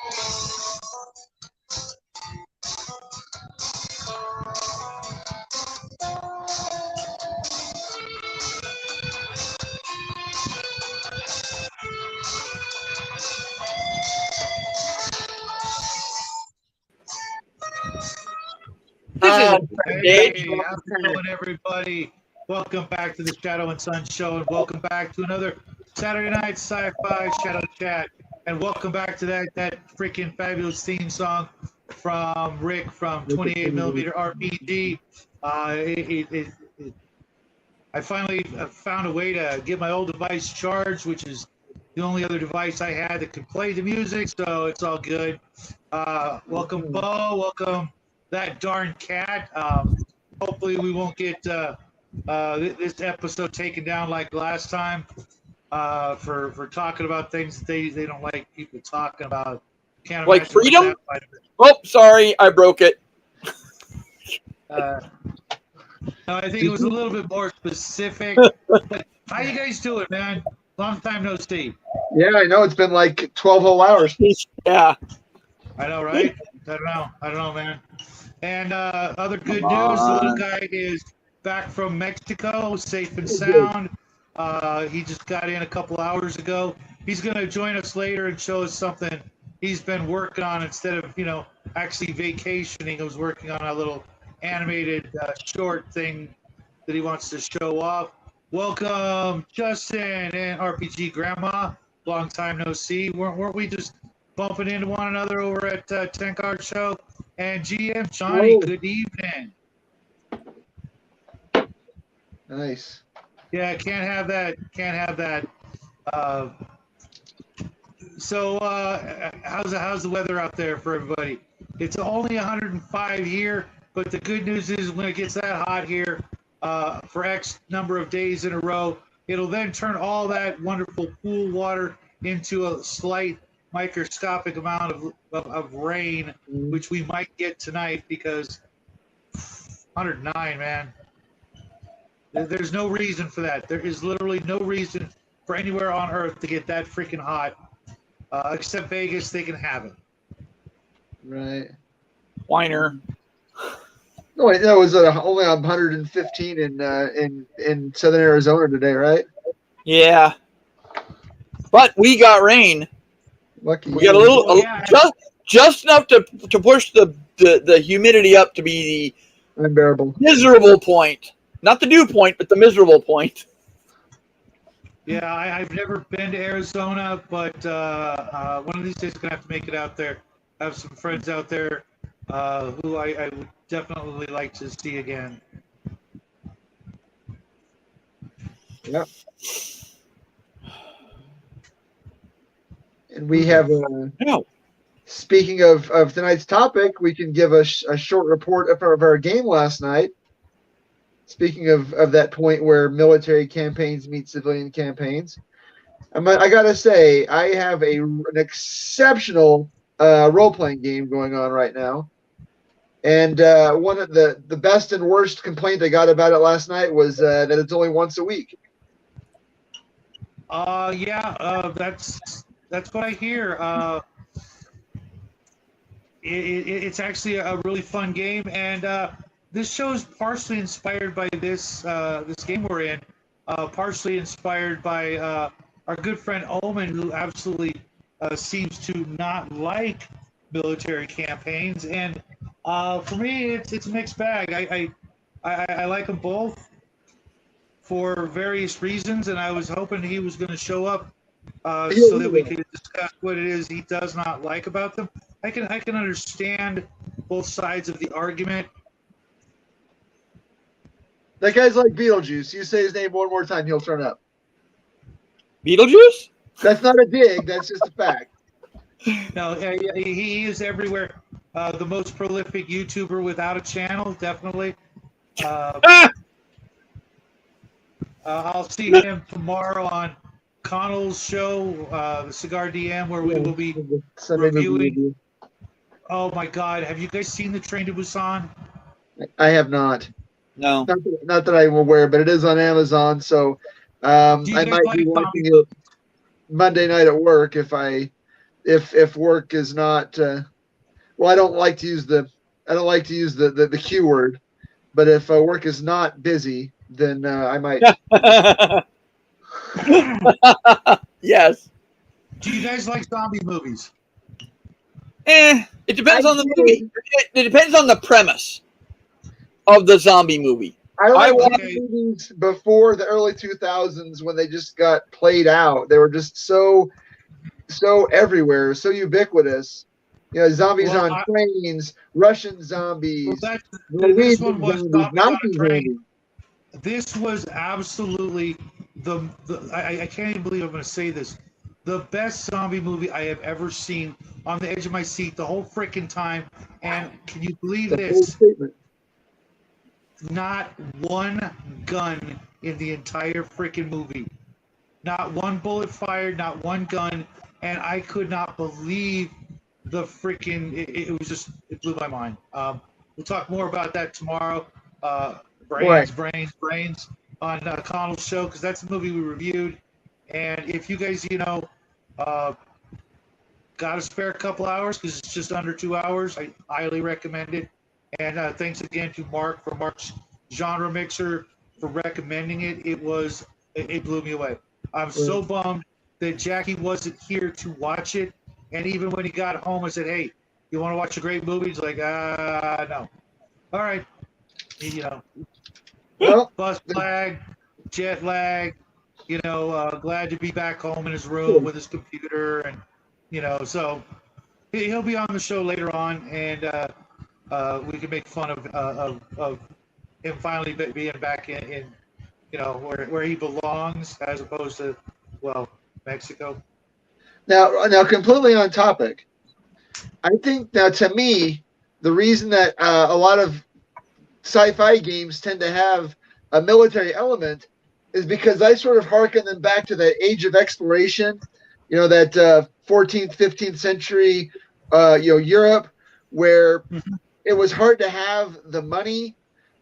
Hey, how's it going, everybody? Welcome back to the Shadow and Sun Show, and welcome back to another Saturday Night Sci-Fi Shadow Chat, and welcome back to that freaking fabulous theme song from Rick from 28mm RPG. I finally found a way to get my old device charged, which is the only other device I had that could play the music, so it's all good. Welcome, Bo. Welcome, that darn cat. Hopefully we won't get this episode taken down like last time for talking about things that they don't like people talking about. Can't like freedom? Oh, sorry, I broke it. No, I think it was a little bit more specific. But how you guys doing, man? Long time no see. Yeah, I know. It's been like 12 whole hours. Yeah. I know, right? I don't know, man. And other good news, the little guy is back from Mexico, safe and sound. He just got in a couple hours ago. He's going to join us later and show us something he's been working on instead of, actually vacationing. He was working on a little animated short thing that he wants to show off. Welcome, Justin and RPG Grandma. Long time no see. Weren't we just bumping into one another over at 10 Card Show? And GM Johnny, good evening. Nice. Yeah, can't have that. Can't have that. So how's the weather out there for everybody? It's only 105 here, but the good news is when it gets that hot here for X number of days in a row, it'll then turn all that wonderful pool water into a slight microscopic amount of rain, which we might get tonight because 109, man. There's no reason for that. There is literally no reason for anywhere on Earth to get that freaking hot, except Vegas. They can have it. Right. Whiner. No, wait, that was only 115 in southern Arizona today, right? Yeah. But we got rain. Lucky. We got a little, just enough to push the humidity up to be the unbearable miserable point. Not the dew point, but the miserable point. Yeah, I've never been to Arizona, but one of these days I'm going to have to make it out there. I have some friends out there who I would definitely like to see again. Yep. And we have, speaking of tonight's topic, we can give a short report of our game last night. Speaking of that point where military campaigns meet civilian campaigns, I got to say, I have an exceptional role-playing game going on right now. And one of the best and worst complaint I got about it last night was that it's only once a week. That's what I hear. It's actually a really fun game, and this show is partially inspired by this game we're in, partially inspired by our good friend Omen, who absolutely seems to not like military campaigns. And for me, it's a mixed bag. I like them both for various reasons, and I was hoping he was going to show up so that we could discuss what it is he does not like about them. I can understand both sides of the argument. That guy's like Beetlejuice. You say his name one more time, he'll turn up. Beetlejuice? That's not a dig. That's just a fact. No, he is everywhere. The most prolific YouTuber without a channel, definitely. I'll see him tomorrow on Connell's show, the Cigar DM, where we will be reviewing. Oh my God! Have you guys seen the Train to Busan? I have not. No. Not that I'm aware, but it is on Amazon, so I might be watching it Monday night at work if I if work is not. Well, I don't like to use the Q word, but if work is not busy, then I might. Yes. Do you guys like zombie movies? It depends I on the did. movie. It depends on the premise of the zombie movie. I like watched- movies before the early 2000s when they just got played out. They were just so everywhere, so ubiquitous. You know, zombies Well, on trains, Russian zombies, Well, this Norwegian one was zombies, zombies on Nazi a train. zombies. This was absolutely I can't even believe I'm going to say this. The best zombie movie I have ever seen. On the edge of my seat the whole freaking time. And can you believe It's a bold this? statement. Not one gun in the entire freaking movie. Not one bullet fired, not one gun. And I could not believe the freaking, it was just, it blew my mind. We'll talk more about that tomorrow. Brains on Connell's show, because that's the movie we reviewed. And if you guys, got a spare couple hours, because it's just under 2 hours, I highly recommend it. And thanks again to Mark for Mark's Genre Mixer for recommending it. It blew me away. I'm so bummed that Jackie wasn't here to watch it. And even when he got home, I said, "Hey, you want to watch a great movie?" He's like, no. All right. Well, Bus lag, jet lag, glad to be back home in his room with his computer. And, so he'll be on the show later on. And we can make fun of him finally being back in where he belongs, as opposed to, well, Mexico. now, completely on topic. I think now, to me, the reason that a lot of sci-fi games tend to have a military element is because I sort of harken them back to that age of exploration, that 14th, 15th century, Europe, where it was hard to have the money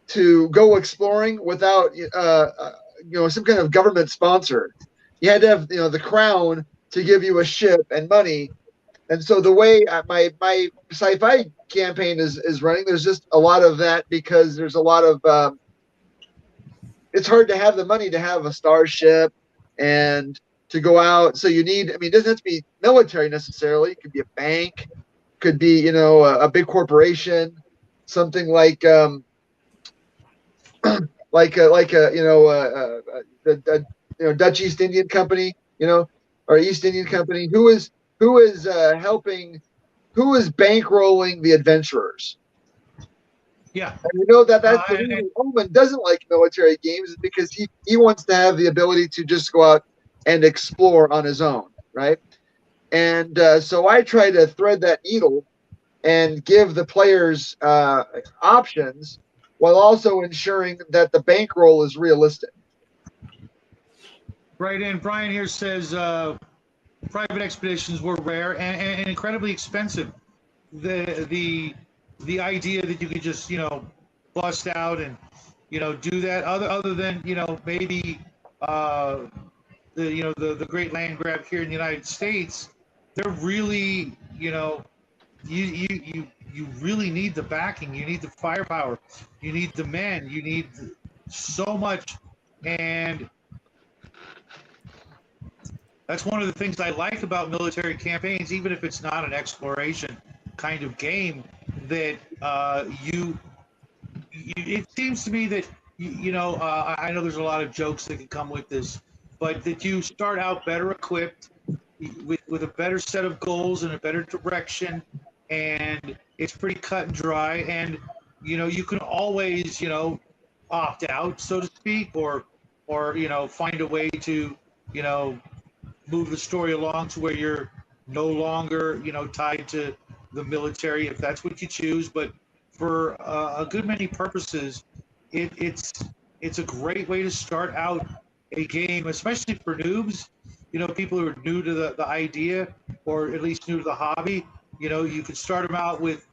to go exploring without, some kind of government sponsor. You had to have, the crown to give you a ship and money. And so the way my sci-fi campaign is running, there's just a lot of that, because there's a lot of it's hard to have the money to have a starship and to go out. So you need, it doesn't have to be military necessarily. It could be a bank, could be, a big corporation, something like the Dutch East Indian Company, or East Indian Company, who is helping, who is bankrolling the adventurers. Yeah. And that's the reason Omen doesn't like military games, is because he wants to have the ability to just go out and explore on his own, right? And so I try to thread that needle and give the players options, while also ensuring that the bankroll is realistic. Right. And Brian here says private expeditions were rare and incredibly expensive. The idea that you could just bust out and do that, other than maybe the great land grab here in the United States, they're really you really need the backing, you need the firepower, you need the men, you need so much. And that's one of the things I like about military campaigns, even if it's not an exploration kind of game, that it seems to me that I know there's a lot of jokes that can come with this, but that you start out better equipped with a better set of goals and a better direction, and it's pretty cut and dry, and you can always opt out, so to speak, or find a way to move the story along to where you're no longer tied to the military, if that's what you choose. But for a good many purposes, it's a great way to start out a game, especially for noobs, people who are new to the idea, or at least new to the hobby. You can start them out with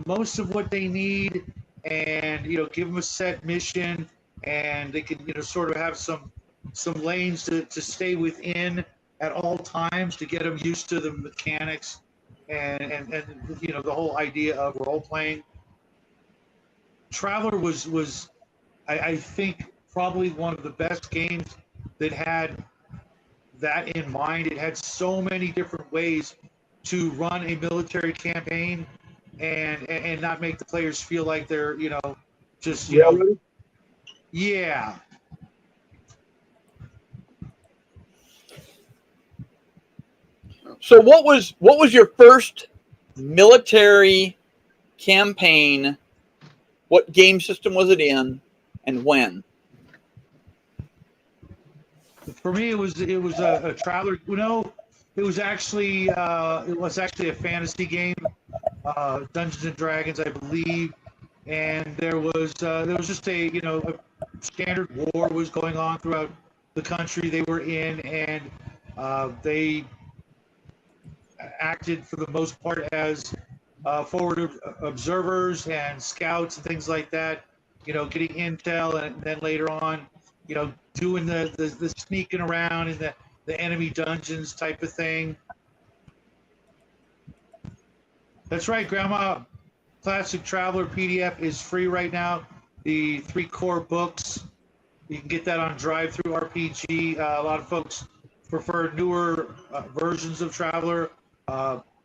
most of what they need, and give them a set mission, and they can sort of have some lanes to stay within at all times to get them used to the mechanics and you know, the whole idea of role playing. Traveler was I think probably one of the best games that had that in mind. It had so many different ways to run a military campaign and not make the players feel like they're, you know, just, you know, yeah. So what was your first military campaign? What game system was it in, and when? For me, it was a Traveler. You know, it was actually a fantasy game, Dungeons and Dragons, I believe, and there was just a, you know, a standard war was going on throughout the country they were in, and they acted for the most part as forward observers and scouts and things like that. You know, getting intel, and then later on, you know, doing the sneaking around in the enemy dungeons type of thing. That's right, Grandma. Classic Traveler PDF is free right now. The 3 core books, you can get that on Drive-Through RPG. A lot of folks prefer newer versions of Traveler,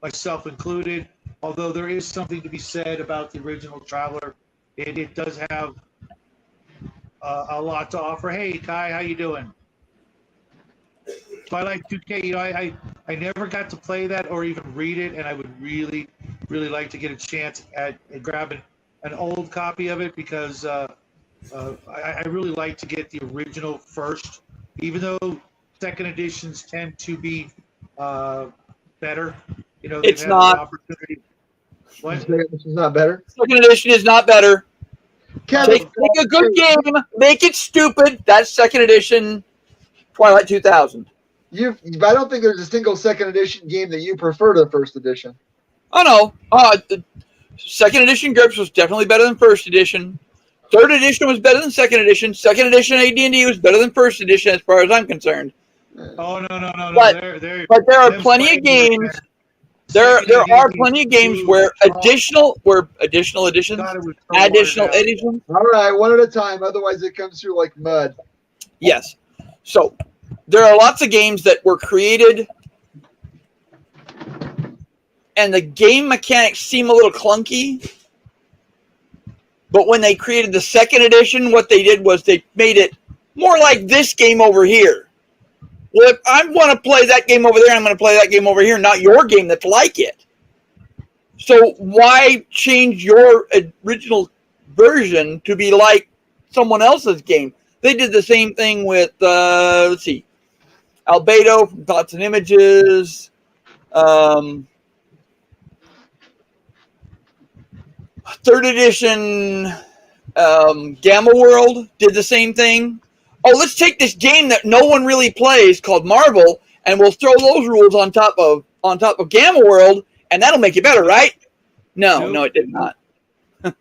myself included. Although there is something to be said about the original Traveler. It does have a lot to offer. Hey, Kai, how you doing? Twilight 2K, you know, I never got to play that or even read it, and I would really like to get a chance at grabbing an old copy of it, because I really like to get the original first, even though second editions tend to be better. You know, It's not. Opportunity. What? This is not better. Second edition is not better. Kevin, Take a good game, make it stupid. That's second edition Twilight 2000. I don't think there's a single second edition game that you prefer to the first edition. Oh no, the second edition GURPS was definitely better than first edition. Third edition was better than second edition. Second edition AD&D was better than first edition, as far as I'm concerned. Oh no! But there are plenty of games. There are plenty of games where additional editions, additional editions. All right, one at a time. Otherwise, it comes through like mud. Yes. So there are lots of games that were created, and the game mechanics seem a little clunky. But when they created the second edition, what they did was they made it more like this game over here. Well, if I want to play that game over there, I'm going to play that game over here, not your game that's like it. So why change your original version to be like someone else's game? They did the same thing with, let's see, Albedo from Thoughts and Images. Third edition Gamma World did the same thing. Oh, let's take this game that no one really plays called Marvel, and we'll throw those rules on top of Gamma World, and that'll make it better, right? No, it did not.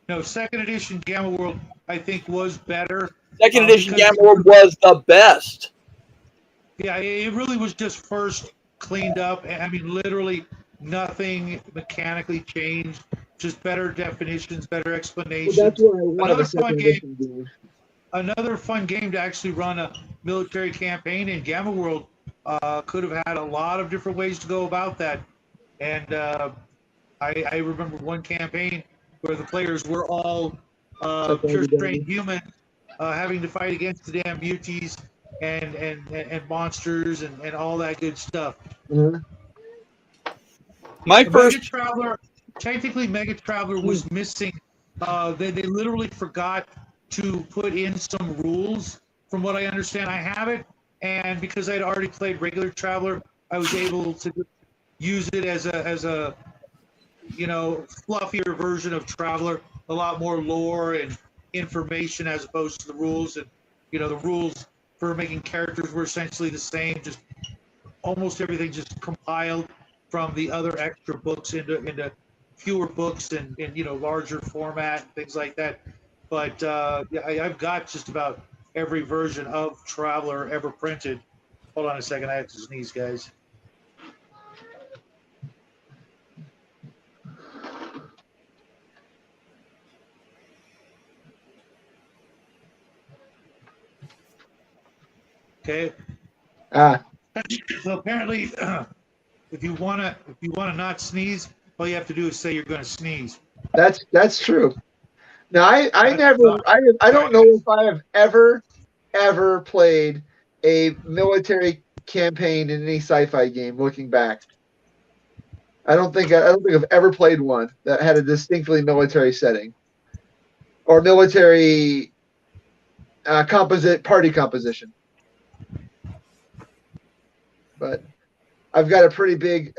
No, second edition Gamma World, I think, was better. Second edition Gamma World was the best. Yeah, it really was just first cleaned up. I mean, literally nothing mechanically changed. Just better definitions, better explanations. Well, that's what I want. Another fun game to actually run a military campaign in. Gamma World could have had a lot of different ways to go about that. And I remember one campaign where the players were all pure strain humans, having to fight against the damn muties and monsters and all that good stuff. Mm-hmm. Mega Traveler was missing. They literally forgot to put in some rules. From what I understand, I have it, and because I'd already played regular Traveler, I was able to use it as a you know, fluffier version of Traveler, a lot more lore and information as opposed to the rules. And you know, the rules for making characters were essentially the same, just almost everything just compiled from the other extra books into fewer books and you know, larger format and things like that. But yeah, I've got just about every version of Traveler ever printed. Hold on a second. I have to sneeze, guys. Okay. So apparently, if you wanna not sneeze, all you have to do is say you're gonna sneeze. That's true. Now I don't know Sorry, if I have ever played a military campaign in any sci-fi game. Looking back, I don't think I've ever played one that had a distinctly military setting or military party composition. But I've got a pretty big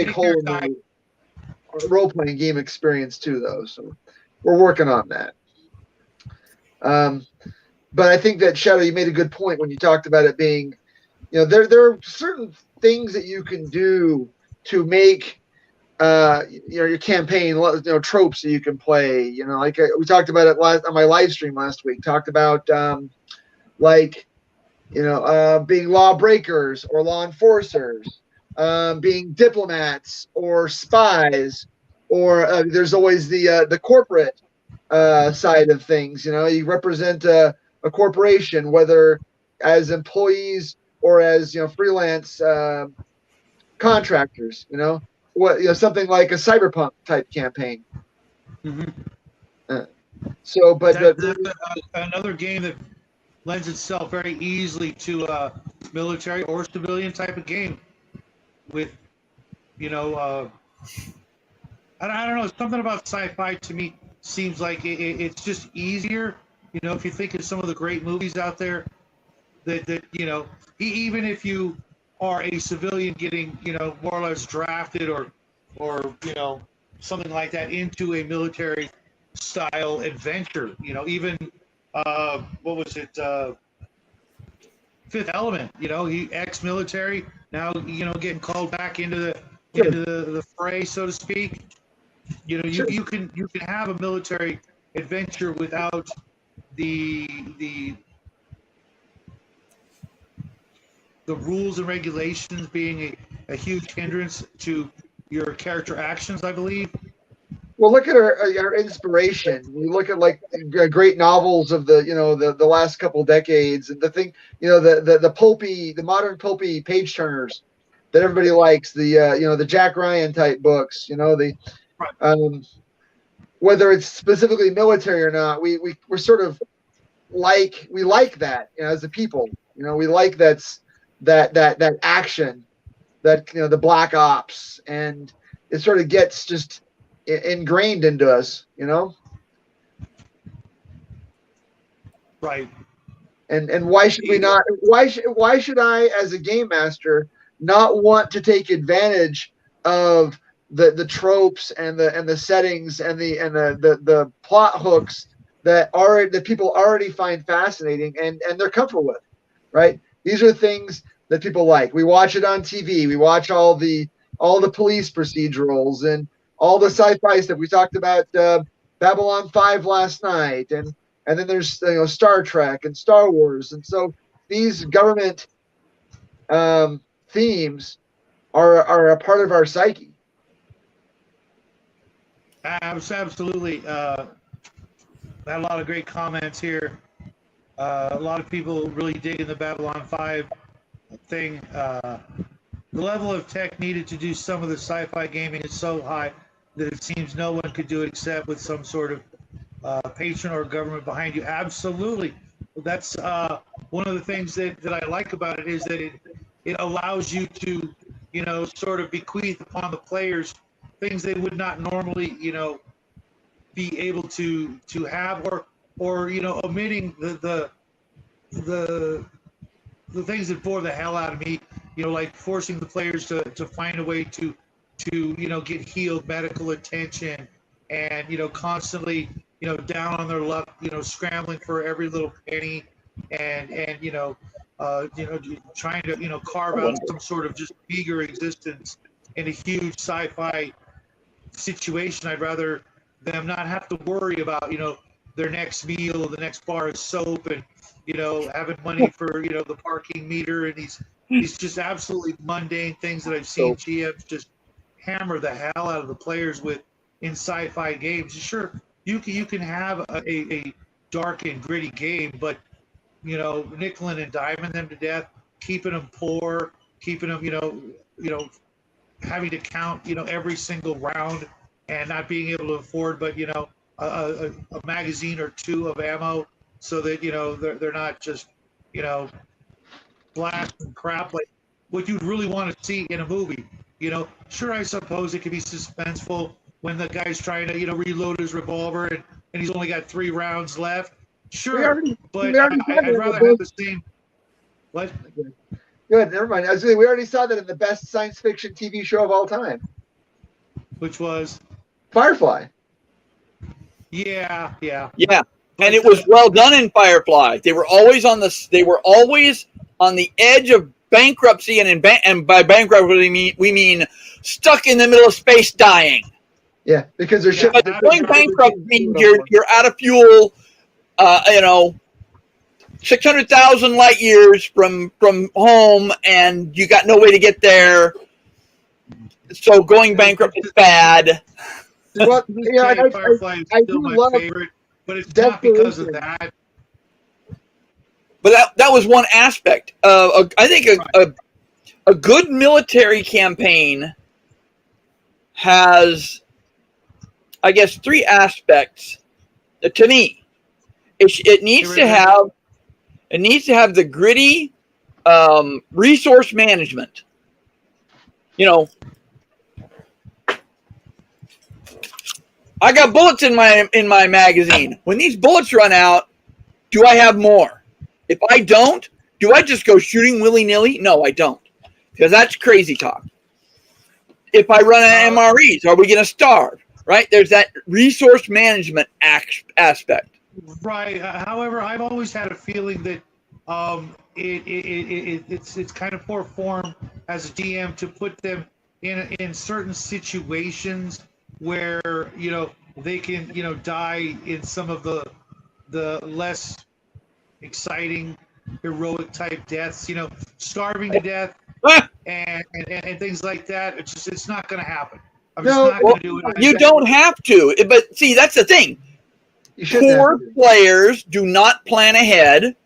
hole in my role-playing game experience too, though. So we're working on that. But I think that Shadow, you made a good point when you talked about it being, there are certain things that you can do to make your campaign, tropes that you can play. Like we talked about it on my live stream last week. Talked about being lawbreakers or law enforcers, being diplomats or spies, or there's always the corporate side of things. You represent a corporation, whether as employees or as freelance contractors. Something like a cyberpunk type campaign. Mm-hmm. Another game that lends itself very easily to a military or civilian type of game with, I don't know, something about sci-fi to me seems like it's just easier. If you think of some of the great movies out there that even if you are a civilian getting, more or less drafted or something like that into a military style adventure, even what was it? Fifth Element, he ex-military, now getting called back into the fray, so to speak. You can have a military adventure without the rules and regulations being a huge hindrance to your character actions, I believe. Well, look at our inspiration. We look at like great novels of the last couple decades, and the thing, the modern pulpy page turners that everybody likes, the Jack Ryan type books, whether it's specifically military or not, we're sort of we like that, as a people, we like that action, that the black ops, and it sort of gets just ingrained into us, Right. And why should we not? Why should I, as a game master, not want to take advantage of the tropes and the settings and the plot hooks that people already find fascinating and they're comfortable with, right? These are things that people like. We watch it on TV. We watch all the police procedurals and all the sci-fi stuff. We talked about Babylon 5 last night, and then there's Star Trek and Star Wars, and so these government themes are a part of our psyche. Absolutely. Had a lot of great comments here. A lot of people really digging the Babylon 5 thing. The level of tech needed to do some of the sci-fi gaming is so high that it seems no one could do it except with some sort of patron or government behind you. Absolutely. That's one of the things that I like about it, is that it allows you to, sort of bequeath upon the players things they would not normally, be able to have, or omitting the things that bore the hell out of me, like forcing the players to find a way to get healed, medical attention, and constantly down on their luck, scrambling for every little penny, and trying to carve out some sort of just meager existence in a huge sci-fi situation. I'd rather them not have to worry about their next meal, the next bar of soap, and having money for the parking meter and these these just absolutely mundane things that I've seen GMs just hammer the hell out of the players with in sci-fi games. Sure, you can have a dark and gritty game, but nickel and diming them to death, keeping them poor, keeping them having to count every single round and not being able to afford but a magazine or two of ammo so that they're not just blasting crap like what you'd really want to see in a movie. Sure, I suppose it could be suspenseful when the guy's trying to reload his revolver and he's only got 3 rounds left. Sure, but I'd rather have the same. What? Good, never mind. I was saying, we already saw that in the best science fiction TV show of all time. Which was Firefly. Yeah. And it was well done in Firefly. They were always on the edge of bankruptcy, and by bankruptcy we mean stuck in the middle of space, dying. Yeah, because they're shipping. But going bankrupt means you're out of fuel. 600,000 light years from home, and you got no way to get there. So going bankrupt is bad. Well, Firefly is still my favorite, but it's not because of that. But that was one aspect. I think a good military campaign has, I guess, 3 aspects. To me, it needs to have the gritty resource management. I got bullets in my magazine. When these bullets run out, do I have more? If I don't, do I just go shooting willy-nilly? No, I don't, because that's crazy talk. If I run out of MREs, are we going to starve? Right? There's that resource management aspect. Right. However, I've always had a feeling that it's kind of poor form as a DM to put them in certain situations where they can die in some of the less exciting heroic type deaths, starving to death and things like that. It's not going to happen. I'm just not going to do it. You don't have to, but see, that's the thing. Poor players do not plan ahead,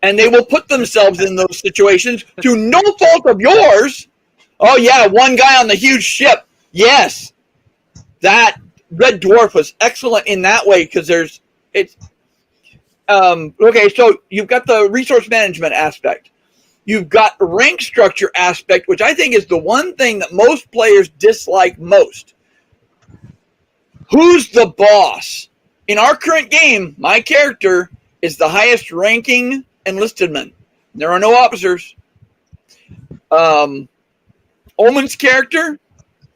and they will put themselves in those situations to no fault of yours. Oh yeah, one guy on the huge ship. Yes, that Red Dwarf was excellent in that way because okay, so you've got the resource management aspect. You've got the rank structure aspect, which I think is the one thing that most players dislike most. Who's the boss? In our current game, my character is the highest ranking enlisted man. There are no officers. Omen's character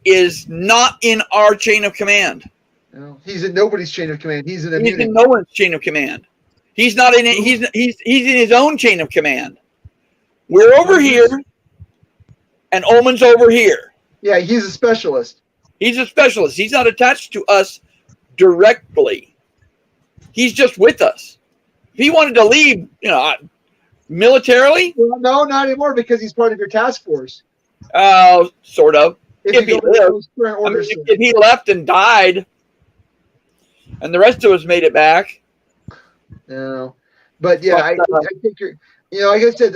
is not in our chain of command. No, he's in nobody's chain of command. He's in no one's chain of command. He's not in it. He's in his own chain of command. We're over here, and Omen's over here. Yeah, he's a specialist. He's a specialist. He's not attached to us directly. He's just with us. If he wanted to leave, militarily. Well, no, not anymore because he's part of your task force. Sort of. If he left and died, and the rest of us made it back. No, but yeah, I think you're. Like I said,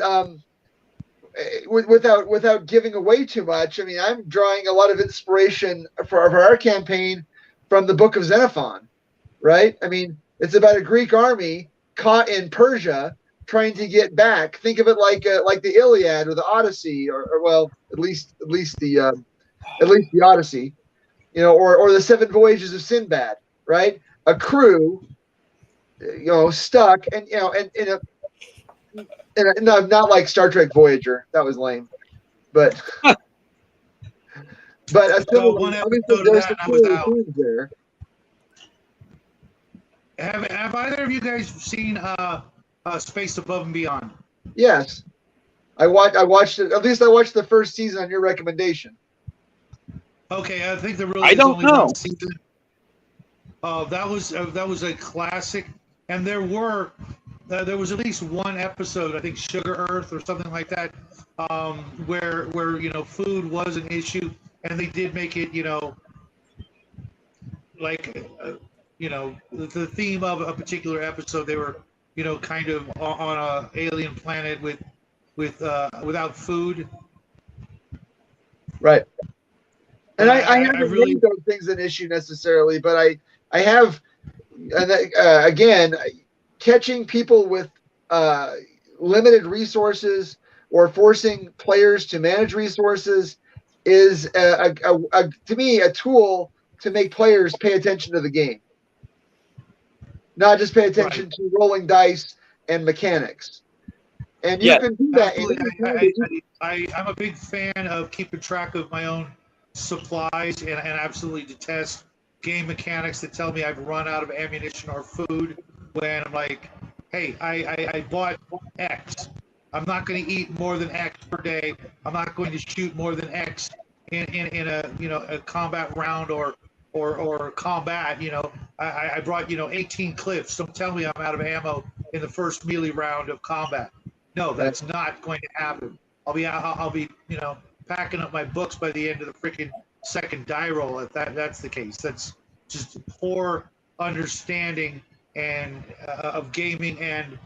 without giving away too much. I mean, I'm drawing a lot of inspiration for our campaign from the Book of Xenophon, right? I mean, it's about a Greek army caught in Persia trying to get back. Think of it like the Iliad or the Odyssey, or well, at least the Odyssey, or the 7 Voyages of Sinbad, right? A crew, stuck, and not like Star Trek Voyager. That was lame, but one episode of that, I was out. There. Have either of you guys seen Space Above and Beyond? Yes, I watched it. At least I watched the first season on your recommendation. Okay, I think there really I don't know. One season. That was a classic, and there were there was at least one episode, I think Sugar Earth or something like that, where food was an issue, and they did make it like the theme of a particular episode. They were kind of on a alien planet with without food. Right. And I I haven't really made those things an issue necessarily, but I have, and again, catching people with limited resources or forcing players to manage resources is to me a tool to make players pay attention to the game, not just pay attention Right. to rolling dice and mechanics. And you Yeah, can do that. I'm a big fan of keeping track of my own supplies, and absolutely detest game mechanics that tell me I've run out of ammunition or food when I'm like, hey, I bought X. I'm not going to eat more than X per day. I'm not going to shoot more than X in a combat round or combat. I brought 18 clips. Don't tell me I'm out of ammo in the first melee round of combat. No, that's not going to happen. I'll be packing up my books by the end of the freaking second die roll if that's the case. That's just poor understanding and of gaming, and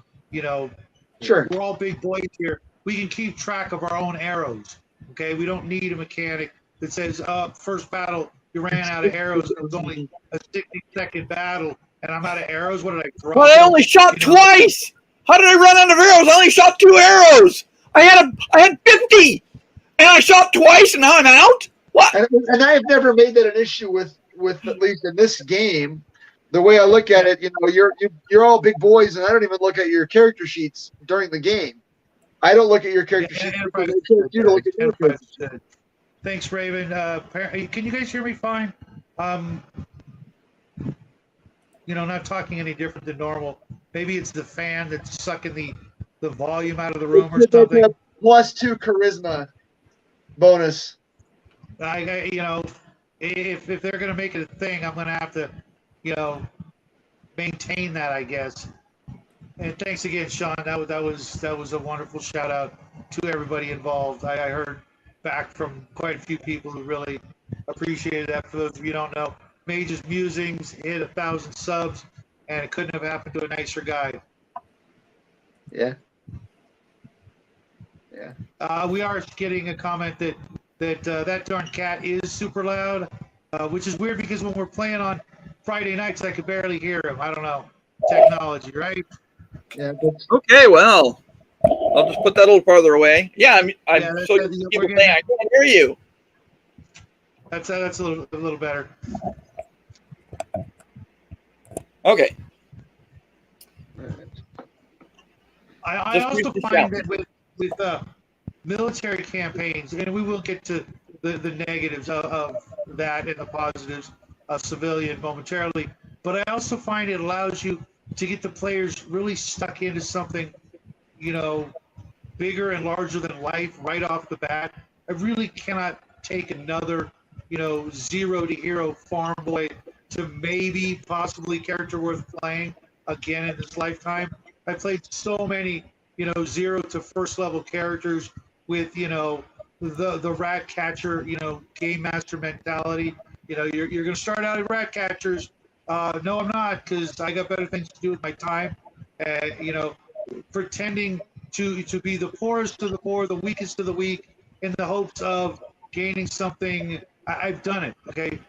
Sure. we're all big boys here. We can keep track of our own arrows. Okay, we don't need a mechanic that says, first battle you ran out of arrows. It was only a 60-second battle, and I'm out of arrows. What did I throw? Well, I only shot twice. How did I run out of arrows? I only shot 2 arrows. I had 50, and I shot twice, and now I'm out. What? And I have never made that an issue with at least in this game. The way I look at it, you're all big boys, and I don't even look at your character sheets during the game. I don't look at your character sheets. You don't look at your character sheets. Thanks, Raven. Can you guys hear me fine? Not talking any different than normal. Maybe it's the fan that's sucking the volume out of the room or something. +2 charisma bonus. If they're gonna make it a thing, I'm gonna have to, maintain that, I guess. And thanks again, Sean. That was a wonderful shout out to everybody involved. I heard back from quite a few people who really appreciated that. For those of you who don't know, Mage's Musings hit 1,000 subs, and it couldn't have happened to a nicer guy. Yeah. We are getting a comment that darn cat is super loud, which is weird because when we're playing on Friday nights, I could barely hear him. I don't know. Technology, right? Yeah. Okay, well, I'll just put that a little farther away. Yeah, I'm so I can't hear you. That's a little better. Okay. I also find that with military campaigns, and we will get to the negatives of that and the positives of civilian momentarily, but I also find it allows you to get the players really stuck into something, bigger and larger than life right off the bat. I really cannot take another, 0 to hero farm boy to maybe possibly character worth playing again in this lifetime. I played so many, 0 to first level characters with, the rat catcher, game master mentality. You're going to start out as rat catchers. No, I'm not, because I got better things to do with my time. Pretending to be the poorest of the poor, the weakest of the weak, in the hopes of gaining something. I've done it. Okay,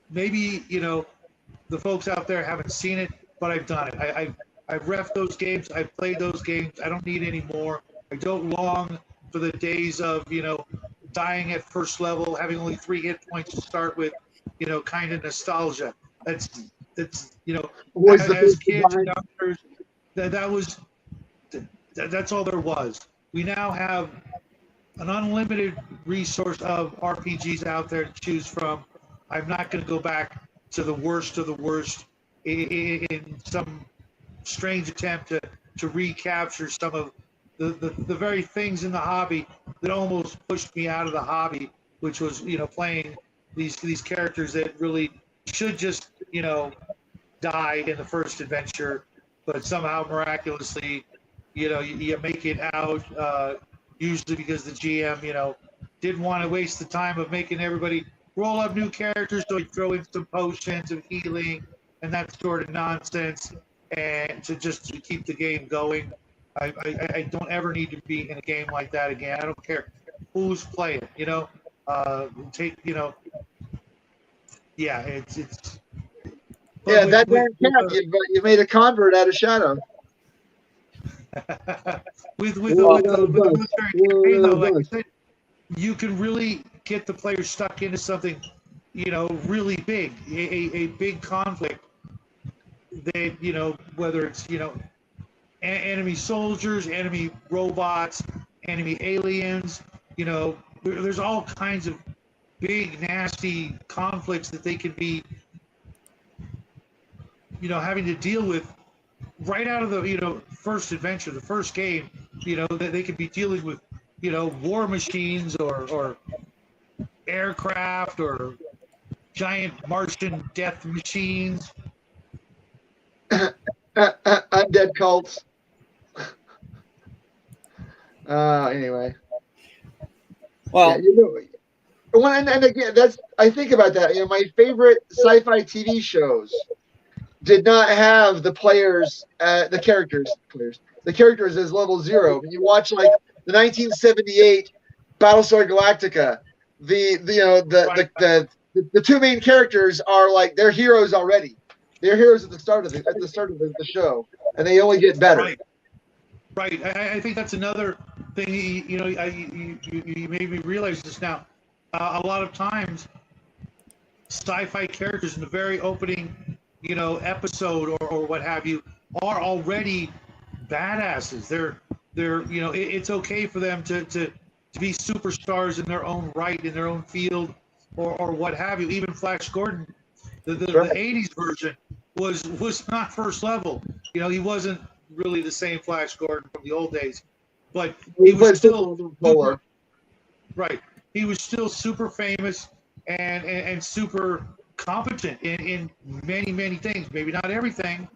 maybe the folks out there haven't seen it, but I've done it. I've reffed those games. I've played those games. I don't need any more. I don't long for the days of dying at first level, having only 3 hit points to start with. Kind of nostalgia. That's as kids and doctors, that's all there was. We now have an unlimited resource of RPGs out there to choose from. I'm not going to go back to the worst of the worst in some strange attempt to recapture some of the very things in the hobby that almost pushed me out of the hobby, which was playing these characters that really should just die in the first adventure but somehow miraculously, you make it out. Usually because the GM, didn't want to waste the time of making everybody roll up new characters, so he throw in some potions of healing and that sort of nonsense, and to keep the game going. I don't ever need to be in a game like that again. I don't care who's playing. Yeah, it's. Yeah, that damn cat. You made a convert out of Shadow. with the military campaign, though, like I said, you can really get the players stuck into something, really big, a big conflict. Whether it's enemy soldiers, enemy robots, enemy aliens, there's all kinds of big nasty conflicts that they could be, having to deal with right out of the first adventure, the first game. That they could be dealing with war machines or aircraft or giant Martian death machines. Undead cults. Anyway. Well, yeah, and again, I think about that. My favorite sci-fi TV shows did not have the characters as level 0. When you watch like the 1978 Battlestar Galactica, the two main characters are like they're heroes already. They're heroes at the start of the show, and they only get better. Right. I think that's another thing. You made me realize this now. A lot of times, sci-fi characters in the very opening, episode or what have you, are already badasses. They're it's okay for them to be superstars in their own right, in their own field, or what have you. Even Flash Gordon, the 80s version was not first level. He wasn't really the same Flash Gordon from the old days, but he was still super, right. He was still super famous and super competent in many things. Maybe not everything,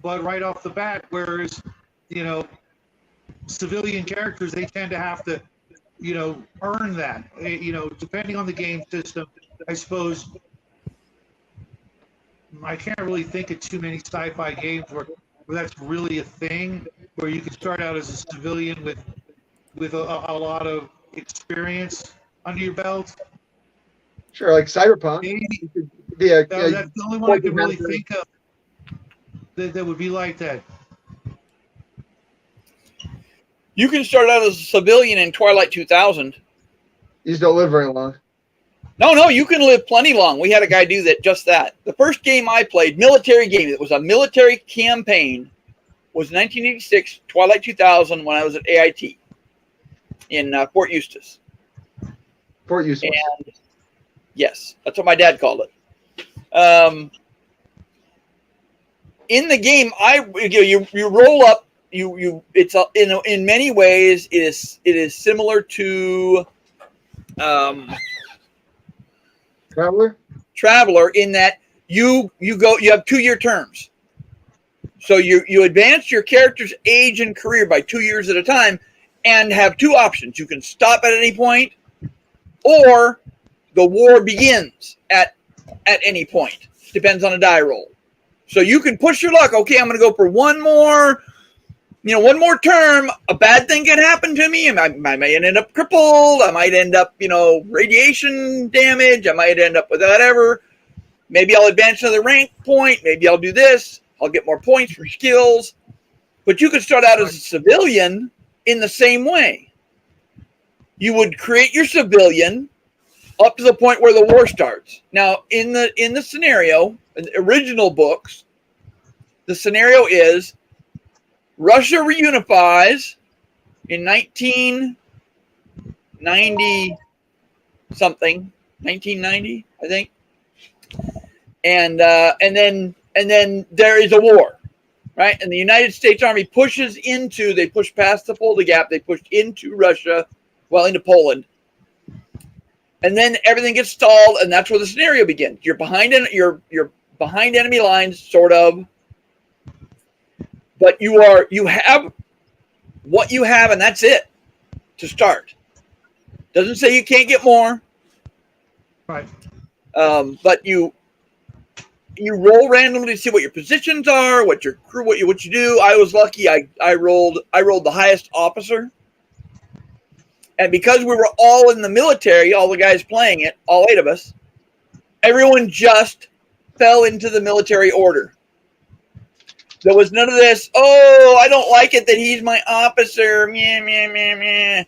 but right off the bat. Whereas, civilian characters, they tend to have to, earn that. Depending on the game system, I suppose. I can't really think of too many sci-fi games where that's really a thing, where you can start out as a civilian with a lot of experience under your belt. Sure, like Cyberpunk. Maybe. That's the only one I can really think of that would be like that. You can start out as a civilian in Twilight 2000. You just don't live very long. No, you can live plenty long. We had a guy do just that. The first game I played, military game, it was a military campaign, was 1986, Twilight 2000, when I was at AIT in Fort Eustis. Fort Eustis. And yes, that's what my dad called it. In the game, you roll up. It's in many ways it is similar to Traveler in that you have 2-year terms. So you advance your character's age and career by 2 years at a time, and have 2 options. You can stop at any point, or the war begins at any point. Depends on a die roll. So you can push your luck. Okay, I'm going to go for one more term. A bad thing can happen to me. I might end up crippled. I might end up, radiation damage. I might end up with whatever. Maybe I'll advance another rank point. Maybe I'll do this. I'll get more points for skills. But you could start out as a civilian in the same way. You would create your civilian up to the point where the war starts. Now, in the scenario, in the original books, the scenario is Russia reunifies in 1990 something, 1990, I think, and then there is a war, right? And the United States Army they push past the Fulda Gap, they push into Russia, into Poland. And then everything gets stalled, and that's where the scenario begins. You're behind enemy lines, sort of. But you have what you have, and that's it to start. Doesn't say you can't get more. Right. But you roll randomly to see what your positions are, what your crew, what you do. I was lucky. I rolled the highest officer, and because we were all in the military, all the guys playing it, all 8 of us, everyone just fell into the military order. There was none of this. Oh, I don't like it that he's my officer. Meh, meh, meh, meh.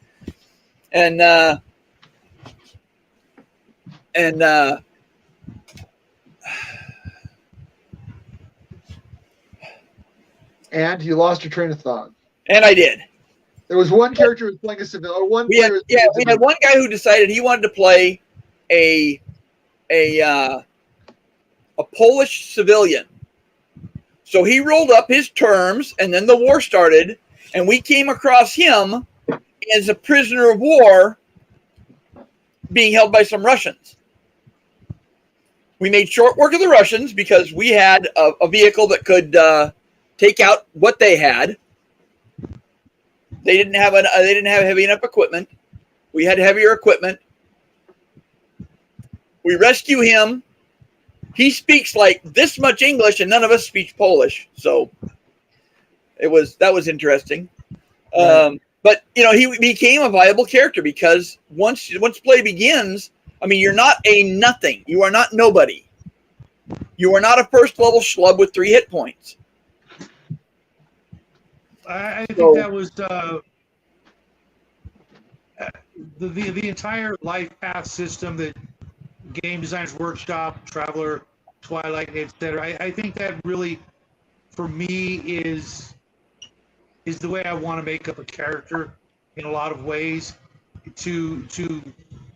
And you lost your train of thought. And I did. There was one character who was playing a civilian, or one player. We had one guy who decided he wanted to play a Polish civilian. So he rolled up his terms, and then the war started, and we came across him as a prisoner of war being held by some Russians. We made short work of the Russians because we had a vehicle that could take out what they had. They didn't have heavy enough equipment. We had heavier equipment. We rescue him. He speaks like this much English, and none of us speak Polish. So that was interesting. Right. But he became a viable character because once play begins, I mean, you're not a nothing. You are not nobody. You are not a first level schlub with 3 hit points. I think that was the entire life path system that Game Designers Workshop, Traveler, Twilight, etc. I think that really, for me, is the way I want to make up a character in a lot of ways, to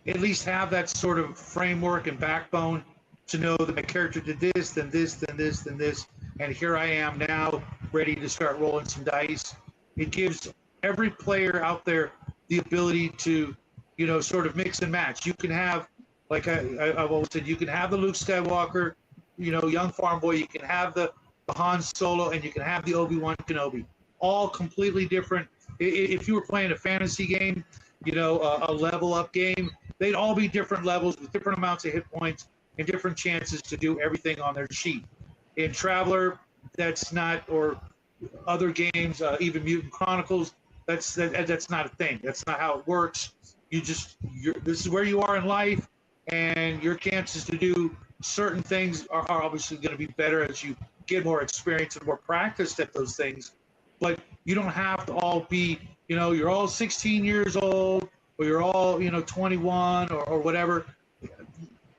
at least have that sort of framework and backbone to know that my character did this, then this, then this, then this, and here I am now ready to start rolling some dice. It gives every player out there the ability to, sort of mix and match. You can have, like I've always said, you can have the Luke Skywalker, young farm boy. You can have the Han Solo, and you can have the Obi-Wan Kenobi. All completely different. If you were playing a fantasy game, a level up game, they'd all be different levels with different amounts of hit points and different chances to do everything on their sheet. In Traveler, that's not, or other games, even Mutant Chronicles, that's not a thing. That's not how it works. This is where you are in life, and your chances to do certain things are obviously going to be better as you get more experience and more practiced at those things. But you don't have to all be, you're all 16 years old, or you're all, 21 or whatever.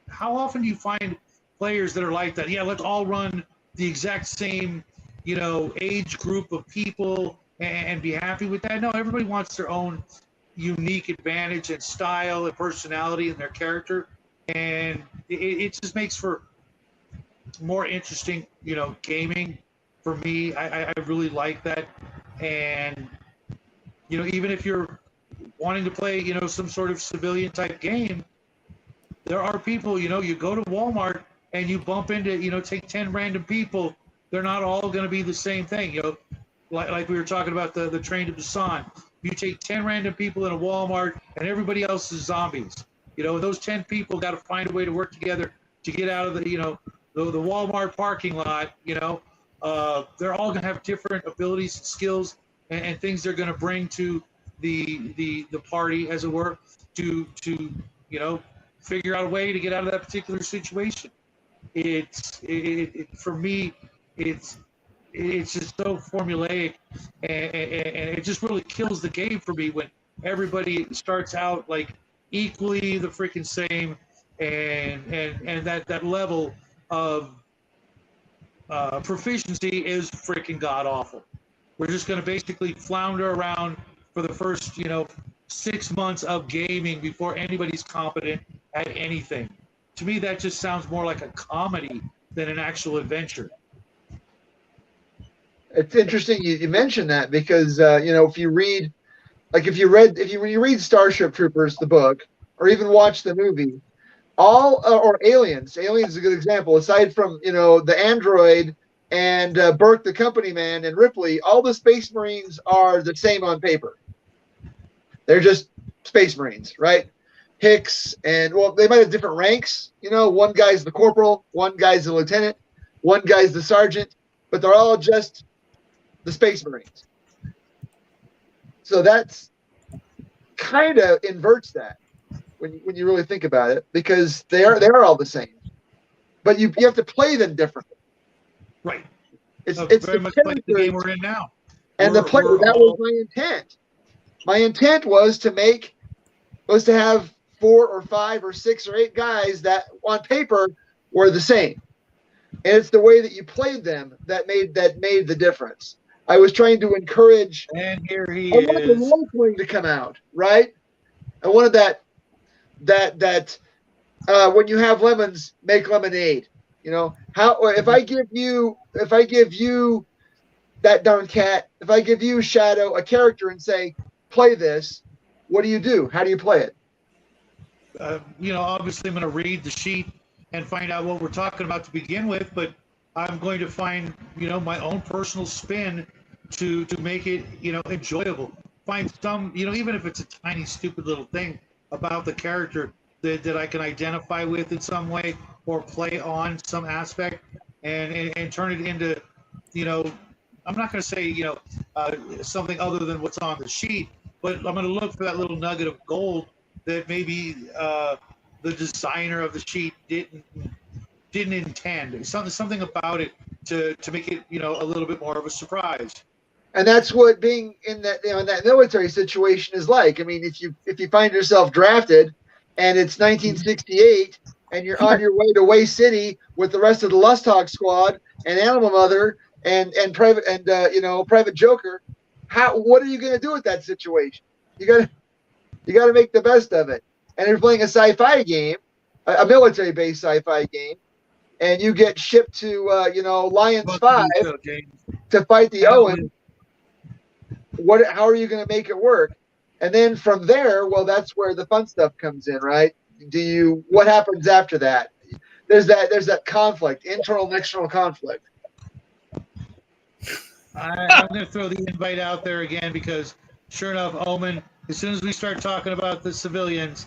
How often do you find players that are like that? Yeah, let's all run the exact same, age group of people and be happy with that. No, everybody wants their own unique advantage and style and personality in their character. And it just makes for more interesting, gaming. For me, I really like that. And, even if you're wanting to play, some sort of civilian type game, there are people, you go to Walmart and you bump into, take 10 random people. They're not all going to be the same thing. Like we were talking about the Train to Busan. You take 10 random people in a Walmart and everybody else is zombies. Those 10 people got to find a way to work together to get out of the Walmart parking lot. They're all going to have different abilities and skills and things they're going to bring to the party, as it were, to figure out a way to get out of that particular situation. For me, it's just so formulaic, and it just really kills the game for me when everybody starts out like equally the freaking same, and that level of proficiency is freaking god awful. We're just going to basically flounder around for the first 6 months of gaming before anybody's competent at anything. To me, that just sounds more like a comedy than an actual adventure. It's interesting you mentioned that because if you read Starship Troopers, the book, or even watch the movie, or Aliens is a good example. Aside from the android and Burke, the company man, and Ripley, all the Space Marines are the same on paper. They're just Space Marines, right? Hicks, and well, they might have different ranks. You know, one guy's the corporal, one guy's the lieutenant, one guy's the sergeant, but they're all just the Space Marines. So that's kind of inverts that when you really think about it, because they're all the same, but you have to play them differently. Right. It's very much like the game we're in now. And the player, that was my intent. My intent was to have 4 or 5 or 6 or 8 guys that on paper were the same. And it's the way that you played them that made the difference. I was trying to encourage. And here he I wanted the is. role playing to come out, right? I wanted that when you have lemons, make lemonade. You know how if I give you that darn cat, if I give you Shadow a character and say play this, what do? How do you play it? Obviously I'm going to read the sheet and find out what we're talking about to begin with, but I'm going to find, my own personal spin to make it, enjoyable. Find some, even if it's a tiny, stupid little thing about the character that I can identify with in some way or play on some aspect and turn it into, I'm not going to say, something other than what's on the sheet, but I'm going to look for that little nugget of gold that maybe the designer of the sheet didn't intend. Something about it to make it, a little bit more of a surprise. And that's what being in that in that military situation is like. I mean, if you find yourself drafted and it's 1968 and you're on your way to Way City with the rest of the Lust Hog squad and Animal Mother and Private Joker, what are you going to do with that situation? You got to make the best of it. And you're playing a sci-fi game, a military-based sci-fi game, and you get shipped to Lions 5 to fight the Owen. How are you going to make it work? And then from there, well, that's where the fun stuff comes in, right? What happens after that? There's that conflict, internal and external conflict. I'm going to throw the invite out there again because sure enough, Omen, as soon as we start talking about the civilians,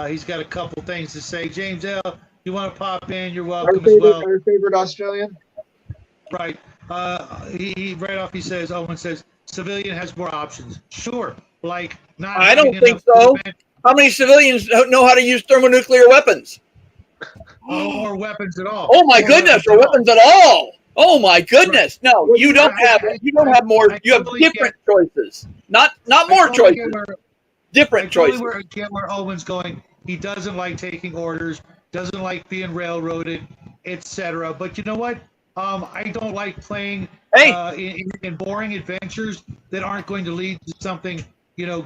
he's got a couple things to say. James L., you want to pop in, you're welcome as well. Our favorite Australian? Right. He right off Owen says, civilian has more options. Sure. Like not. I don't think so. How many civilians know how to use thermonuclear weapons? Or weapons at all. Oh my goodness, or weapons at all. Oh my goodness. No, you don't have more, you have different choices. Not more choices. Different choices. I get where Owen's going. He doesn't like taking orders, doesn't like being railroaded, etc. But you know what? I don't like playing in boring adventures that aren't going to lead to something,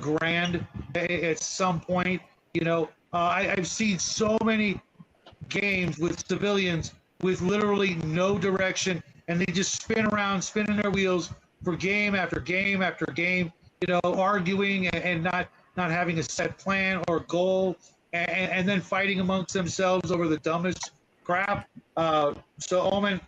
grand at some point. I've seen so many games with civilians with literally no direction, and they just spin around, spinning their wheels for game after game after game, arguing and not having a set plan or goal, and then fighting amongst themselves over the dumbest crap. So, Omen,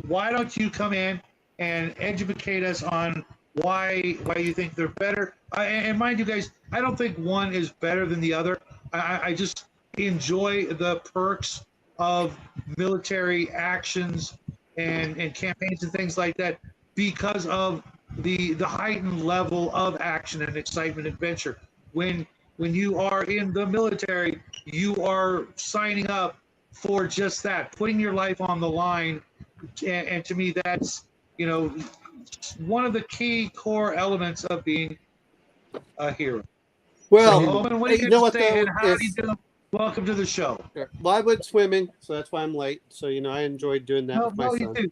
why don't you come in and educate us on why you think they're better? And mind you guys, I don't think one is better than the other. I just enjoy the perks of military actions and campaigns and things like that because of the heightened level of action and excitement and adventure. When you are in the military, you are signing up for just that, putting your life on the line. And to me, that's, one of the key core elements of being a hero. Well, so, Owen, what do you what say, and how do you do? Welcome to the show. Well, I went swimming, so that's why I'm late. So, I enjoyed doing that with my son.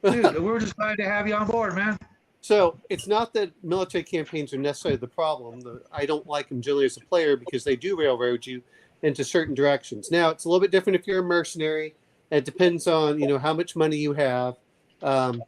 Dude, we're just glad to have you on board, man. So it's not that military campaigns are necessarily the problem. I don't like them generally as a player because they do railroad you into certain directions. Now, it's a little bit different if you're a mercenary. It depends on, how much money you have. I'm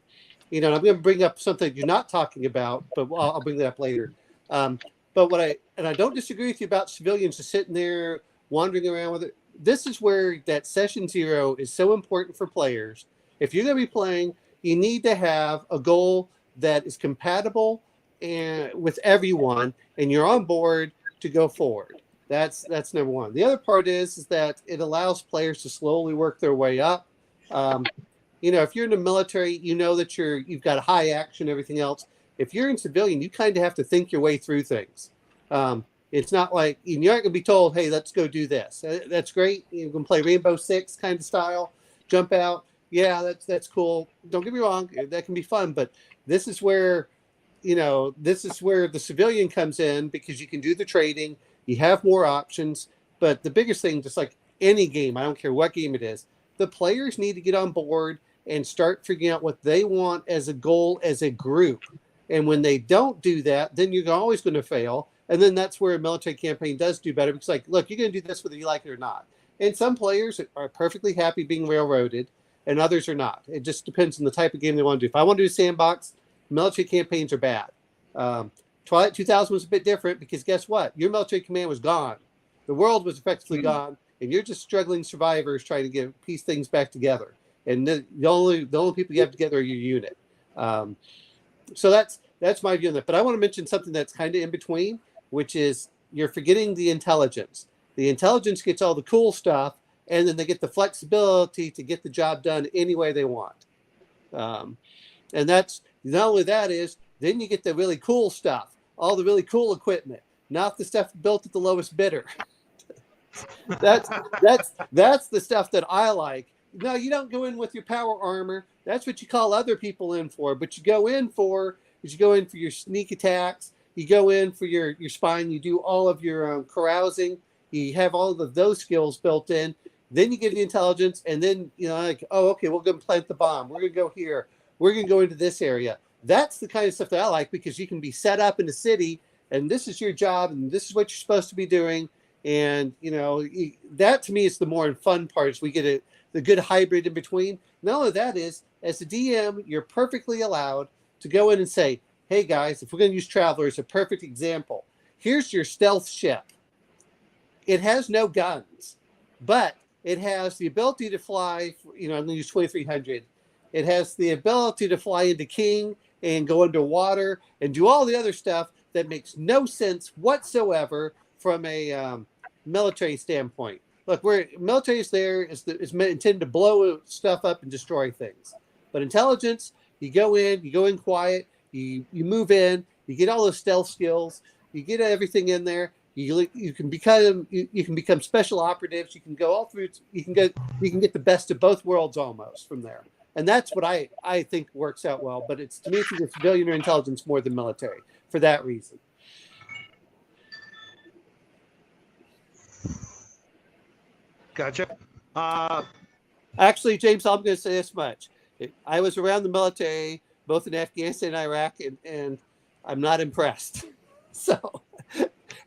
going to bring up something you're not talking about, but I'll bring that up later. But I don't disagree with you about civilians just sitting there wandering around with it. This is where that session 0 is so important for players. If you're going to be playing, You need to have a goal that is compatible and with everyone, and you're on board to go forward. That's number one. The other part is that it allows players to slowly work their way up. If you're in the military, you know that you've got high action, everything else. If you're in civilian, you kind of have to think your way through things. It's not like you're not going to be told, "Hey, let's go do this." That's great. You can play Rainbow Six kind of style, jump out. Yeah, that's cool. Don't get me wrong, that can be fun, but this is where the civilian comes in, because you can do the trading, you have more options. But the biggest thing, just like any game, I don't care what game it is, the players need to get on board and start figuring out what they want as a goal as a group. And when they don't do that, then you're always going to fail. And then that's where a military campaign does do better. Because, like, look, you're going to do this whether you like it or not. And some players are perfectly happy being railroaded, and others are not. It just depends on the type of game they want to do. If I want to do sandbox, military campaigns are bad. Twilight 2000 was a bit different, because guess what? Your military command was gone. The world was effectively gone, and you're just struggling survivors trying to piece things back together. And the only people you have together are your unit. So that's my view on that. But I want to mention something that's kind of in between, which is you're forgetting the intelligence. The intelligence gets all the cool stuff, and then they get the flexibility to get the job done any way they want. And that's not only that is, then you get the really cool stuff, all the really cool equipment, not the stuff built at the lowest bidder. that's the stuff that I like. No, you don't go in with your power armor. That's what you call other people in for. But you go in for your sneak attacks. You go in for your spine. You do all of your carousing. You have all of those skills built in. Then you get the intelligence, and then oh, okay, we're going to plant the bomb. We're going to go here. We're going to go into this area. That's the kind of stuff that I like, because you can be set up in the city, and this is your job, and this is what you're supposed to be doing. And that to me is the more fun part. Is we get the good hybrid in between. Not only that is, as a DM, you're perfectly allowed to go in and say, "Hey guys, if we're going to use Traveler as a perfect example, here's your stealth ship. It has no guns, but it has the ability to fly. I'm going to use 2300. It has the ability to fly into King and go underwater and do all the other stuff that makes no sense whatsoever from a military standpoint. Look, where military is there is intended to blow stuff up and destroy things. But intelligence, you go in quiet, you move in, you get all those stealth skills, you get everything in there. You can become special operatives. You can go all through. You can get the best of both worlds almost from there. And that's what I think works out well. But to me, it's civilian or intelligence more than military for that reason. Gotcha. Actually, James, I'm going to say this much. I was around the military, both in Afghanistan and Iraq, and I'm not impressed. So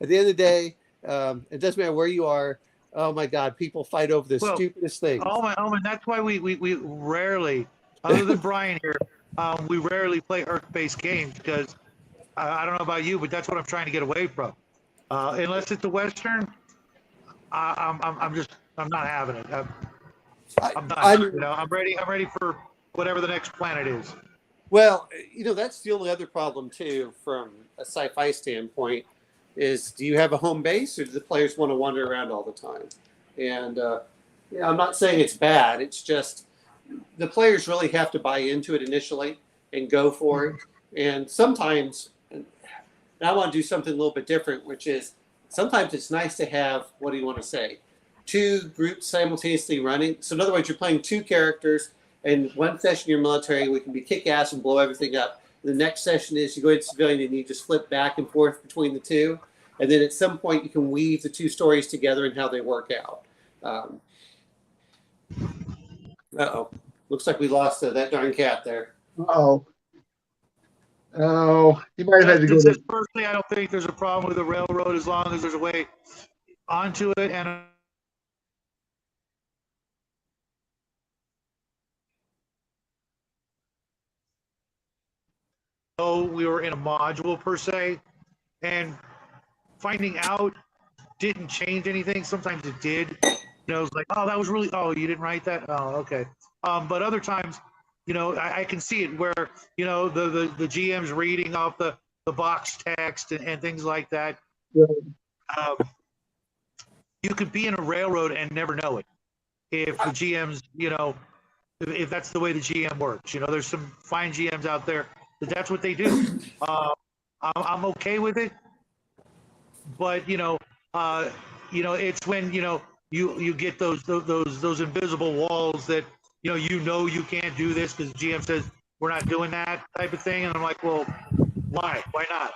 at the end of the day, it doesn't matter where you are. Oh my God, people fight over the stupidest things. Oh my, that's why we rarely, other than Brian here, we rarely play Earth-based games, because I don't know about you, but that's what I'm trying to get away from. Unless it's a Western, I'm not having it. I'm done. I'm ready for whatever the next planet is. Well, that's the only other problem too, from a sci-fi standpoint, is do you have a home base, or do the players want to wander around all the time? And I'm not saying it's bad. It's just the players really have to buy into it initially and go for it. And sometimes, and I want to do something a little bit different, which is sometimes it's nice to have, what do you want to say, two groups simultaneously running. So in other words, you're playing two characters, and one session you're military, we can be kick ass and blow everything up. The next session is you go into civilian and you just flip back and forth between the two. And then at some point you can weave the two stories together and how they work out. Uh-oh. Looks like we lost that darn cat there. Uh-oh. Oh, you might have had to go. Personally, I don't think there's a problem with the railroad as long as there's a way onto it. And we were in a module per se, and finding out didn't change anything. Sometimes it did. It was like, oh, that was really, oh, you didn't write that? Oh, okay. But other times, I can see it where, the GM's reading off the box text and things like that. Yeah. You could be in a railroad and never know it if the GM's, if that's the way the GM works. There's some fine GMs out there that's what they do. I'm okay with it, but it's when you get those invisible walls that you can't do this because GM says we're not doing that type of thing, and I'm like, well, why not?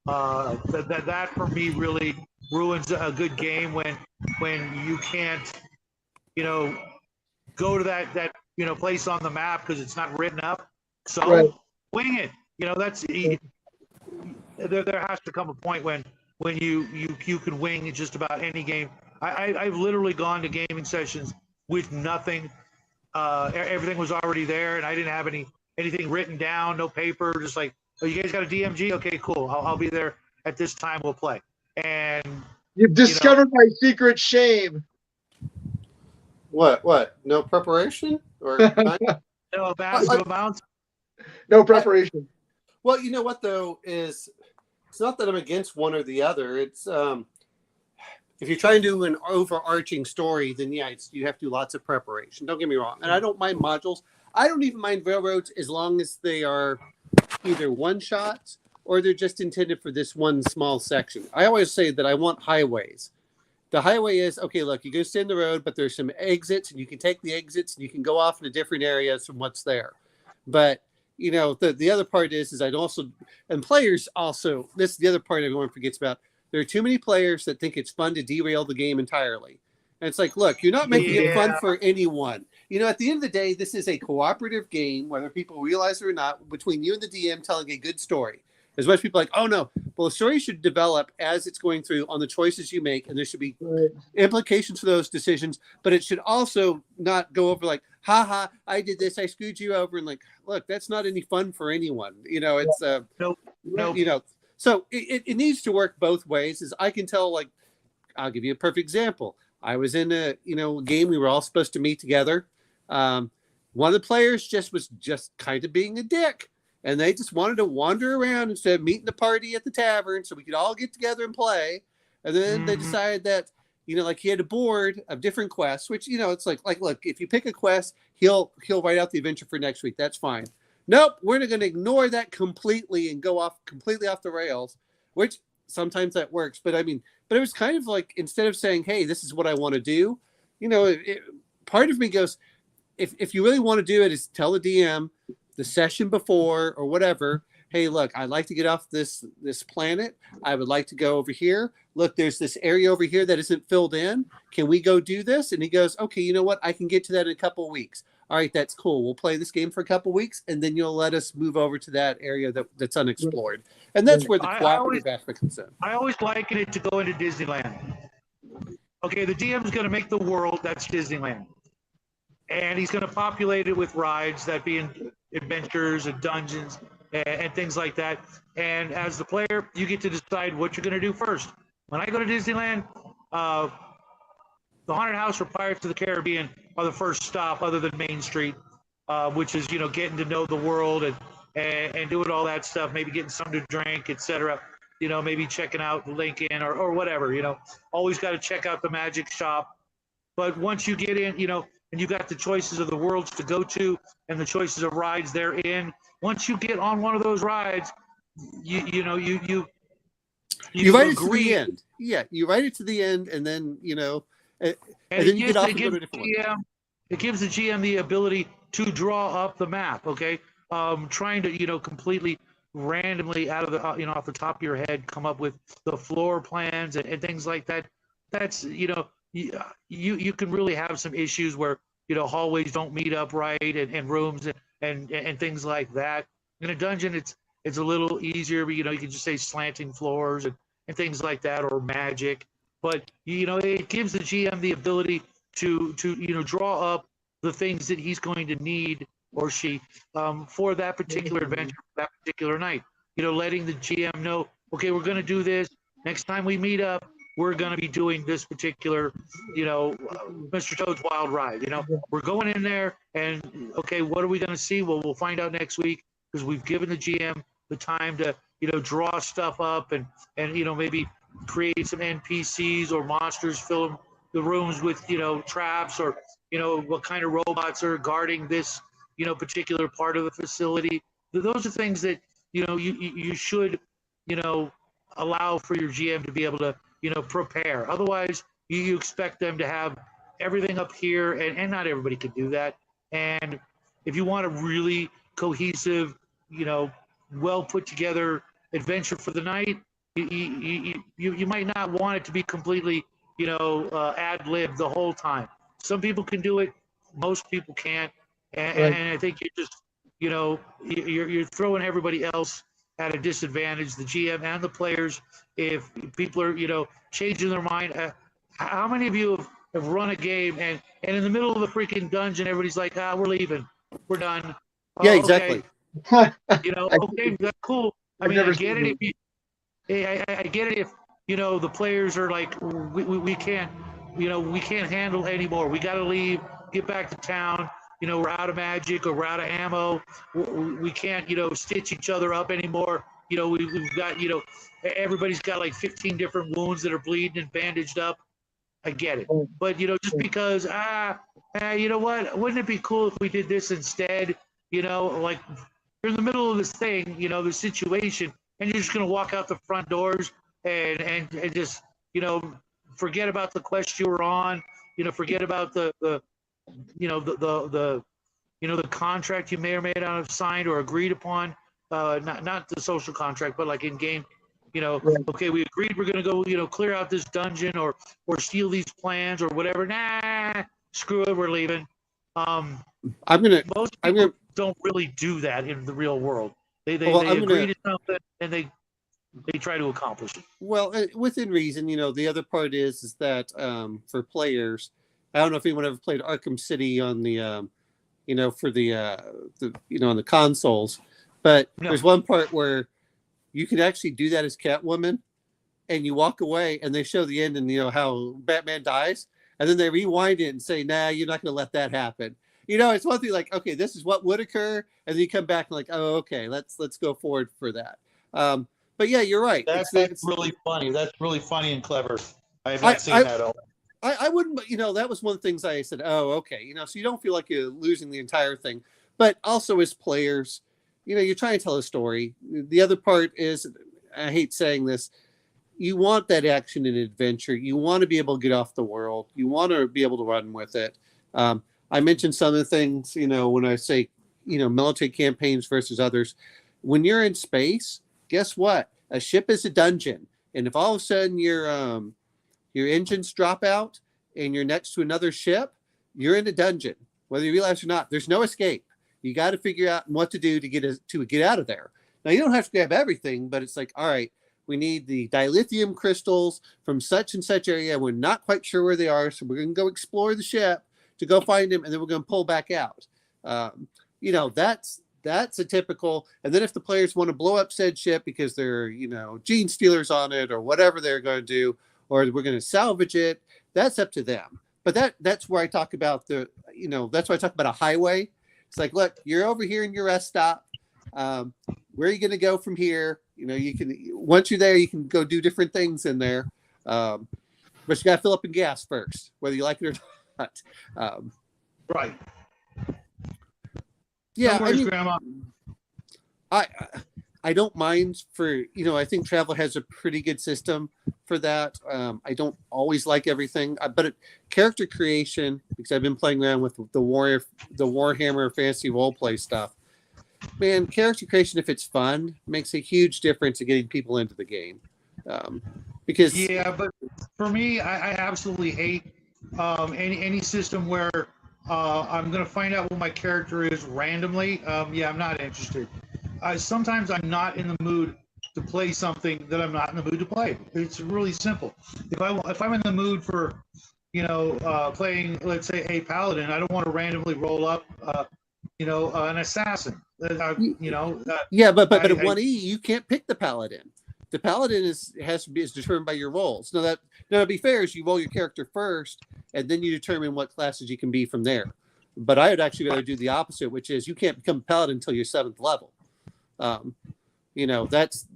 That for me really ruins a good game when you can't go to that place on the map because it's not written up. So Right. wing it. That's there has to come a point when you can wing just about any game. I've literally gone to gaming sessions with nothing. Everything was already there, and I didn't have anything written down, no paper. Just like, oh, you guys got a DMG? Okay, cool. I'll be there at this time. We'll play. And You've discovered my secret shame. What? No preparation? Or no massive amounts. No preparation. Well, you know what though is it's not that I'm against one or the other. It's if you're trying to do an overarching story, then yeah, you have to do lots of preparation. Don't get me wrong. And I don't mind modules. I don't even mind railroads as long as they are either one shots or they're just intended for this one small section. I always say that I want highways. The highway is, okay, look, you go stay in the road, but there's some exits and you can take the exits and you can go off into different areas from what's there. But the other part is I'd also, and players also, this is the other part everyone forgets about. There are too many players that think it's fun to derail the game entirely. And it's like, look, you're not making it fun for anyone. At the end of the day, this is a cooperative game, whether people realize it or not, between you and the DM telling a good story. As much people are like, oh no, well, the story should develop as it's going through on the choices you make, and there should be implications for those decisions, but it should also not go over like, haha, I did this, I screwed you over, and like, look, that's not any fun for anyone. It's Nope. So it needs to work both ways. As I can tell, like, I'll give you a perfect example. I was in a game, we were all supposed to meet together. One of the players was kind of being a dick. And they just wanted to wander around instead of meeting the party at the tavern so we could all get together and play. And then they decided that, like he had a board of different quests, which, it's like, look, if you pick a quest, he'll write out the adventure for next week. That's fine. Nope, we're going to ignore that completely and go completely off the rails, which sometimes that works. But it was kind of like, instead of saying, hey, this is what I want to do, part of me goes, if you really want to do it, is tell the DM the session before or whatever, hey, look, I'd like to get off this planet. I would like to go over here. Look, there's this area over here that isn't filled in. Can we go do this? And he goes, okay, you know what? I can get to that in a couple of weeks. All right, that's cool. We'll play this game for a couple of weeks, and then you'll let us move over to that area that's unexplored. And that's where the cooperative aspect comes in. I always liken it to go into Disneyland. Okay, the DM's going to make the world, that's Disneyland. And he's going to populate it with rides, that being adventures and dungeons and things like that. And as the player, you get to decide what you're going to do first. When I go to Disneyland, the Haunted House or Pirates of the Caribbean are the first stop other than Main Street, which is, getting to know the world and doing all that stuff, maybe getting something to drink, etc. Maybe checking out Lincoln or whatever, always got to check out the magic shop. But once you get in, and you got the choices of the worlds to go to and the choices of rides they're in. Once you get on one of those rides, you write it to the end. Yeah, you write it to the end, and then and then you get off and go to a different one. It gives the GM the ability to draw up the map. Okay, trying to completely randomly out of the off the top of your head come up with the floor plans and things like that. That's you can really have some issues where hallways don't meet up right and rooms and things like that. In a dungeon, it's a little easier, but you can just say slanting floors and things like that, or magic. But it gives the GM the ability to draw up the things that he's going to need or she for that particular adventure, that particular night. Letting the GM know, okay, we're going to do this. Next time we meet up, we're going to be doing this particular, Mr. Toad's Wild Ride. We're going in there, and okay, what are we going to see? Well, we'll find out next week, because we've given the GM the time to, draw stuff up and maybe create some NPCs or monsters, fill the rooms with, traps, or, what kind of robots are guarding this, particular part of the facility. Those are things that, you should, allow for your GM to be able to, prepare. Otherwise, you expect them to have everything up here, and not everybody can do that. And if you want a really cohesive, well put together adventure for the night, you might not want it to be completely, ad lib the whole time. Some people can do it, most people can't, and I think you just, you're throwing everybody else at a disadvantage, the GM and the players, if people are, changing their mind. How many of you have run a game and in the middle of the freaking dungeon, everybody's like, we're leaving, we're done. Yeah, exactly. Okay. Okay, that's cool. I mean, I get it if the players are like, we can't, we can't handle anymore. We got to leave, get back to town. We're out of magic, or we're out of ammo. We can't, stitch each other up anymore. We've got, everybody's got like 15 different wounds that are bleeding and bandaged up. I get it. But, just because, you know what? Wouldn't it be cool if we did this instead? Like you're in the middle of this thing, the situation, and you're just going to walk out the front doors and just, forget about the quest you were on, forget about the contract you may or may not have signed or agreed upon, not the social contract, but like in game, okay, we agreed we're going to go, clear out this dungeon or steal these plans or whatever. Nah, screw it, we're leaving. Most people don't really do that in the real world. They agree to something and they try to accomplish it. Well, within reason, the other part is that for players, I don't know if anyone ever played Arkham City on the, for the on the consoles, but there's one part where you can actually do that as Catwoman, and you walk away, and they show the end, and how Batman dies, and then they rewind it and say, "Nah, you're not going to let that happen." It's one thing like, okay, this is what would occur, and then you come back and like, oh, okay, let's go forward for that. But yeah, you're right. That's really funny. That's really funny and clever. I have not seen that all. I wouldn't, that was one of the things I said, oh, okay, so you don't feel like you're losing the entire thing. But also as players, you're trying to tell a story. The other part is, I hate saying this, you want that action and adventure. You want to be able to get off the world. You want to be able to run with it. I mentioned some of the things, when I say, military campaigns versus others. When you're in space, guess what? A ship is a dungeon. And if all of a sudden your engines drop out and you're next to another ship, you're in a dungeon, whether you realize or not. There's no escape. You got to figure out what to do to get out of there. Now, you don't have to grab everything, but it's like, all right, we need the dilithium crystals from such and such area. We're not quite sure where they are, so we're going to go explore the ship to go find them, and then we're going to pull back out. That's a typical. And then if the players want to blow up said ship because they're, gene stealers on it or whatever they're going to do, or we're going to salvage it, that's up to them. But that's where I talk about that's why I talk about a highway. It's like, look, you're over here in your rest stop. Where are you going to go from here? You can, once you're there, you can go do different things in there. But you got to fill up in gas first, whether you like it or not. Right. Yeah. No worries, Grandma. I don't mind for, I think travel has a pretty good system for that. I don't always like everything, but character creation, because I've been playing around with the Warhammer fantasy roleplay stuff. Man, character creation, if it's fun, makes a huge difference in getting people into the game. Because but for me, I absolutely hate any system where I'm going to find out what my character is randomly. I'm not interested. Sometimes I'm not in the mood to play something that I'm not in the mood to play. It's really simple. If I'm in the mood for, playing, let's say, a paladin, I don't want to randomly roll up, an assassin. but at 1E, you can't pick the paladin. The paladin is determined by your rolls. Now, to be fair, is you roll your character first, and then you determine what classes you can be from there. But I would actually rather do the opposite, which is you can't become a paladin until you're 7th level.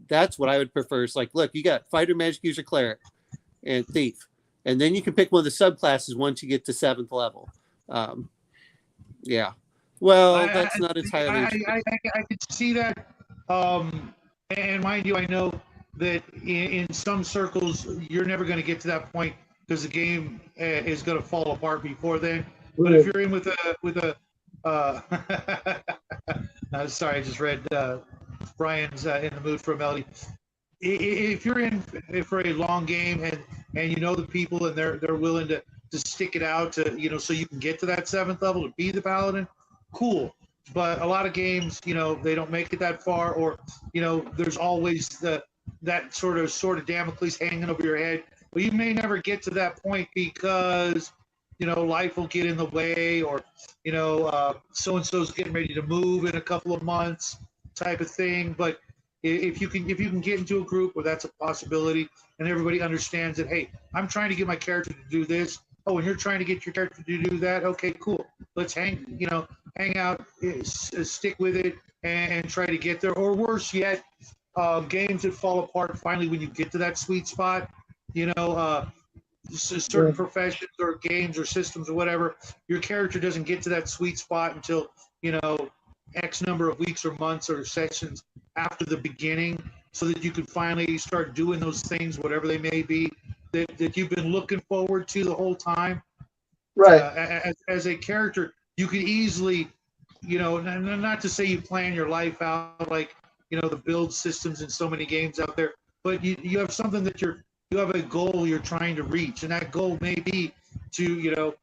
That's what I would prefer. It's like, look, you got fighter, magic user, cleric, and thief, and then you can pick one of the subclasses once you get to 7th level. Yeah. Well, that's not entirely true. I could see that. And mind you, I know that in some circles, you're never going to get to that point because the game is going to fall apart before then. But if you're in with a sorry, I just read Brian's in the mood for a melody. If you're in for a long game and you know the people and they're willing to stick it out to so you can get to that 7th level to be the paladin, cool. But a lot of games, they don't make it that far, or there's always that sort of Damocles hanging over your head. But you may never get to that point because life will get in the way, or so and so's getting ready to move in a couple of months, type of thing. But if you can get into a group where that's a possibility, and everybody understands that, hey, I'm trying to get my character to do this. Oh, and you're trying to get your character to do that. Okay, cool. Let's hang out, stick with it, and try to get there. Or worse yet, games that fall apart finally when you get to that sweet spot. Certain professions or games or systems or whatever, your character doesn't get to that sweet spot until X number of weeks or months or sessions after the beginning, so that you can finally start doing those things, whatever they may be, that you've been looking forward to the whole time. Right. As a character, you could easily, not to say you plan your life out like the build systems in so many games out there, but you have something that you have a goal you're trying to reach, and that goal may be to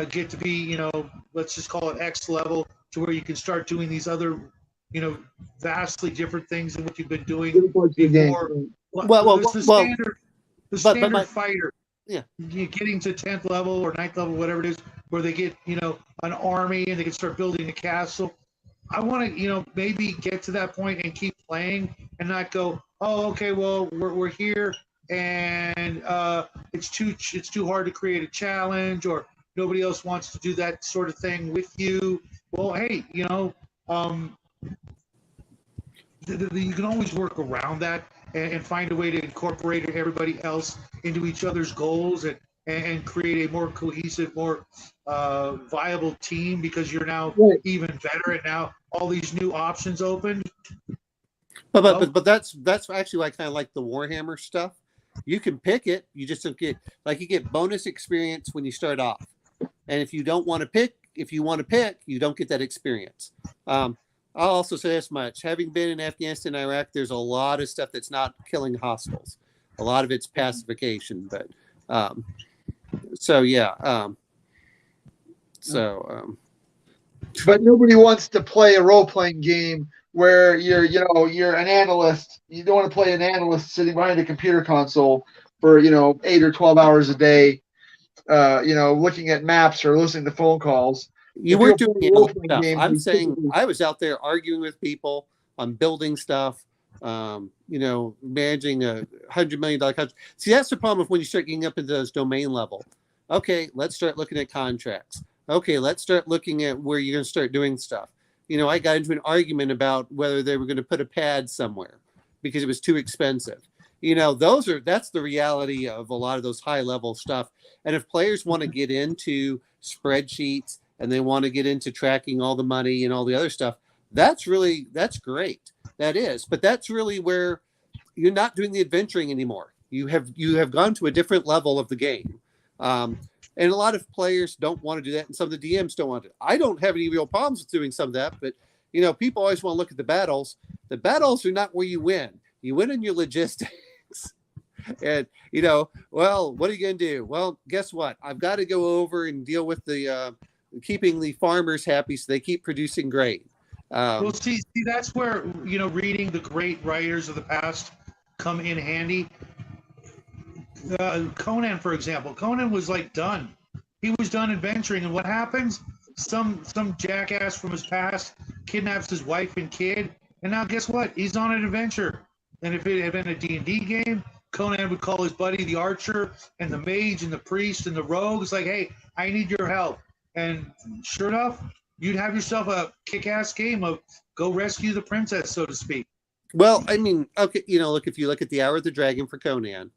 get to be let's just call it X level, to where you can start doing these other vastly different things than what you've been doing before. The standard fighter, getting to 10th level or 9th level, whatever it is, where they get an army and they can start building a castle. I want to maybe get to that point and keep playing, and not go, oh, okay, well we're here, and it's too hard to create a challenge, or nobody else wants to do that sort of thing with you. Well, hey, you can always work around that and find a way to incorporate everybody else into each other's goals, and create a more cohesive, more viable team, because you're now even better, and now all these new options opened. But that's actually why I kind of like the Warhammer stuff. You can pick it. You just don't get, you get bonus experience when you start off, and if you don't want to pick, you don't get that experience. I'll also say this much: having been in Afghanistan and Iraq, there's a lot of stuff that's not killing hostiles. A lot of it's pacification, but but nobody wants to play a role-playing game where you're an analyst. You don't want to play an analyst sitting behind a computer console for 8 or 12 hours a day, looking at maps or listening to phone calls. You weren't doing stuff. I'm saying I was out there arguing with people on building stuff, managing $100 million contract. See, that's the problem when you start getting up into those domain level. Okay, let's start looking at contracts. Okay, let's start looking at where you're going to start doing stuff. I got into an argument about whether they were going to put a pad somewhere because it was too expensive. That's the reality of a lot of those high level stuff. And if players want to get into spreadsheets and they want to get into tracking all the money and all the other stuff, that's great. That is, but that's really where you're not doing the adventuring anymore. You have gone to a different level of the game. And a lot of players don't want to do that, and some of the DMs don't want to. I don't have any real problems with doing some of that, but people always want to look at the battles. The battles are not where you win. You win in your logistics. And well, what are you going to do? Well, guess what? I've got to go over and deal with the keeping the farmers happy so they keep producing grain. Well, see, that's where reading the great writers of the past come in handy. Conan, for example, Conan was done. He was done adventuring, and what happens? Some jackass from his past kidnaps his wife and kid, and now guess what? He's on an adventure. And if it had been a D&D game, Conan would call his buddy, the archer, and the mage, and the priest, and the rogue. It's like, hey, I need your help. And sure enough, you'd have yourself a kick-ass game of go rescue the princess, so to speak. Well, I mean, okay, look, if you look at the Hour of the Dragon for Conan,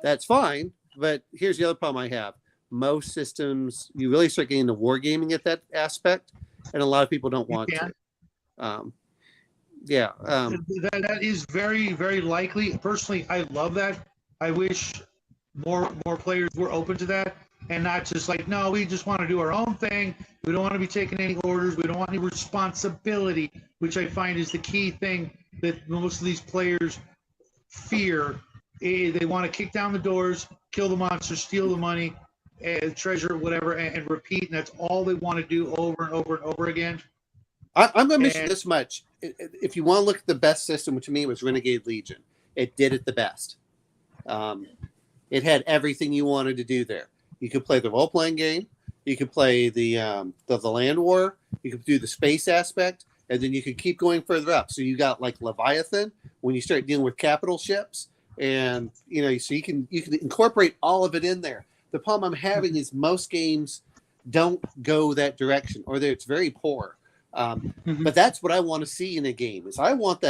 that's fine. But here's the other problem I have. Most systems, you really start getting into wargaming at that aspect, and a lot of people don't want to. That is very, very likely. Personally, I love that. I wish more players were open to that and not just like, no, we just want to do our own thing. We don't want to be taking any orders. We don't want any responsibility, which I find is the key thing that most of these players fear. They want to kick down the doors, kill the monster, steal the money, treasure, whatever, and repeat. And that's all they want to do over and over and over again. I'm going to mention this much. If you want to look at the best system, which to me was Renegade Legion, it did it the best. It had everything you wanted to do there. You could play the role-playing game. You could play the land war. You could do the space aspect, and then you could keep going further up. So you got like Leviathan when you start dealing with capital ships, and so you can incorporate all of it in there. The problem I'm having is most games don't go that direction, or it's very poor. But that's what I want to see in a game. Is I want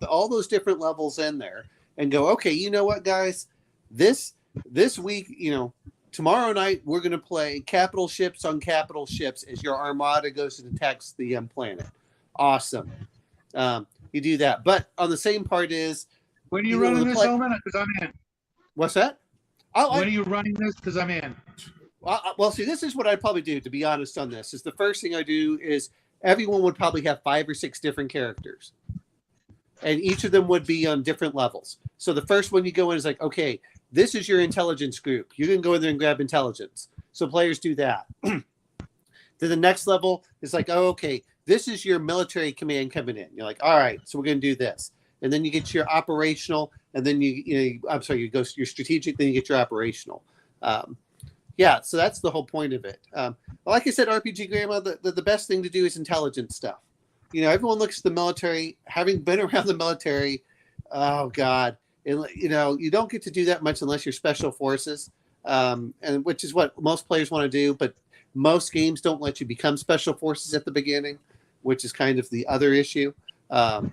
all those different levels in there, and go, okay, you know what, guys, this week, tomorrow night we're going to play capital ships on capital ships as your armada goes and attacks the planet. Awesome. You do that, but on the same part is when are you running this, Omen? Because I'm in. What's that? When are you running this? Because I'm in. Well, see, this is what I'd probably do, to be honest on this. Is the first thing I do is everyone would probably have 5 or 6 different characters. And each of them would be on different levels. So the first one you go in is like, okay, this is your intelligence group. You can go in there and grab intelligence. So players do that. Then the next level is like, oh, okay, this is your military command coming in. You're like, all right, so we're going to do this. And then you get your operational, and then you go your strategic, then you get your operational. So that's the whole point of it. Like I said, RPG Grandma, the best thing to do is intelligence stuff. Everyone looks at the military. Having been around the military, oh God, you don't get to do that much unless you're special forces, and which is what most players want to do. But most games don't let you become special forces at the beginning, which is kind of the other issue. But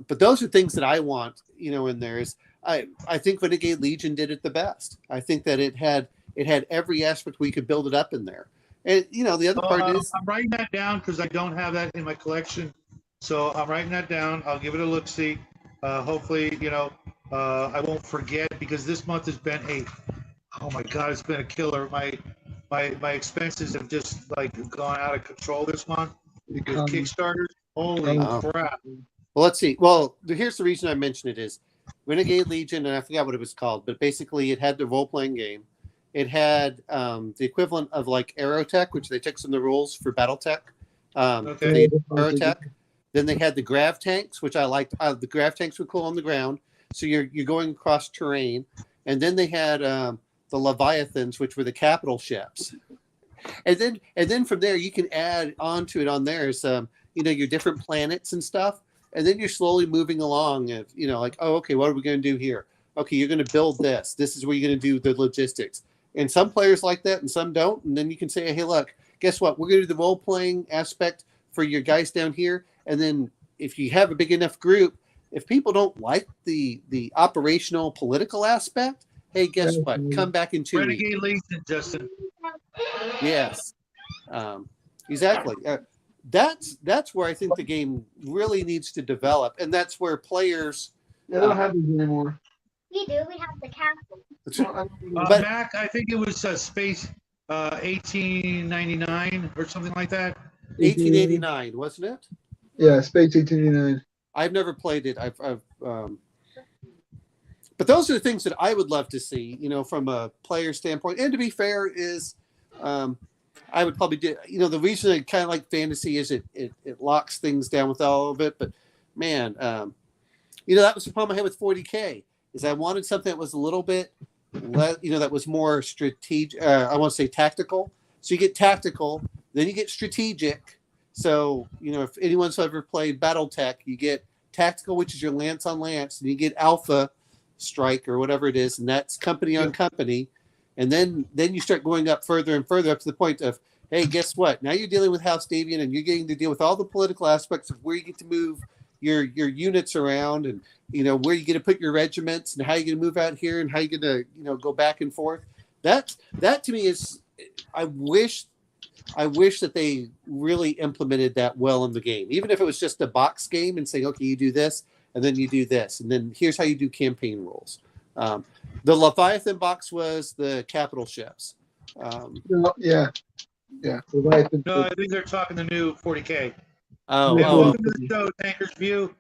those are things that I want, in there. Is I think Renegade Legion did it the best. I think that it had every aspect we could build it up in there. And the other part is I'm writing that down because I don't have that in my collection. So I'm writing that down. I'll give it a look-see. Hopefully, I won't forget, because this month has been it's been a killer. My expenses have just gone out of control this month because Kickstarters. Holy crap. Well, let's see. Well, here's the reason I mentioned it is Renegade Legion, and I forgot what it was called, but basically it had the role-playing game. It had the equivalent of like Aerotech, which they took some of the rules for BattleTech. Aerotech. Then they had the grav tanks, which I liked. The grav tanks were cool on the ground, so you're going across terrain. And then they had the Leviathans, which were the capital ships. And then from there you can add onto it on there is your different planets and stuff. And then you're slowly moving along. Like, oh, okay, what are we going to do here? Okay, you're going to build this. This is where you're going to do the logistics. And some players like that and some don't. And then you can say, hey, look, guess what? We're going to do the role-playing aspect for your guys down here. And then if you have a big enough group, if people don't like the operational political aspect, hey, guess what? Come back in 2 weeks. Renegade Legion, Justin. Yes, exactly. That's where I think the game really needs to develop. And that's where players... They don't have these anymore. We do. We have the castle. But Mac, I think it was Space 1899 or something like that. 1889, wasn't it? Yeah, Space 1889. I've never played it. But those are the things that I would love to see, from a player standpoint. And to be fair, is I would probably do. The reason I kind of like fantasy is it locks things down with all of it. But man, that was the problem I had with 40K. Is I wanted something that was a little bit, that was more strategic. I want to say tactical. So you get tactical, then you get strategic. So if anyone's ever played BattleTech, you get tactical, which is your lance on lance, and you get alpha strike or whatever it is, and that's company on company. And then you start going up further and further up to the point of, hey, guess what? Now you're dealing with House Davian, and you're getting to deal with all the political aspects of where you get to move your units around, and where you get to put your regiments, and how you're going to move out here, and how you're going to go back and forth. That to me is, I wish that they really implemented that well in the game, even if it was just a box game and saying, okay, you do this, and then you do this, and then here's how you do campaign rules. The Leviathan box was the capital ships. Yeah. Leviathan. No, I think they're talking the new 40K. Oh, Hey, welcome to the show, Tanker's View.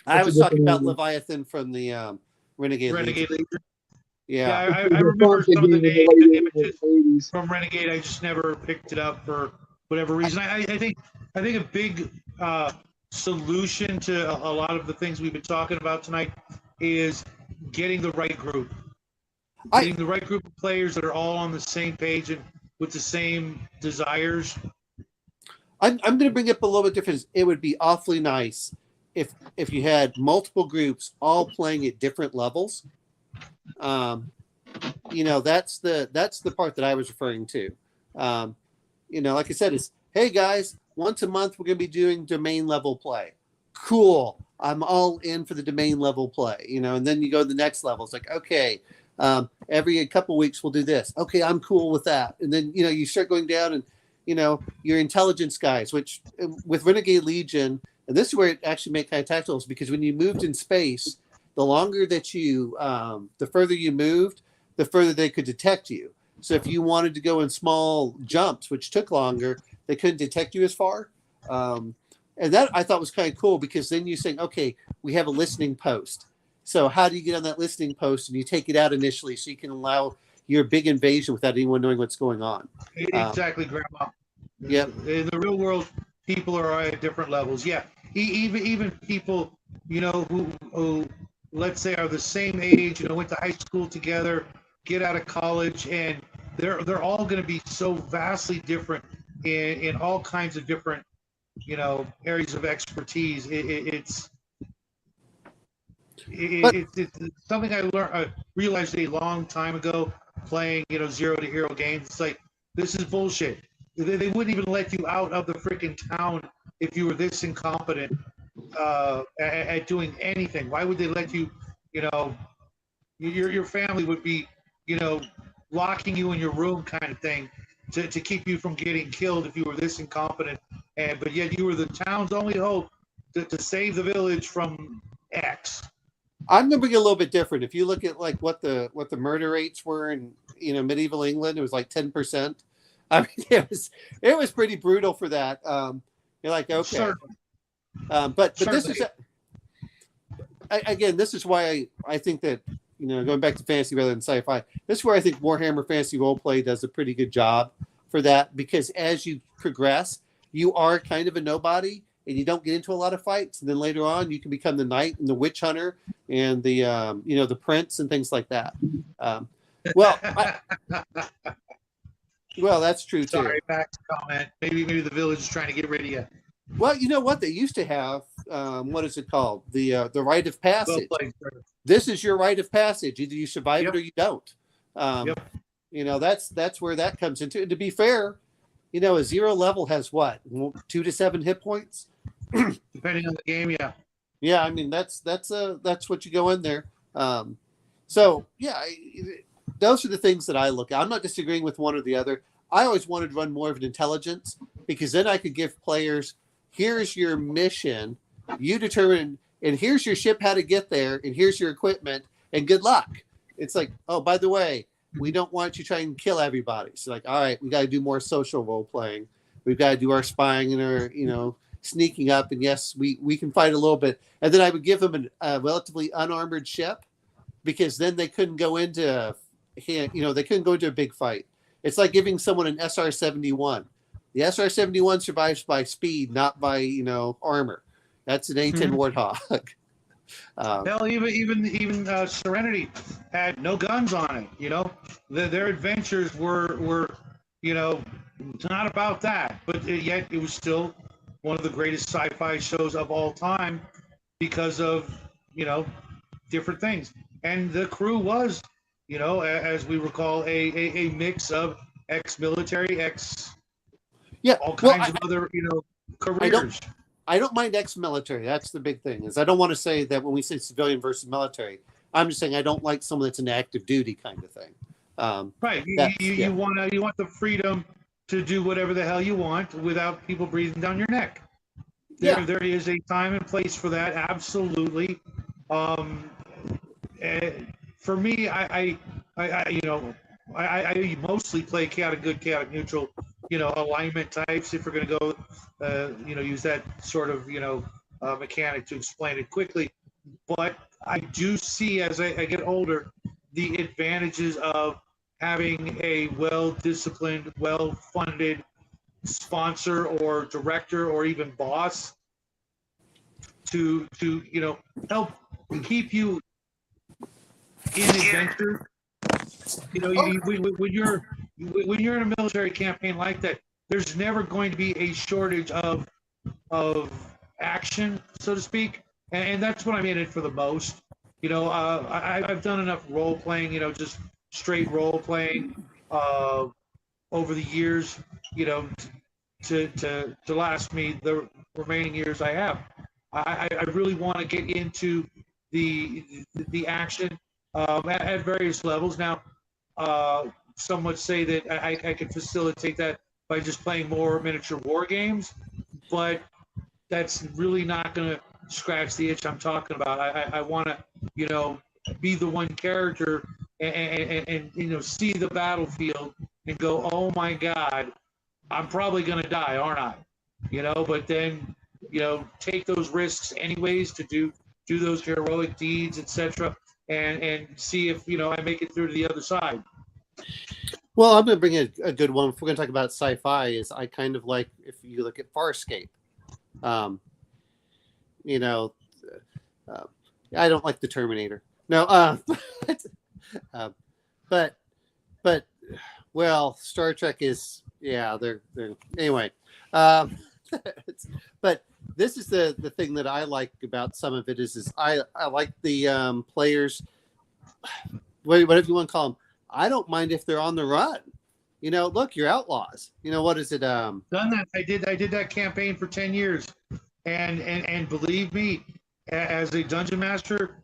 I was talking about Leviathan from the Renegade Legion. Yeah, I remember some of the names and images from Renegade. I just never picked it up for whatever reason. I think a big solution to a lot of the things we've been talking about tonight is getting the right group. Getting the right group of players that are all on the same page and with the same desires. I'm going to bring up a little bit different. It would be awfully nice if you had multiple groups all playing at different levels. That's the part that I was referring to. Like I said, is, hey guys, once a month we're going to be doing domain level play. Cool. I'm all in for the domain level play, and then you go to the next level. It's like, okay, every couple weeks we'll do this. Okay, I'm cool with that. And then, you start going down and, your intelligence guys, which with Renegade Legion, and this is where it actually made kind of tactical, is because when you moved in space, the longer that you, the further you moved, the further they could detect you. So if you wanted to go in small jumps, which took longer, they couldn't detect you as far. And that I thought was kind of cool, because then you're saying, okay, we have a listening post. So how do you get on that listening post and you take it out initially so you can allow your big invasion without anyone knowing what's going on? Exactly, Grandma. Yep. In the real world, people are at different levels. Yeah, even people, who let's say are the same age, went to high school together, get out of college, and they're all going to be so vastly different in all kinds of different, areas of expertise. It's something I realized a long time ago playing, zero to hero games. It's like, this is bullshit. They wouldn't even let you out of the freaking town if you were this incompetent at doing anything. Why would they let you, your family would be, locking you in your room kind of thing to keep you from getting killed if you were this incompetent. But yet you were the town's only hope to save the village from X. I'm going to be a little bit different. If you look at like what the murder rates were in medieval England, it was like 10%. I mean, it was pretty brutal for that. You're like, okay, Sure. but this is again, this is why I think that going back to fantasy rather than sci-fi, this is where I think Warhammer Fantasy Roleplay does a pretty good job for that, because as you progress, you are kind of a nobody. And you don't get into a lot of fights, and then later on, you can become the knight and the witch hunter and the the prince and things like that. Well, that's true too. Sorry, back to comment. Maybe the village is trying to get rid of you. Well, you know what they used to have? What is it called? The rite of passage. Well, This is your rite of passage. Either you survive it or you don't. Yep. That's where that comes into. And to be fair, a 0 level has what, 2 to 7 hit points. Depending on the game, yeah. Yeah, I mean that's what you go in there. So yeah, those are the things that I look at. I'm not disagreeing with one or the other. I always wanted to run more of an intelligence, because then I could give players, here's your mission, you determine, and here's your ship, how to get there, and here's your equipment, and good luck. It's like, oh, by the way, we don't want you trying to kill everybody. So like, all right, we got to do more social role playing. We've got to do our spying and our, sneaking up. And yes, we can fight a little bit. And then I would give them a relatively unarmored ship, because then they couldn't go into, they couldn't go into a big fight. It's like giving someone an SR-71. The SR-71 survives by speed, not by, armor. That's an A-10 Warthog. Hell, even Serenity had no guns on it. Their adventures were not about that, but yet it was still one of the greatest sci-fi shows of all time because of, different things. And the crew was, as we recall, a mix of ex-military, all kinds of other, careers. I don't mind ex-military. That's the big thing. Is I don't want to say that when we say civilian versus military, I'm just saying I don't like someone that's an active duty kind of thing. Right. You want the freedom to do whatever the hell you want without people breathing down your neck. There is a time and place for that. Absolutely. For me, I mostly play chaotic good, chaotic neutral, alignment types. If we're going to go, use that sort of, mechanic to explain it quickly. But I do see as I get older the advantages of having a well-disciplined, well-funded sponsor or director or even boss to help keep you in adventure. When you're in a military campaign like that, there's never going to be a shortage of action, so to speak, and that's what I'm in it for the most. I've done enough role playing, just straight role playing over the years, to last me the remaining years I have. I really want to get into the action at various levels. Now, some would say that I can facilitate that by just playing more miniature war games, but that's really not going to scratch the itch I'm talking about. I want to, be the one character and see the battlefield and go, oh my God, I'm probably going to die, aren't I? But then, take those risks anyways to do those heroic deeds, etc., and see if, I make it through to the other side. Well, I'm going to bring a good one. If we're going to talk about sci-fi, is I kind of like, if you look at Farscape, I don't like the Terminator. No, but Star Trek is, they're anyway. But this is the thing that I like about some of it is I like the players, whatever you want to call them. I don't mind if they're on the run. Look, you're outlaws. What is it? Done that. I did that campaign for 10 years, and believe me, as a dungeon master,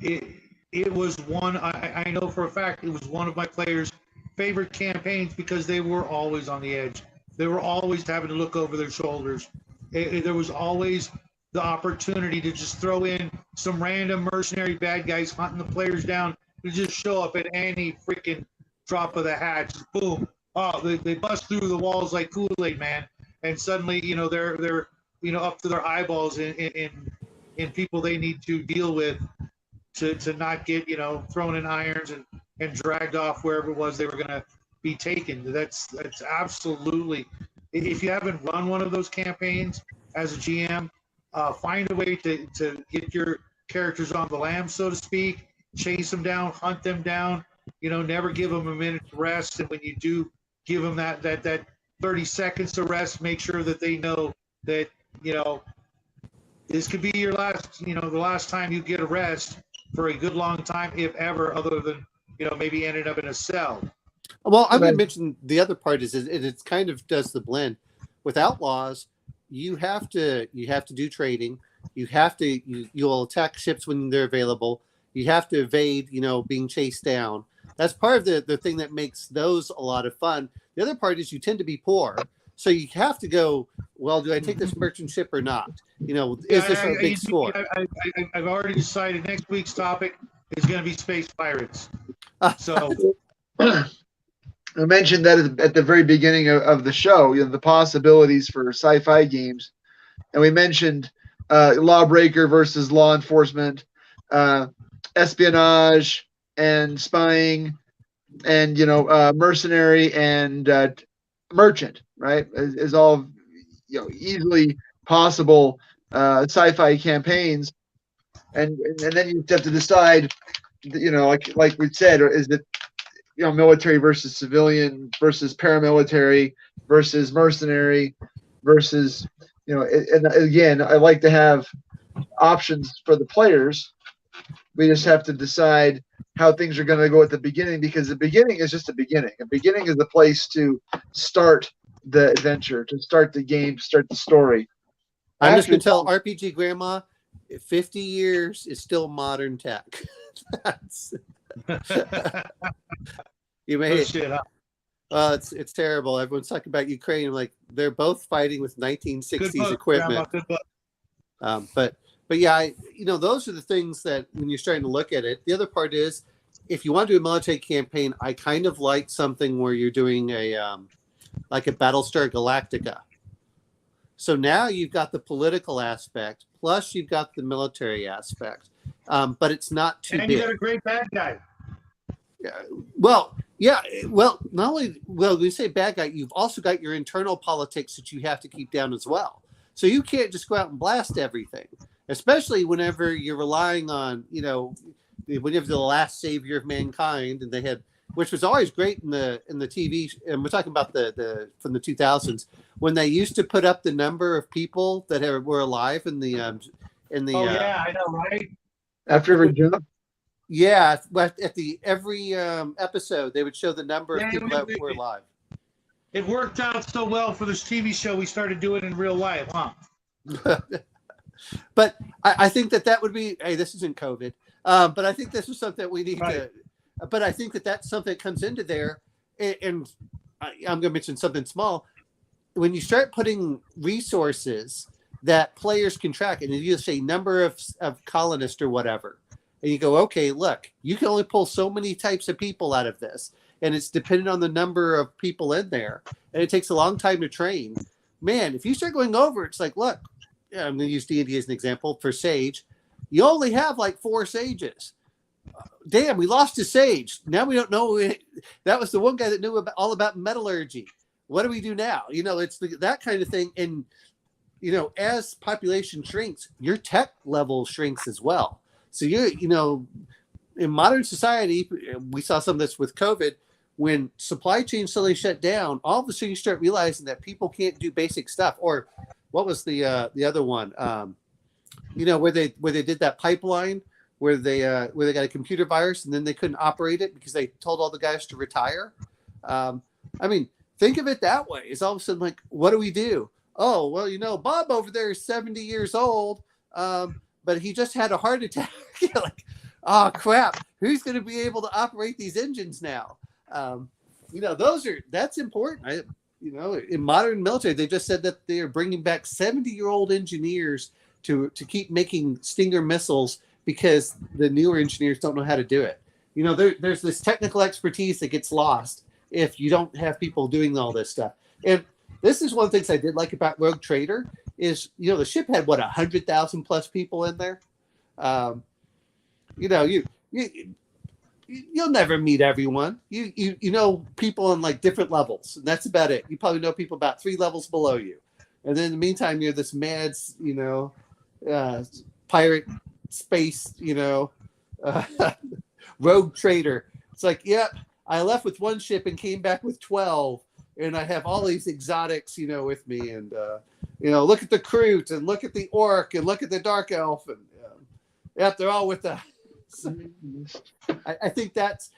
it was one. I know for a fact it was one of my players' favorite campaigns because they were always on the edge. They were always having to look over their shoulders. There was always the opportunity to just throw in some random mercenary bad guys hunting the players down to just show up at any freaking drop of the hat. Just boom. Oh, they bust through the walls like Kool-Aid, man. And suddenly, they're up to their eyeballs in people they need to deal with to not get, thrown in irons and dragged off wherever it was they were going to be taken. That's absolutely. If you haven't run one of those campaigns as a GM, find a way to get your characters on the lam, so to speak, chase them down, hunt them down, never give them a minute to rest. And when you do give them that 30 seconds to rest, make sure that they know that, this could be your last, the last time you get a rest for a good long time, if ever, other than, maybe ended up in a cell. Well, I'm going to mention the other part is it kind of does the blend. With outlaws, you have to do trading. You'll attack ships when they're available. You have to evade, being chased down. That's part of the thing that makes those a lot of fun. The other part is you tend to be poor. So you have to go, well, do I take this merchant ship or not? Is this a big score? I've already decided next week's topic is going to be space pirates. So I mentioned that at the very beginning of the show, the possibilities for sci-fi games. And we mentioned lawbreaker versus law enforcement, espionage and spying, and, mercenary and merchant, right? Is all, easily possible sci-fi campaigns. And then you have to decide, like we said, is it, military versus civilian versus paramilitary versus mercenary versus And again, I like to have options for the players. We just have to decide how things are going to go at the beginning, because the beginning is just a beginning. A beginning is the place to start the adventure, to start the game, to start the story. I'm just going to tell RPG Grandma, 50 years is still modern tech. You may. Shit, huh? Well, it's terrible. Everyone's talking about Ukraine. Like, they're both fighting with 1960s equipment. But yeah, those are the things that when you're starting to look at it. The other part is, if you want to do a military campaign, I kind of like something where you're doing like a Battlestar Galactica. So now you've got the political aspect, plus you've got the military aspect, but it's not too big. And you got a great bad guy. Well, not only we say bad guy, you've also got your internal politics that you have to keep down as well. So you can't just go out and blast everything, especially whenever you're relying on, whenever the last savior of mankind, and they had, which was always great in the TV, and we're talking about the from the 2000s, when they used to put up the number of people that were alive in the yeah, I know, right? After every jump. Yeah, at every episode, they would show the number of people that were alive. It worked out so well for this TV show. We started doing it in real life, huh? But I think that would be. Hey, this isn't COVID. But I think this is something we need to. But I think that's something that comes into there, and I'm going to mention something small. When you start putting resources that players can track, and you say number of colonists or whatever. And you go, okay, look, you can only pull so many types of people out of this. And it's dependent on the number of people in there. And it takes a long time to train. Man, if you start going over, it's like, look, I'm going to use D&D as an example for Sage. You only have like 4 sages. Damn, we lost a sage. Now we don't know. That was the one guy that knew all about metallurgy. What do we do now? It's that kind of thing. And, as population shrinks, your tech level shrinks as well. So in modern society, we saw some of this with COVID. When supply chains suddenly shut down, all of a sudden you start realizing that people can't do basic stuff. Or what was the other one? Where they did that pipeline where they got a computer virus and then they couldn't operate it because they told all the guys to retire. Think of it that way. It's all of a sudden like, what do we do? Oh, well, Bob over there is 70 years old. But he just had a heart attack. Like, oh crap! Who's going to be able to operate these engines now? That's important. In modern military, they just said that they are bringing back 70-year-old engineers to keep making Stinger missiles because the newer engineers don't know how to do it. There's this technical expertise that gets lost if you don't have people doing all this stuff. And this is one of the things I did like about Rogue Trader. Is the ship had 100,000 plus people in there. You'll never meet everyone. You know people on like different levels, and that's about it. You probably know people about 3 levels below you, and then in the meantime you're this mad pirate space rogue trader. It's like, yep, I left with 1 ship and came back with 12, and I have all these exotics with me, and look at the Kroot, and look at the Orc, and look at the Dark Elf, and they're all with us. I think that's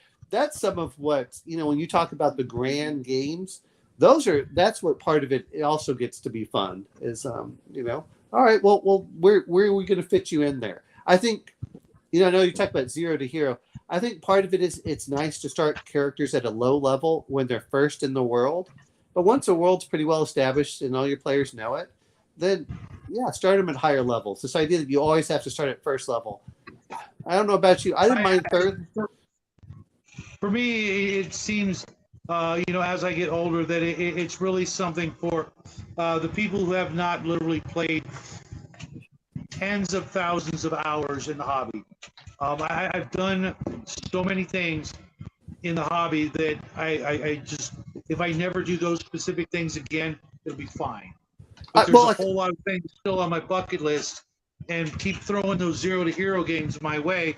some of what when you talk about the grand games, that's what part of it also gets to be fun is all right, well where are we going to fit you in there? I think I know you talk about 0 to hero. I think part of it is it's nice to start characters at a low level when they're first in the world. But once a world's pretty well established and all your players know it, then start them at higher levels. This idea that you always have to start at first level. I don't know about you. I didn't mind third. For me, it seems, as I get older, that it's really something for the people who have not literally played tens of thousands of hours in the hobby. I've done so many things in the hobby that I just, if I never do those specific things again, it'll be fine. But there's a whole lot of things still on my bucket list, and keep throwing those 0 to hero games my way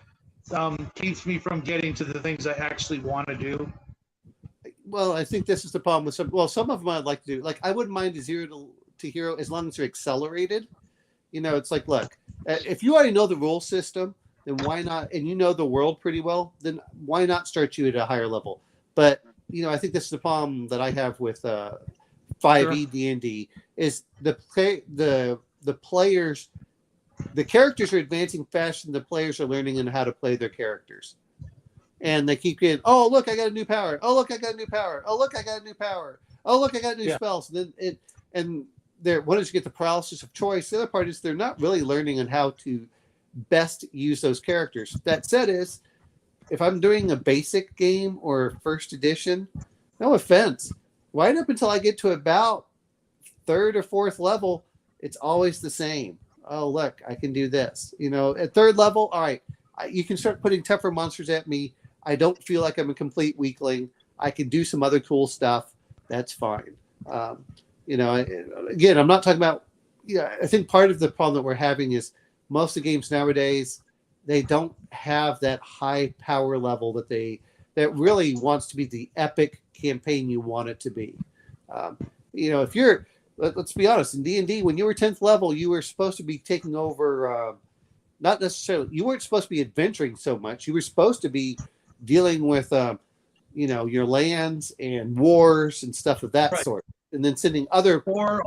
keeps me from getting to the things I actually want to do. Well, I think this is the problem with some of them I'd like to do. Like, I wouldn't mind a 0 to to hero as long as they're accelerated. You know, it's like, look, if you already know the rule system, then why not? And you know the world pretty well, then why not start you at a higher level? But you know, I think this is the problem that I have with 5e D&D is the players, the characters are advancing faster than the players are learning how to play their characters. And they keep getting, oh, look, I got a new power. Oh, look, I got a new power. Oh, look, I got a new power. Oh, look, I got new spells. And then one is you get the paralysis of choice. The other part is they're not really learning on how to best use those characters. That said is, if I'm doing a basic game or first edition, no offense, right up until I get to about third or fourth level, it's always the same. Oh, look, I can do this. You know, at third level, all right, you can start putting tougher monsters at me. I don't feel like I'm a complete weakling. I can do some other cool stuff. That's fine. You know, again, I'm not talking about, I think part of the problem that we're having is most of the games nowadays, they don't have that high power level that really wants to be the epic campaign you want it to be. You know, if you're, let's be honest, in D&D, when you were 10th level, you were supposed to be taking over, not necessarily, you weren't supposed to be adventuring so much. You were supposed to be dealing with, you know, your lands and wars and stuff of that sort. And then sending other... Or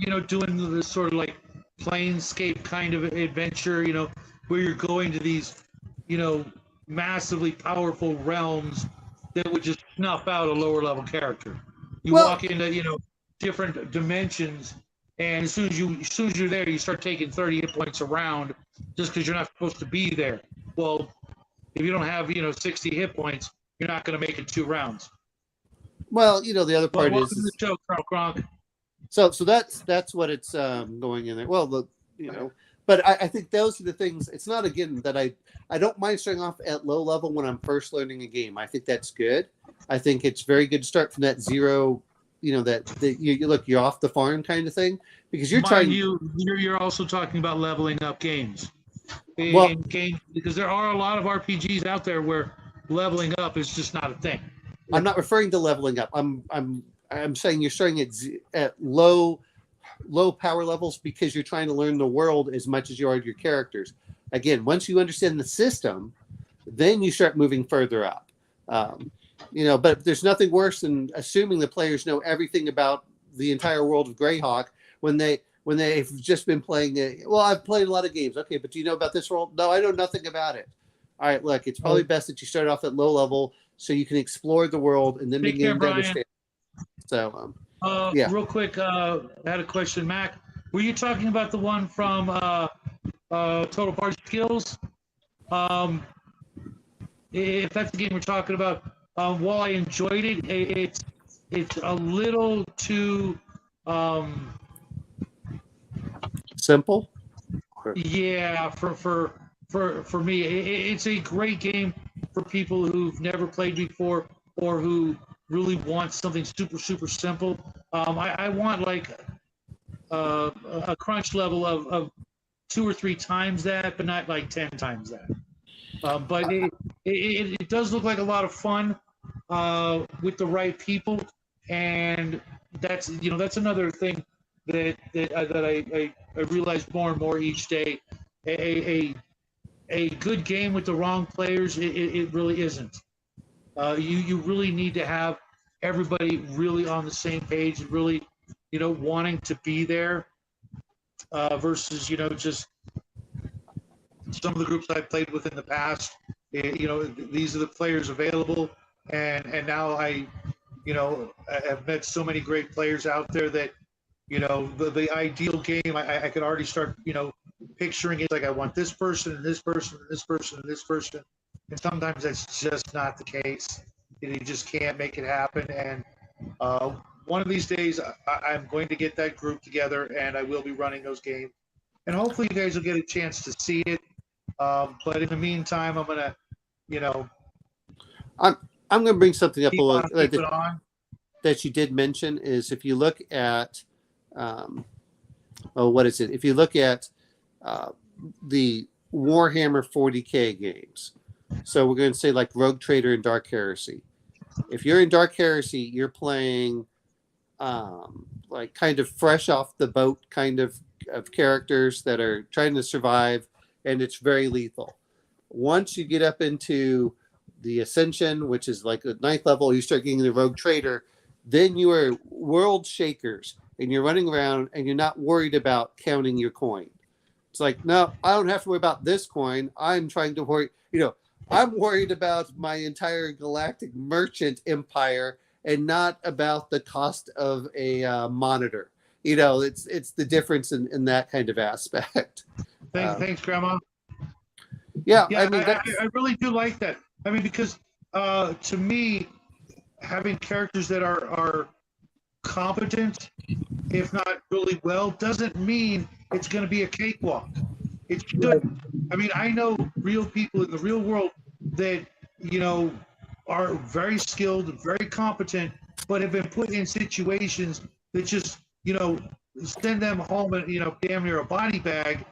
you know, doing this sort of like Planescape kind of adventure, you know, where you're going to these, you know, massively powerful realms that would just snuff out a lower level character. You walk into, you know, different dimensions, and as soon as you're there, you start taking 30 hit points around just because you're not supposed to be there. Well, if you don't have, you know, 60 hit points, you're not going to make it 2 rounds. Well, you know, the other part welcome to the show, Kronk. So that's what it's going in there. Well, you know, but I think those are the things. It's not, again, that I don't mind starting off at low level when I'm first learning a game. I think that's good. I think it's very good to start from that zero, you know, that you look, you're off the farm kind of thing, because you're you're also talking about leveling up games. In games, because there are a lot of RPGs out there where leveling up is just not a thing. I'm not referring to leveling up. I'm saying you're starting at low power levels because you're trying to learn the world as much as you are your characters. Again, once you understand the system, then you start moving further up. You know, but there's nothing worse than assuming the players know everything about the entire world of Greyhawk when they've just been playing it. Well, I've played a lot of games. Okay, but do you know about this world? No, I know nothing about it. All right, look, it's probably best that you start off at low level so you can explore the world and then begin to understand. So, real quick, I had a question, Mac. Were you talking about the one from Total Party Skills? If that's the game we're talking about, while I enjoyed it, it's a little too simple. Yeah, for me, it's a great game for people who've never played before or who really want something super simple. I want like a crunch level of 2 or 3 times that, but not like 10 times that. But it does look like a lot of fun with the right people, and that's another thing that I realize more and more each day. A good game with the wrong players, it really isn't. You really need to have everybody really on the same page, really, you know, wanting to be there, versus, you know, just some of the groups I've played with in the past. You know, these are the players available, and now I have met so many great players out there that, you know, the ideal game, I could already start, you know, picturing it like I want this person and this person and this person and this person, and sometimes that's just not the case. You just can't make it happen. And one of these days, I'm going to get that group together, and I will be running those games, and hopefully you guys will get a chance to see it. But in the meantime, I'm gonna, you know, I'm gonna bring something up that you did mention is if you look at what is it? If you look at the Warhammer 40K games, so we're going to say like Rogue Trader and Dark Heresy. If you're in Dark Heresy, you're playing like kind of fresh off the boat kind of characters that are trying to survive, and it's very lethal. Once you get up into the Ascension, which is like the 9th level, you start getting the Rogue Trader, then you are world shakers, and you're running around and you're not worried about counting your coin. It's like, no, I don't have to worry about this coin. I'm trying to worry, I'm worried about my entire galactic merchant empire and not about the cost of a monitor. It's the difference in that kind of aspect. Thanks, Grandma. Yeah, Yeah, I mean, I really do like that. I mean, because to me, having characters that are competent, if not really well, doesn't mean it's going to be a cakewalk. It should. I mean, I know real people in the real world that are very skilled, very competent, but have been put in situations that just send them home and damn near a body bag.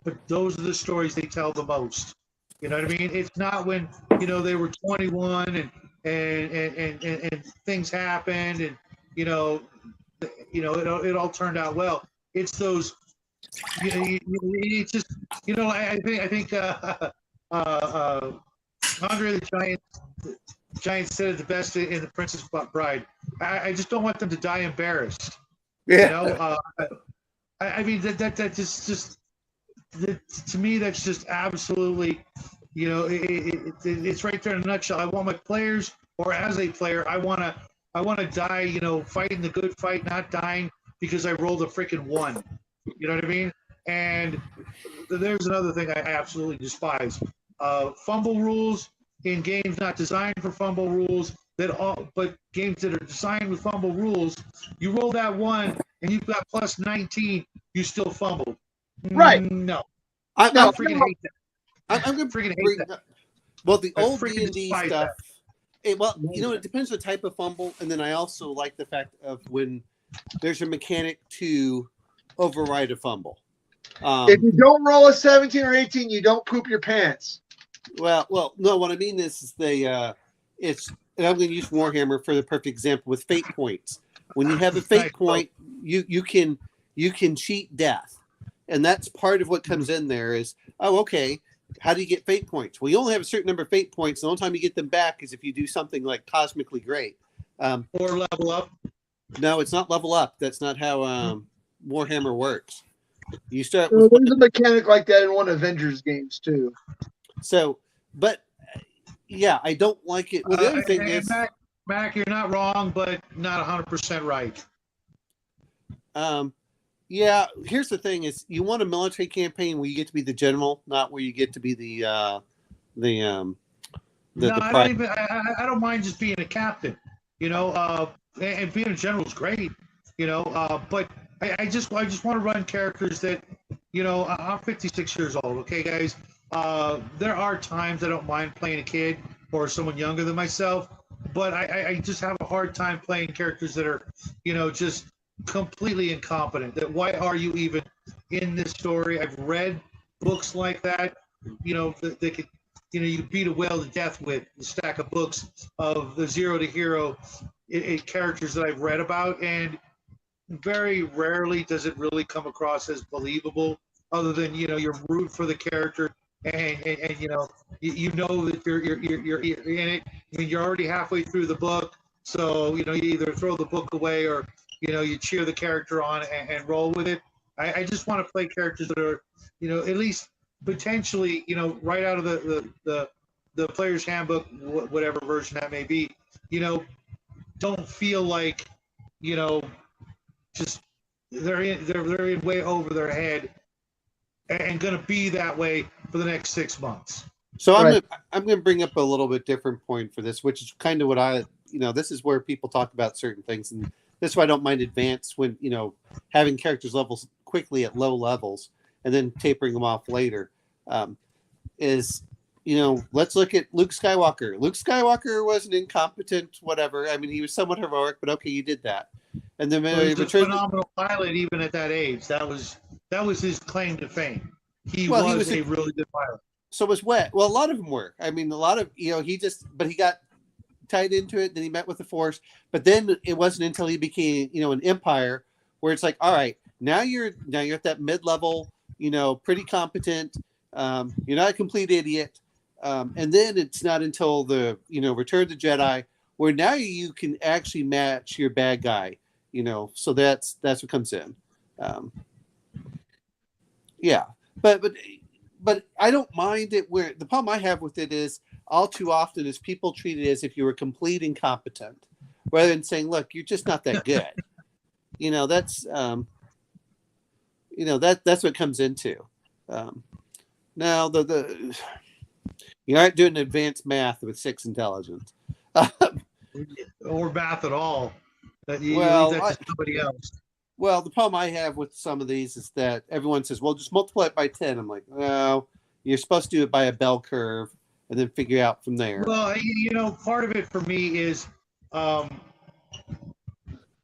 But those are the stories they tell the most. You know what I mean? It's not when they were 21 and things happened and it all turned out well. It's those. It's just I think Andre the Giant said it the best in The Princess Bride. I just don't want them to die embarrassed. yeah. I mean that just to me that's just absolutely it's right there in a nutshell. I want my players, or as a player, I want to die fighting the good fight, not dying because I rolled a freaking 1. You know what I mean? And there's another thing I absolutely despise. Fumble rules in games not designed for fumble rules, but games that are designed with fumble rules, you roll that 1 and you've got plus 19, you still fumbled. Right. No. I freaking hate that. I'm going to freaking bring hate that. Well, the I old freaking D&D despise stuff. It depends on the type of fumble, and then I also like the fact of when there's a mechanic to override a fumble. If you don't roll a 17 or 18, you don't poop your pants. Well, no. What I mean is and I'm going to use Warhammer for the perfect example with fate points. When you have a fate point, you can cheat death, and that's part of what comes in there. Is okay. How do you get fate points? Well, you only have a certain number of fate points. The only time you get them back is if you do something like cosmically great. Or level up. No, it's not level up. That's not how Warhammer works. You start There's with a mechanic like that in one of Avengers games too. so, but yeah, I don't like it. Well, the other thing is, Mac, you're not wrong, but not 100% right. Yeah, here's the thing: is you want a military campaign where you get to be the general, not where you get to be the No, I don't mind just being a captain, and being a general is great, but I just want to run characters that, I'm 56 years old, okay, guys. There are times I don't mind playing a kid or someone younger than myself, but I just have a hard time playing characters that are, just completely incompetent. That why are you even in this story? I've read books like that, that they could, you beat a whale to death with a stack of books of the zero to hero characters that I've read about, and very rarely does it really come across as believable, other than you're rooting for the character and that you're in it. I mean, you're already halfway through the book, so you either throw the book away or you cheer the character on and roll with it. I just want to play characters that are at least potentially right out of the player's handbook, whatever version that may be, don't feel like just they're in way over their head and going to be that way for the next 6 months. So Right. I'm going to bring up a little bit different point for this, which is kind of what this is where people talk about certain things, and this is why I don't mind advance when having characters levels quickly at low levels and then tapering them off later. Let's look at Luke Skywalker. Luke Skywalker was an incompetent whatever. I mean, he was somewhat heroic, but okay, you did that. And then He was a phenomenal pilot even at that age. That was his claim to fame. He was a really good pilot. So was Wet. Well, a lot of them were. I mean, a lot of he got tied into it. Then he met with the Force, but then it wasn't until he became, an Empire, where it's like, all right, now you're at that mid-level, pretty competent. You're not a complete idiot. And then it's not until the Return of the Jedi where now you can actually match your bad guy. So that's what comes in. Yeah, but I don't mind it. Where the problem I have with it is all too often is people treat it as if you were complete incompetent, rather than saying, "Look, you're just not that good." That's that's what comes into. Now the you aren't doing advanced math with 6 intelligence, or math at all. That you Well, leave that to somebody else. Well, the problem I have with some of these is that everyone says, "Well, just multiply it by 10." I'm like, "No, you're supposed to do it by a bell curve and then figure out from there." Well, part of it for me is when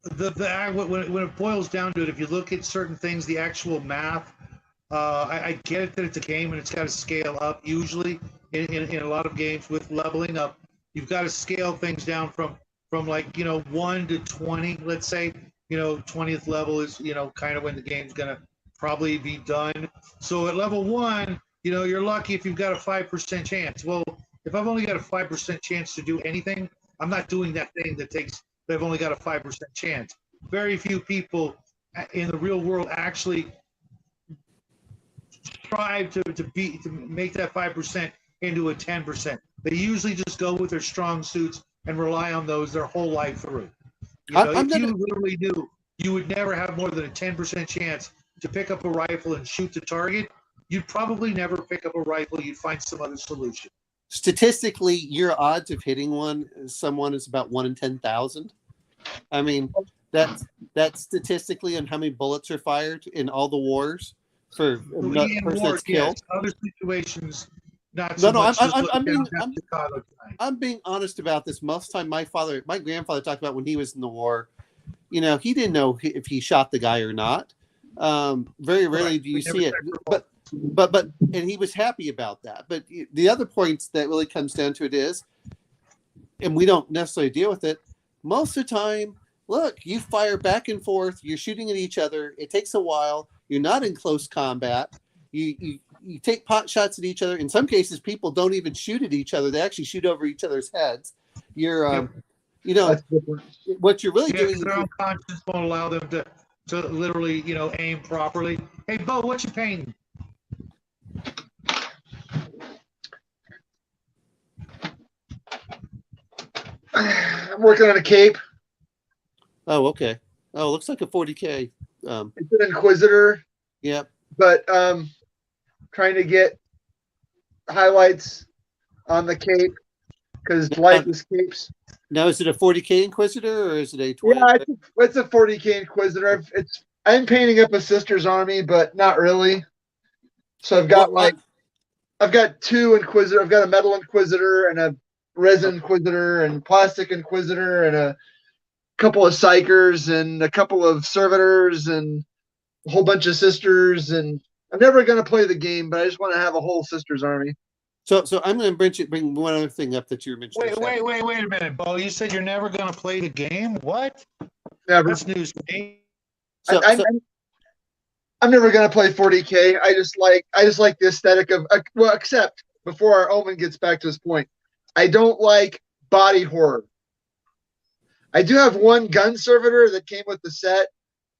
it boils down to it, if you look at certain things, the actual math, I get it that it's a game and it's got to scale up. Usually, in a lot of games with leveling up, you've got to scale things down from 1 to 20. Let's say 20th level is kind of when the game's gonna probably be done. So at level 1, you're lucky if you've got a 5% chance. Well, if I've only got a 5% chance to do anything, I'm not doing that thing that I've only got a 5% chance. Very few people in the real world actually strive to make that 5% into a 10%. They usually just go with their strong suits and rely on those their whole life through. If you literally knew you would never have more than a 10% chance to pick up a rifle and shoot the target, you'd probably never pick up a rifle. You'd find some other solution. Statistically, your odds of hitting someone is about 1 in 10,000. I mean, that's statistically on how many bullets are fired in all the wars for a person that's killed. Yes. Other situations, not so no, much. I'm being honest about this. Most of the time, my grandfather talked about when he was in the war. He didn't know if he shot the guy or not. Very rarely do you see it. But and he was happy about that. But the other points that really comes down to it is, and we don't necessarily deal with it most of the time. Look, you fire back and forth. You're shooting at each other. It takes a while. You're not in close combat. You take pot shots at each other. In some cases, people don't even shoot at each other. They actually shoot over each other's heads. You're, what you're really doing. Their own conscience won't allow them to literally, aim properly. Hey, Bo, what you painting? I'm working on a cape. Oh, okay. Oh, looks like a 40K. It's an Inquisitor. Yep. But trying to get highlights on the cape because life is capes. Now, is it a 40K Inquisitor or is it a 20? Yeah, it's a 40K Inquisitor. I'm painting up a sister's army, but not really. So I've got 2 Inquisitor. I've got a metal Inquisitor and a resin Inquisitor and plastic Inquisitor and a couple of Psychers and a couple of Servitors and a whole bunch of sisters. And I'm never going to play the game, but I just want to have a whole sisters army. So I'm going to bring one other thing up that you were mentioning. Wait a minute, Bo. You said you're never going to play the game? What? Never. That's news to me. I'm never going to play 40K. I just like the aesthetic of except before our Omen gets back to his point. I don't like body horror. I do have one gun servitor that came with the set,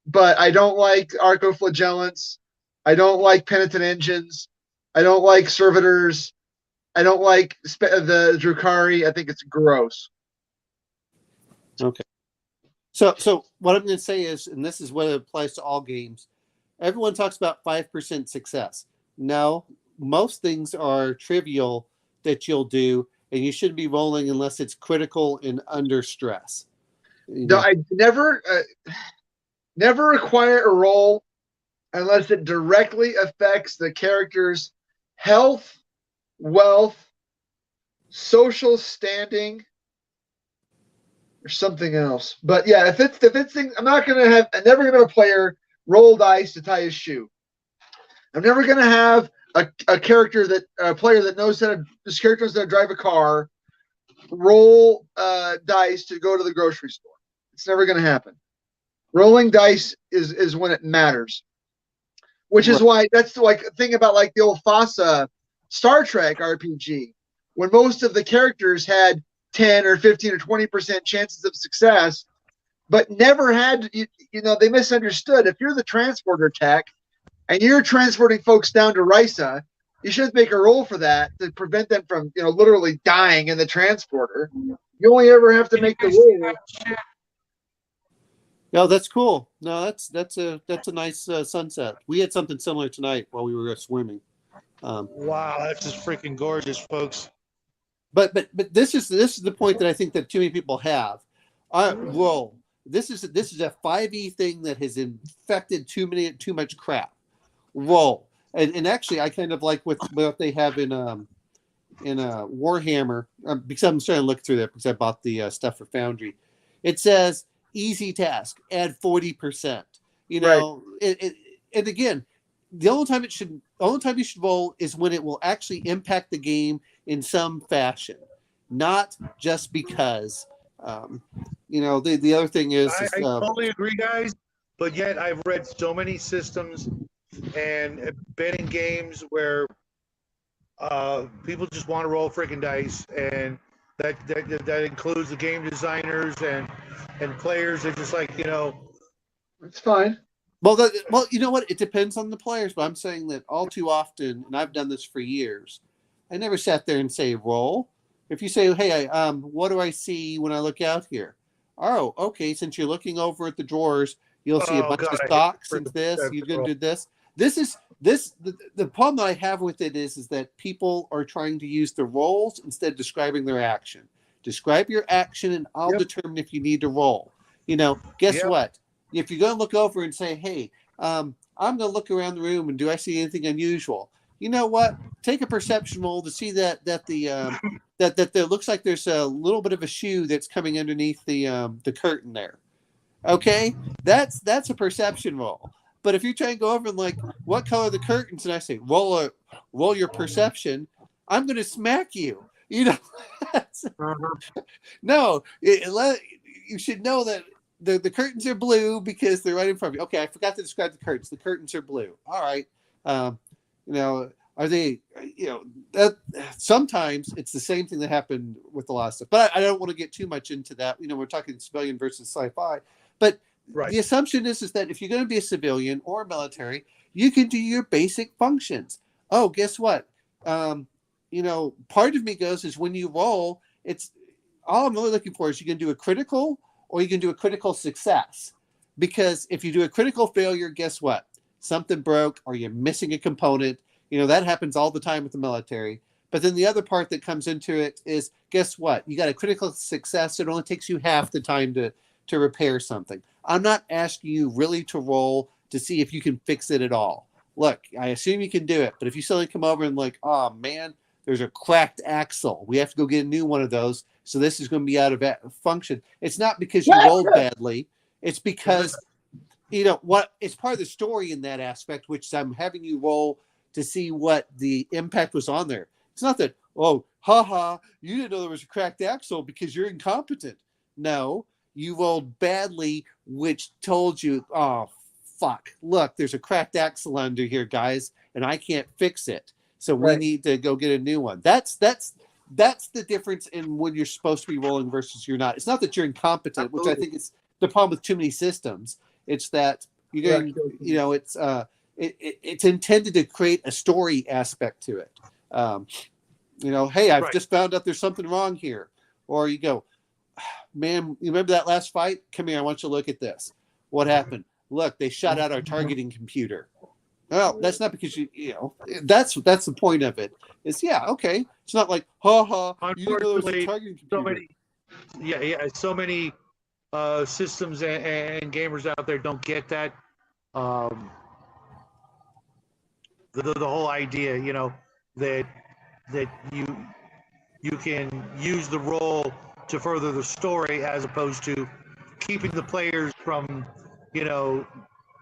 but I don't like arcoflagellants. I don't like penitent engines. I don't like servitors. I don't like the Drukhari. I think it's gross. Okay. So what I'm going to say is, and this is what applies to all games, everyone talks about 5% success. No, most things are trivial that you'll do, and you shouldn't be rolling unless it's critical and under stress. No, I never require a roll unless it directly affects the character's health, wealth, social standing, or something else. But yeah, if it's things, I'm never gonna player roll dice to tie his shoe. I'm never gonna have a player that knows how to drive a car roll dice to go to the grocery store. It's never going to happen. Rolling dice is when it matters, which is why that's like the thing about like the old FASA Star Trek RPG, when most of the characters had 10 or 15 or 20% chances of success, but never had, you know, they misunderstood. If you're the transporter tech and you're transporting folks down to Risa, you should make a roll for that to prevent them from, you know, literally dying in the transporter. You only ever have to make the roll. No, that's cool. No, that's a nice sunset. We had something similar tonight while we were swimming. Wow, that's just freaking gorgeous, folks. But this is the point that I think that too many people have. Roll. This is a 5e thing that has infected too much crap. Roll. And actually, I kind of like what they have in Warhammer, because I'm starting to look through that because I bought the stuff for Foundry. It says easy task, add 40%. You know, and again, the only time you should roll is when it will actually impact the game in some fashion, not just because. You know, the other thing is I totally agree, guys. But yet, I've read so many systems and been in games where people just want to roll freaking dice, and that includes the game designers and players. They're just like, you know, it's fine. Well, you know what? It depends on the players, but I'm saying that all too often, and I've done this for years. I never sat there and say roll. If you say, hey, what do I see when I look out here? Oh, okay. Since you're looking over at the drawers, you'll see a bunch of stocks and this. You're going to do this. The problem that I have with it is that people are trying to use the rolls instead of describing their action. Describe your action, and I'll determine if you need to roll. You know, guess what? If you're going to look over and say, hey, I'm going to look around the room and do I see anything unusual? You know what? Take a perception roll to see that there looks like there's a little bit of a shoe that's coming underneath the curtain there. Okay, that's a perception roll. But if you're trying to go over and like, what color are the curtains, and I say roll your perception, I'm going to smack you. You know, no, you should know that the curtains are blue because they're right in front of you. Okay, I forgot to describe the curtains. The curtains are blue. All right. You know, are they, you know, that sometimes it's the same thing that happened with a lot of stuff, but I don't want to get too much into that. You know, we're talking civilian versus sci-fi, but the assumption is that if you're going to be a civilian or a military, you can do your basic functions. Oh, guess what? You know, part of me goes is when you roll, it's all I'm really looking for is you can do a critical or you can do a critical success. Because if you do a critical failure, guess what? Something broke or you're missing a component. You know, that happens all the time with the military. But then the other part that comes into it is, guess what? You got a critical success. It only takes you half the time to repair something. I'm not asking you really to roll to see if you can fix it at all. Look, I assume you can do it. But if you suddenly come over and like, oh, man, there's a cracked axle. We have to go get a new one of those. So this is going to be out of function. It's not because you rolled badly. It's because, you know, what it's part of the story in that aspect, which I'm having you roll to see what the impact was on there. It's not that, oh, haha, you didn't know there was a cracked axle because you're incompetent. No, you rolled badly, which told you, oh, fuck, look, there's a cracked axle under here, guys, and I can't fix it. So we need to go get a new one. That's the difference in when you're supposed to be rolling versus you're not. It's not that you're incompetent, which I think is the problem with too many systems. It's that you're going, you know, it's intended to create a story aspect to it. You know, hey, I've just found out there's something wrong here. Or you go, man, you remember that last fight? Come here, I want you to look at this. What happened? Look, they shot out our targeting computer. Well, that's not because you know, that's the point of it. It's okay. It's not like, you didn't know there was a targeting computer. So many systems and gamers out there don't get that. The whole idea, you know, that you can use the role to further the story as opposed to keeping the players from, you know,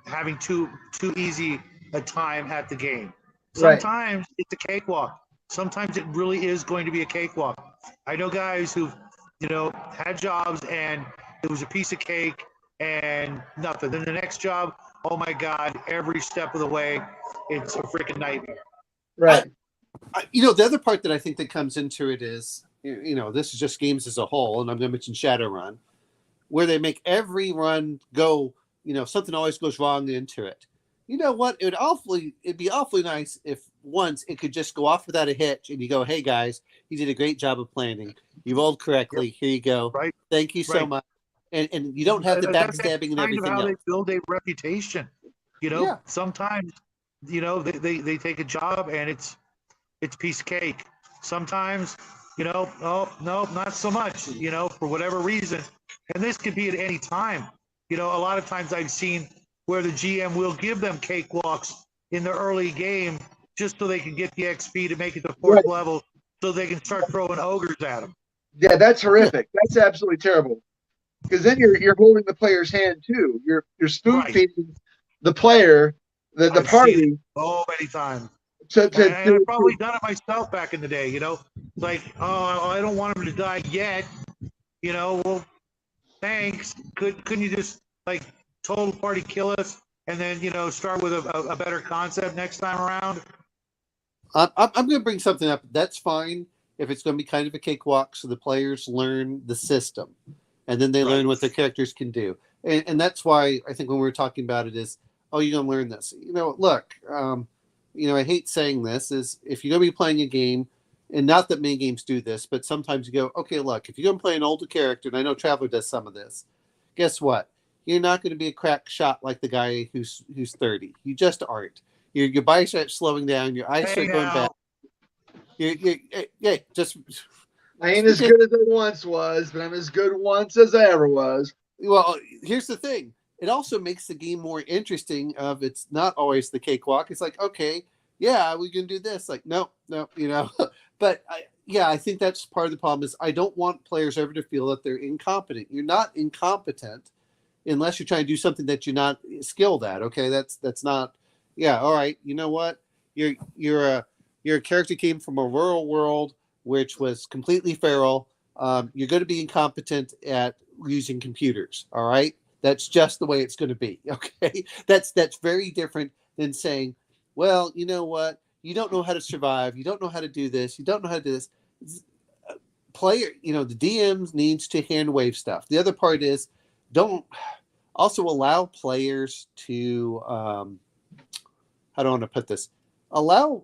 having too easy a time at the game. Sometimes it's a cakewalk. Sometimes it really is going to be a cakewalk. I know guys who've, had jobs and it was a piece of cake and nothing. Then the next job, oh my God, every step of the way, it's a freaking nightmare. Right. The other part that I think that comes into it is, this is just games as a whole, and I'm going to mention Shadowrun, where they make every run go, something always goes wrong into it. You know what? It'd be awfully nice if once it could just go off without a hitch, and you go, "Hey guys, you did a great job of planning. You rolled correctly. Here you go. Right. Thank you so much." And you don't have the backstabbing and everything Kind of how else. they build a reputation. Yeah. Sometimes, they take a job and it's a piece of cake. Sometimes, oh no, not so much. For whatever reason, and this could be at any time. A lot of times I've seen where the GM will give them cakewalks in the early game just so they can get the XP to make it to fourth level, so they can start throwing ogres at them. Yeah, that's horrific. That's absolutely terrible. Because then you're holding the player's hand too. You're spoon feeding the player, the party. So many times. And I've probably done it myself back in the day. Like, oh, I don't want him to die yet. Well, thanks. Couldn't you just like total party kill us and then start with a better concept next time around? I'm going to bring something up. That's fine if it's going to be kind of a cakewalk, so the players learn the system, and then they learn what their characters can do. And that's why I think when we were talking about it is, oh, you're going to learn this. Look, I hate saying this, is if you're going to be playing a game, and not that many games do this, but sometimes you go, okay, look, if you're going to play an older character, and I know Traveler does some of this, guess what? You're not going to be a crack shot like the guy who's 30. You just aren't. Your body starts slowing down. Your eyes start going back. Just. I ain't as good as I once was, but I'm as good once as I ever was. Well, here's the thing. It also makes the game more interesting. It's not always the cakewalk. It's like, okay, yeah, we can do this. Like, no, But I think that's part of the problem. Is I don't want players ever to feel that they're incompetent. You're not incompetent unless you're trying to do something that you're not skilled at. Okay, that's not. Yeah, all right. You know what? Your character came from a rural world which was completely feral. You're going to be incompetent at using computers. All right, that's just the way it's going to be. Okay, that's very different than saying, well, you know what? You don't know how to survive. You don't know how to do this. You don't know how to do this. Player, the DMs needs to hand wave stuff. The other part is don't also allow players to how do I want to put this? Allow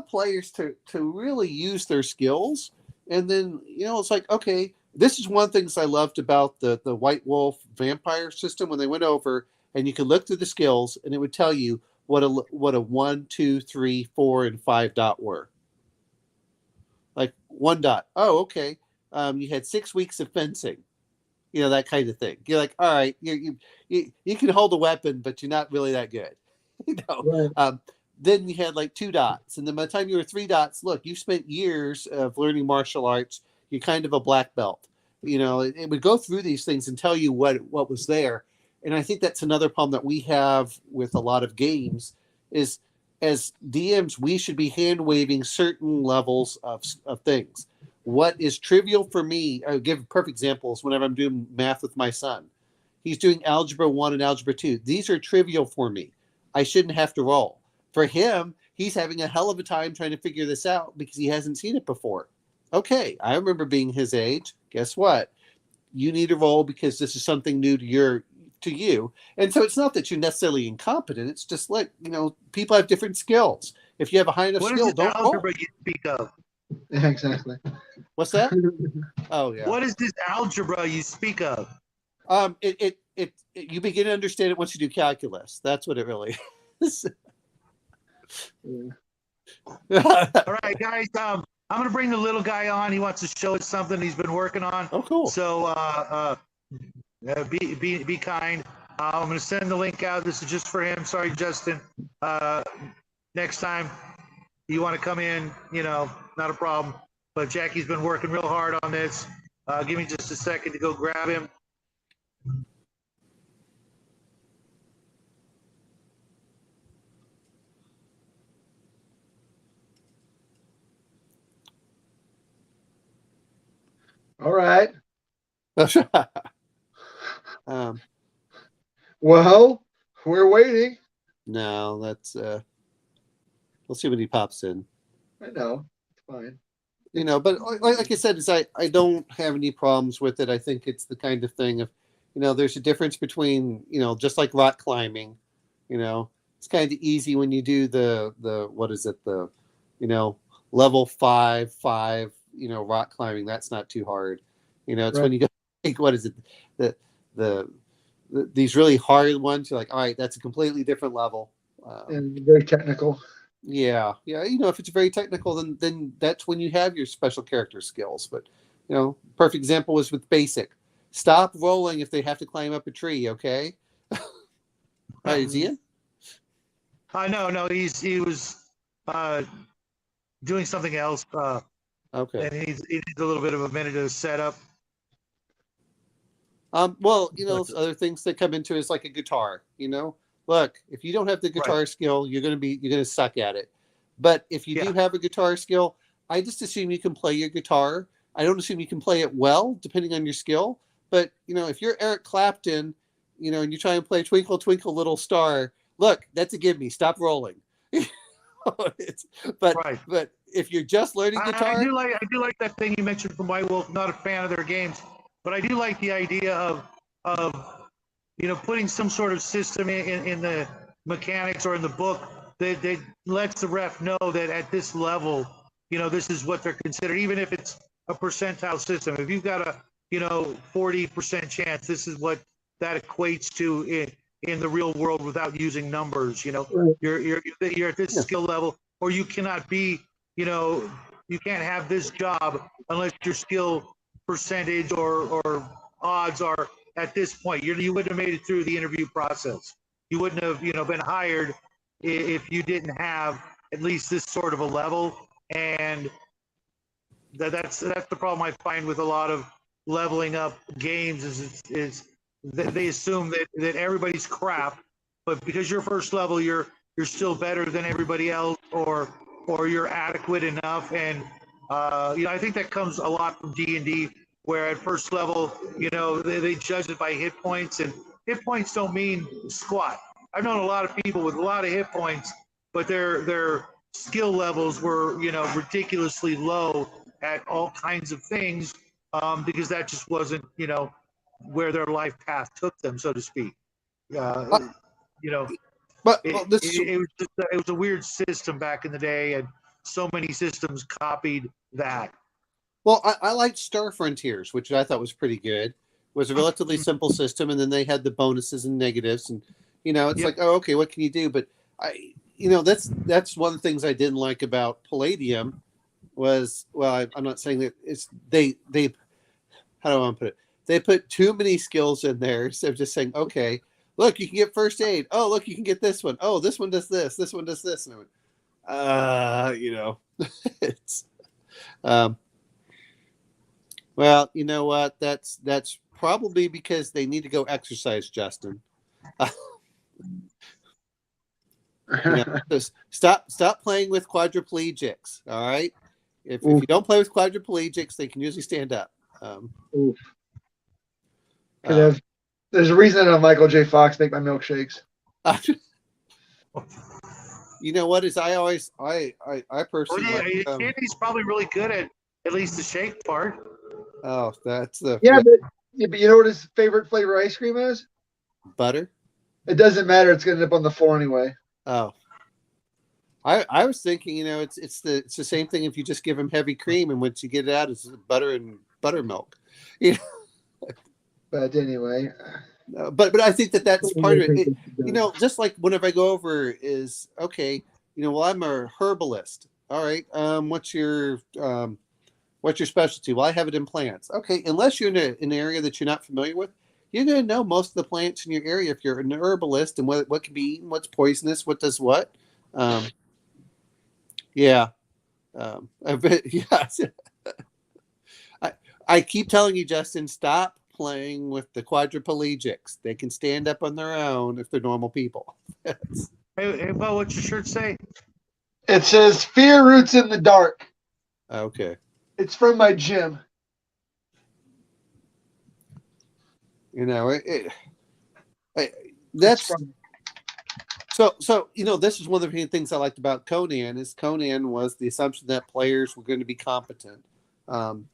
players to really use their skills, and then it's like, okay, this is one of the things I loved about the White Wolf vampire system when they went over, and you could look through the skills and it would tell you what a 1, 2, 3, 4, and 5 dot were. Like 1 dot. Oh, okay. You had 6 weeks of fencing. That kind of thing. You're like, all right, you can hold a weapon, but you're not really that good. Right. Then you had like 2 dots, and then by the time you were 3 dots, look, you spent years of learning martial arts. You're kind of a black belt. It would go through these things and tell you what was there. And I think that's another problem that we have with a lot of games is, as DMs, we should be hand waving certain levels of things. What is trivial for me, I'll give perfect examples whenever I'm doing math with my son. He's doing Algebra 1 and Algebra 2. These are trivial for me. I shouldn't have to roll. For him, he's having a hell of a time trying to figure this out because he hasn't seen it before. Okay, I remember being his age. Guess what? You need to roll because this is something new to you. And so it's not that you're necessarily incompetent. It's just like, people have different skills. If you have a high enough skill, don't roll. What is this algebra you speak of? Yeah, exactly. What's that? Oh, yeah. What is this algebra you speak of? You begin to understand it once you do calculus. That's what it really is. All right, guys. I'm gonna bring the little guy on. He wants to show us something he's been working on. Oh, cool. So be kind. I'm gonna send the link out. This is just for him. Sorry, Justin. Next time you want to come in, not a problem. But Jackie's been working real hard on this. Give me just a second to go grab him. All right. um, Well, we're waiting. no, that's we'll see when he pops in. I know. It's fine. But like I said, I don't have any problems with it. I think it's the kind of thing of, there's a difference between, just like rock climbing, it's kind of easy when you do the what is it, the, level 5, rock climbing. That's not too hard. It's when you go, like, what is it, the these really hard ones. You're like, all right, that's a completely different level. And very technical. Yeah. If it's very technical, then that's when you have your special character skills. But perfect example was with basic. Stop rolling if they have to climb up a tree. Okay. Is he in? No, he was doing something else. Okay. And he needs a little bit of a minute to set up. Well, other things that come into it is like a guitar. Look, if you don't have the guitar skill, you're gonna suck at it. But if you do have a guitar skill, I just assume you can play your guitar. I don't assume you can play it well, depending on your skill. But if you're Eric Clapton, and you try and play Twinkle Twinkle Little Star, look, that's a give me. Stop rolling. But if you're just learning guitar, I do like that thing you mentioned from White Wolf. Not a fan of their games, but I do like the idea of putting some sort of system in the mechanics or in the book that lets the ref know that at this level, this is what they're considered, even if it's a percentile system. If you've got a 40% chance, this is what that equates to in the real world without using numbers. You're at this skill level, or you cannot be, you can't have this job unless your skill percentage or odds are at this point. You wouldn't have made it through the interview process. You wouldn't have been hired if you didn't have at least this sort of a level. And that's the problem I find with a lot of leveling up games is that they assume that everybody's crap, but because you're first level, you're still better than everybody else, or you're adequate enough. And I think that comes a lot from D&D, where at first level, they judge it by hit points, and hit points don't mean squat. I've known a lot of people with a lot of hit points, but their skill levels were, ridiculously low at all kinds of things, because that just wasn't, where their life path took them, so to speak. But it was a weird system back in the day, and so many systems copied that. Well, I liked Star Frontiers, which I thought was pretty good. It was a relatively simple system, and then they had the bonuses and negatives, and it's like, oh, okay, what can you do? But that's one of the things I didn't like about Palladium was, well, I'm not saying that it's they how do I want to put it? They put too many skills in there instead of just saying, okay, look, you can get first aid. Oh, look, you can get this one. Oh, this one does this. This one does this. And I went, it's well, you know what? That's probably because they need to go exercise, Justin. Stop playing with quadriplegics. All right. If you don't play with quadriplegics, they can usually stand up. There's a reason that Michael J. Fox make my milkshakes. You know what is I personally Candy's probably really good at least the shake part. Oh, that's the but you know what his favorite flavor ice cream is? Butter. It doesn't matter. It's going to end up on the floor anyway. Oh, I was thinking, it's the same thing if you just give him heavy cream, and once you get it out, it's butter and buttermilk. But anyway, but I think that's part of it. Just like whenever I go over is okay. Well, I'm a herbalist. All right. What's your specialty? Well, I have it in plants. Okay. Unless you're in an area that you're not familiar with, you're going to know most of the plants in your area if you're an herbalist and what can be eaten, what's poisonous, what does what. Yeah. I keep telling you, Justin, stop playing with the quadriplegics. They can stand up on their own if they're normal people. Hey, Bo, what's your shirt say? It says "Fear roots in the dark." Okay. It's from my gym. You know, that's so. You know, this is one of the main things I liked about Conan is Conan was the assumption that players were going to be competent. You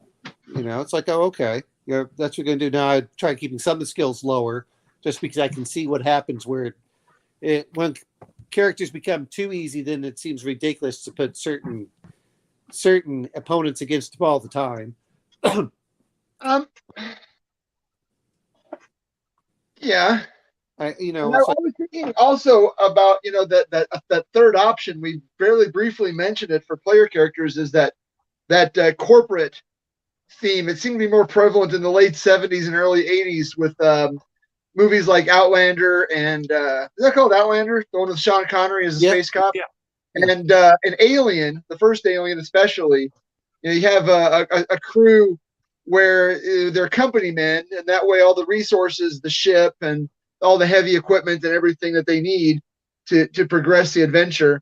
know, it's like, oh, okay, that's what you're going to do. Now I try keeping some of the skills lower, just because I can see what happens where when characters become too easy, then it seems ridiculous to put certain opponents against them all the time. Yeah. I was thinking also about that third option. We barely briefly mentioned it for player characters. Is that corporate theme? It seemed to be more prevalent in the late '70s and early '80s with movies like Outlander and is that called Outlander? The one with Sean Connery as a space cop. Yeah. And an Alien, the first Alien especially. You have a crew where they're company men, and that way all the resources, the ship, and all the heavy equipment and everything that they need to progress the adventure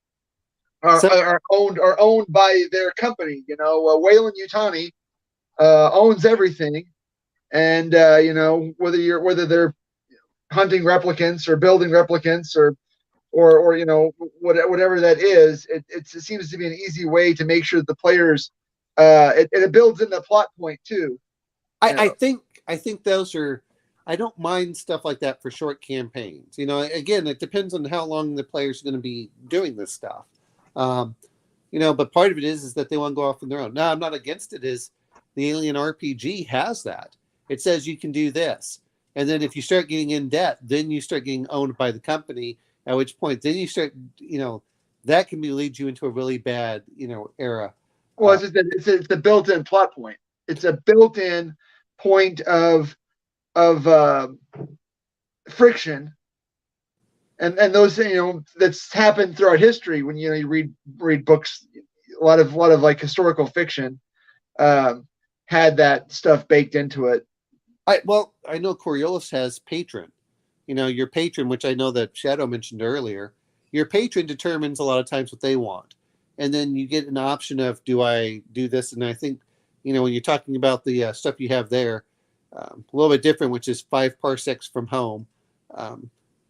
are owned by their company. Wayland Yutani owns everything, and whether they're hunting replicants or building replicants or whatever that is, it seems to be an easy way to make sure that the players it builds in the plot point too. I think those are. I don't mind stuff like that for short campaigns. Again, it depends on how long the player's going to be doing this stuff. But part of it is that they want to go off on their own. Now, I'm not against it. Is the Alien RPG has that? It says you can do this, and then if you start getting in debt, then you start getting owned by the company. At which point, then you start, that can lead you into a really bad, era. Well, it's the built-in plot point. It's a built-in point of friction, and those that's happened throughout history when you read books. A lot of like historical fiction had that stuff baked into it. I know Coriolis has patron. Your patron, which I know that Shadow mentioned earlier, your patron determines a lot of times what they want. And then you get an option of, do I do this? And I think, when you're talking about the stuff you have there, a little bit different, which is 5 parsecs from home.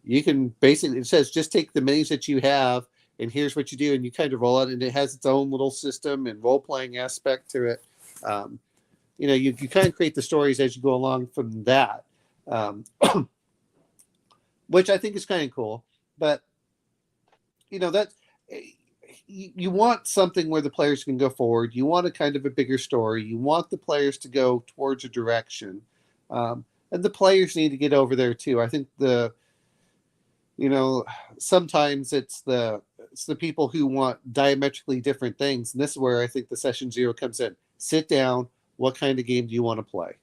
You can basically, it says, just take the minis that you have and here's what you do. And you kind of roll it, and it has its own little system and role-playing aspect to it. You kind of create the stories as you go along from that. Which I think is kind of cool, but that you want something where the players can go forward. You want a kind of a bigger story. You want the players to go towards a direction, and the players need to get over there too. I think sometimes it's the people who want diametrically different things, and this is where I think the session 0 comes in. Sit down. What kind of game do you want to play?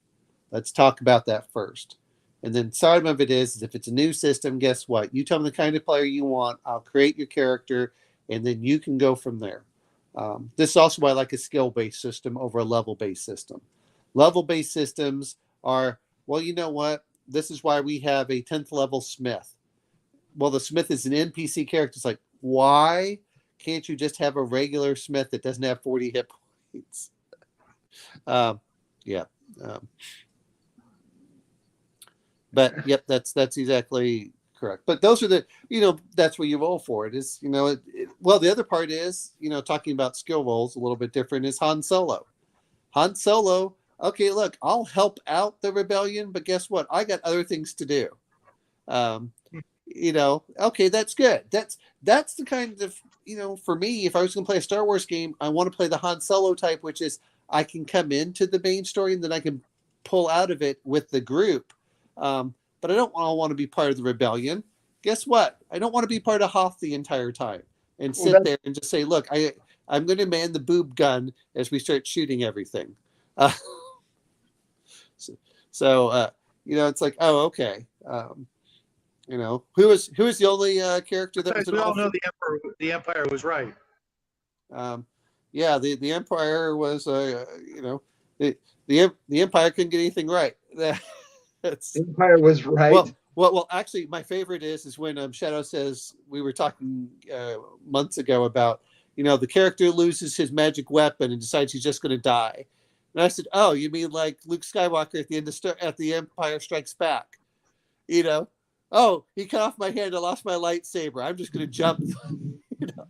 Let's talk about that first. And then some of it is if it's a new system, guess what? You tell me the kind of player you want. I'll create your character, and then you can go from there. This is also why I like a skill-based system over a level-based system. Level-based systems are, well, you know what? This is why we have a 10th level Smith. Well, the Smith is an NPC character. It's like, why can't you just have a regular Smith that doesn't have 40 hit points? But yep, that's exactly correct. But those are that's what you roll for. It is, well, the other part is, talking about skill rolls a little bit different is Han Solo. Han Solo, okay, look, I'll help out the rebellion, but guess what? I got other things to do. Okay, that's good. That's the kind of, for me, if I was going to play a Star Wars game, I want to play the Han Solo type, which is I can come into the main story and then I can pull out of it with the group. But I don't want to be part of the rebellion. Guess what? I don't want to be part of Hoth the entire time and sit there and just say, look, I'm going to man the boob gun as we start shooting everything. So it's like, oh, okay. Who is the only character that was we all know the Empire was right. The Empire was, the Empire couldn't get anything right. The Empire was right. Well, actually, my favorite is when Shadow says, we were talking months ago about, the character loses his magic weapon and decides he's just going to die. And I said, "Oh, you mean like Luke Skywalker at the end of at the Empire Strikes Back? You know, oh, he cut off my hand. I lost my lightsaber. I'm just going to jump." You know.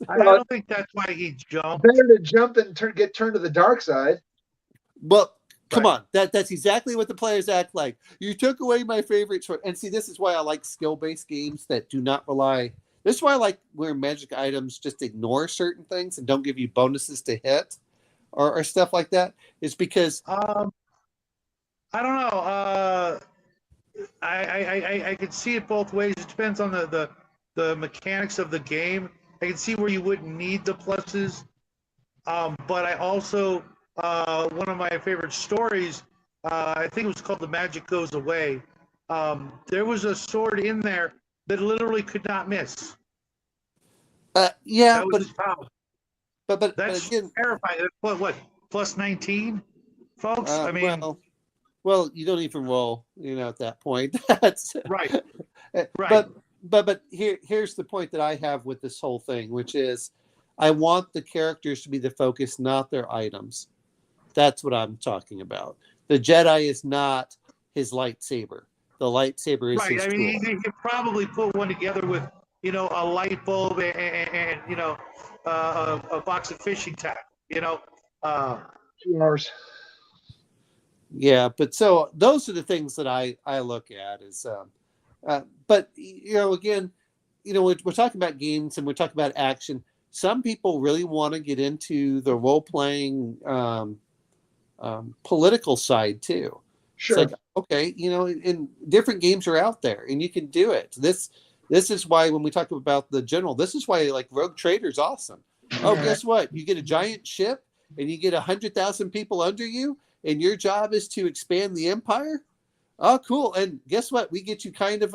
I don't think that's why he jumped. Better to jump and get turned to the dark side. Well, come on. That's exactly what the players act like. You took away my favorite sword. And see, this is why I like skill-based games that do not rely. This is why I like where magic items just ignore certain things and don't give you bonuses to hit or stuff like that. Is because I don't know. I could see it both ways. It depends on the mechanics of the game. I can see where you wouldn't need the pluses, but I also one of my favorite stories. I think it was called "The Magic Goes Away." There was a sword in there that literally could not miss. yeah, That was his power. but That's again, terrifying. What plus 19, folks? I mean, well, you don't even roll, at that point. That's right. Right. But here's the point that I have with this whole thing, which is I want the characters to be the focus, not their items. That's what I'm talking about. The Jedi is not his lightsaber. The lightsaber is his I mean, tool. you could probably put one together with, a light bulb and a box of fishing tack, 2 hours. Yeah, but so those are the things that I look at is, but again, we're talking about games and we're talking about action. Some people really want to get into the role playing political side too. Sure. It's like, okay, and different games are out there and you can do it. This is why when we talk about the general, this is why like Rogue Trader's awesome. Oh, guess what? You get a giant ship and you get 100,000 people under you and your job is to expand the empire. Oh, cool. And guess what? We get you kind of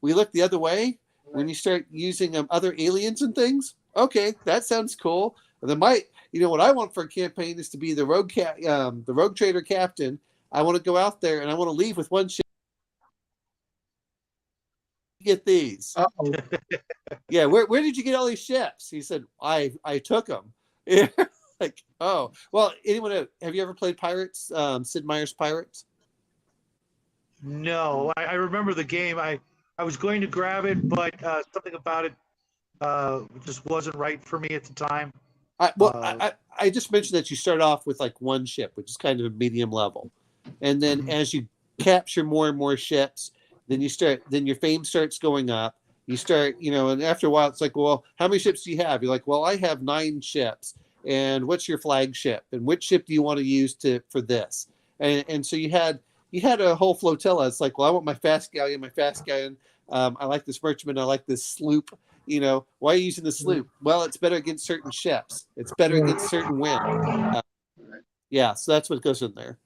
we look the other way when you start using other aliens and things. Okay, that sounds cool. And then what I want for a campaign is to be the rogue trader captain. I want to go out there and I want to leave with one ship. Get these. Uh-oh. Yeah, where did you get all these ships? He said, I took them. Yeah. Like, oh, well, have you ever played Pirates? Sid Meier's Pirates? No, I remember the game. I was going to grab it, but something about it just wasn't right for me at the time. I just mentioned that you start off with like one ship, which is kind of a medium level. And then as you capture more and more ships, then your fame starts going up. You start, and after a while, it's like, well, how many ships do you have? You're like, well, I have 9 ships. And what's your flagship? And which ship do you want to use for this? And so you had a whole flotilla. It's like, well, I want my fast galleon. I like this merchantman. I like this sloop. Why are you using the sloop? Well, it's better against certain ships. It's better against certain wind. Yeah, so that's what goes in there.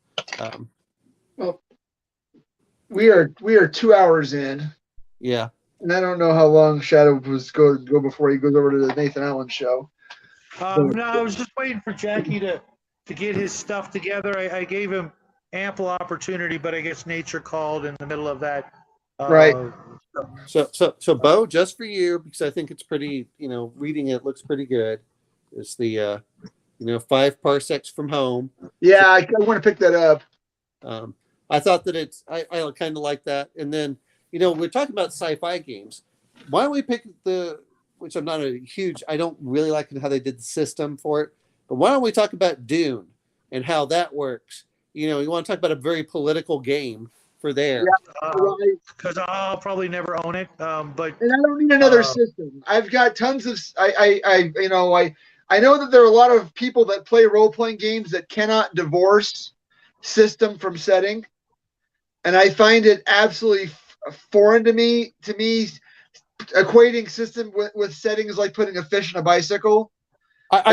Well, we are 2 hours in. Yeah. And I don't know how long Shadow was go before he goes over to the Nathan Allen show. No, I was just waiting for Jackie to get his stuff together. I gave him ample opportunity, but I guess nature called in the middle of that. Right. So Bo, just for you, because I think it's pretty, reading it looks pretty good. It's the 5 parsecs from home. Yeah, I want to pick that up. I thought that I kind of like that. And then, we're talking about sci-fi games. Why don't we pick which I'm not I don't really like how they did the system for it, but why don't we talk about Dune and how that works? You want to talk about a very political game for there. Because I'll probably never own it. But and I don't need another system. I've got tons of I know that there are a lot of people that play role-playing games that cannot divorce system from setting, and I find it absolutely foreign to me. Equating system with setting is like putting a fish in a bicycle. If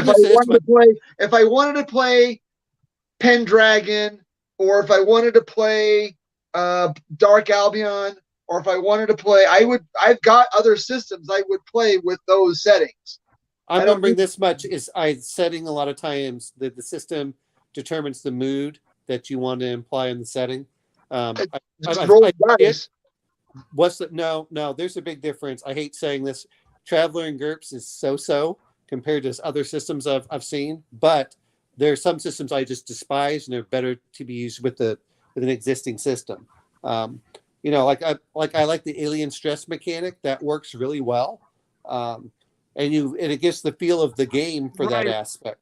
I wanted to play Pendragon, or if I wanted to play Dark Albion, or if I wanted to play, I've got other systems I would play with those settings. I'm remembering this much is setting a lot of times that the system determines the mood that you want to imply in the setting. No, there's a big difference. I hate saying this. Traveler and GURPS is so compared to other systems I've seen, but there are some systems I just despise, and they're better to be used with an existing system. Like I like the alien stress mechanic that works really well, and it gives the feel of the game for that aspect.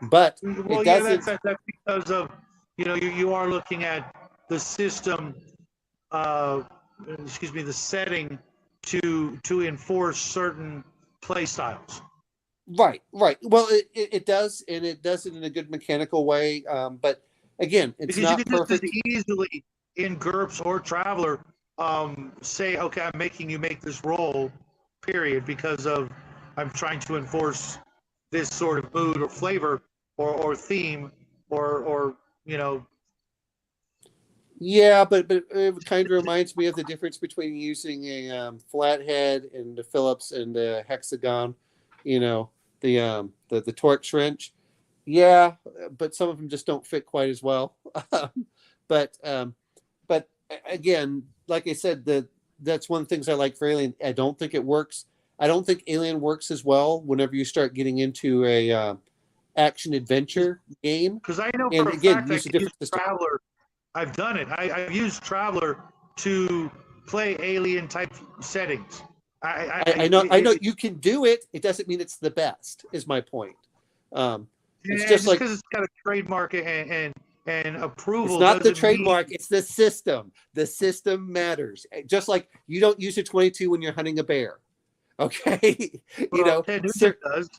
But Well, it yeah, doesn't. that's because of you are looking at the system, the setting to enforce certain play styles. Right. Well, it does, and it does it in a good mechanical way. But again, it's Because not you can perfect. just as easily in GURPS or Traveler say, okay, I'm making you make this roll, period, because of I'm trying to enforce this sort of mood or flavor or theme or Yeah, but it kind of reminds me of the difference between using a flathead and the Phillips and the hexagon. The Torx wrench. Yeah, but some of them just don't fit quite as well. but again, like I said, that's one of the things I like for Alien. I don't think it works. I don't think Alien works as well whenever you start getting into a action adventure game. Because I know And for a again, fact I use a can different use system. Traveler. I've done it. I've used Traveler to play Alien type settings. I know you can do it. It doesn't mean it's the best. Is my point. It's just like because it's got a trademark and approval. it's not the doesn't trademark. mean- It's the system. The system matters. Just like you don't use a 22 when you're hunting a bear. Okay, Ted Nugent does.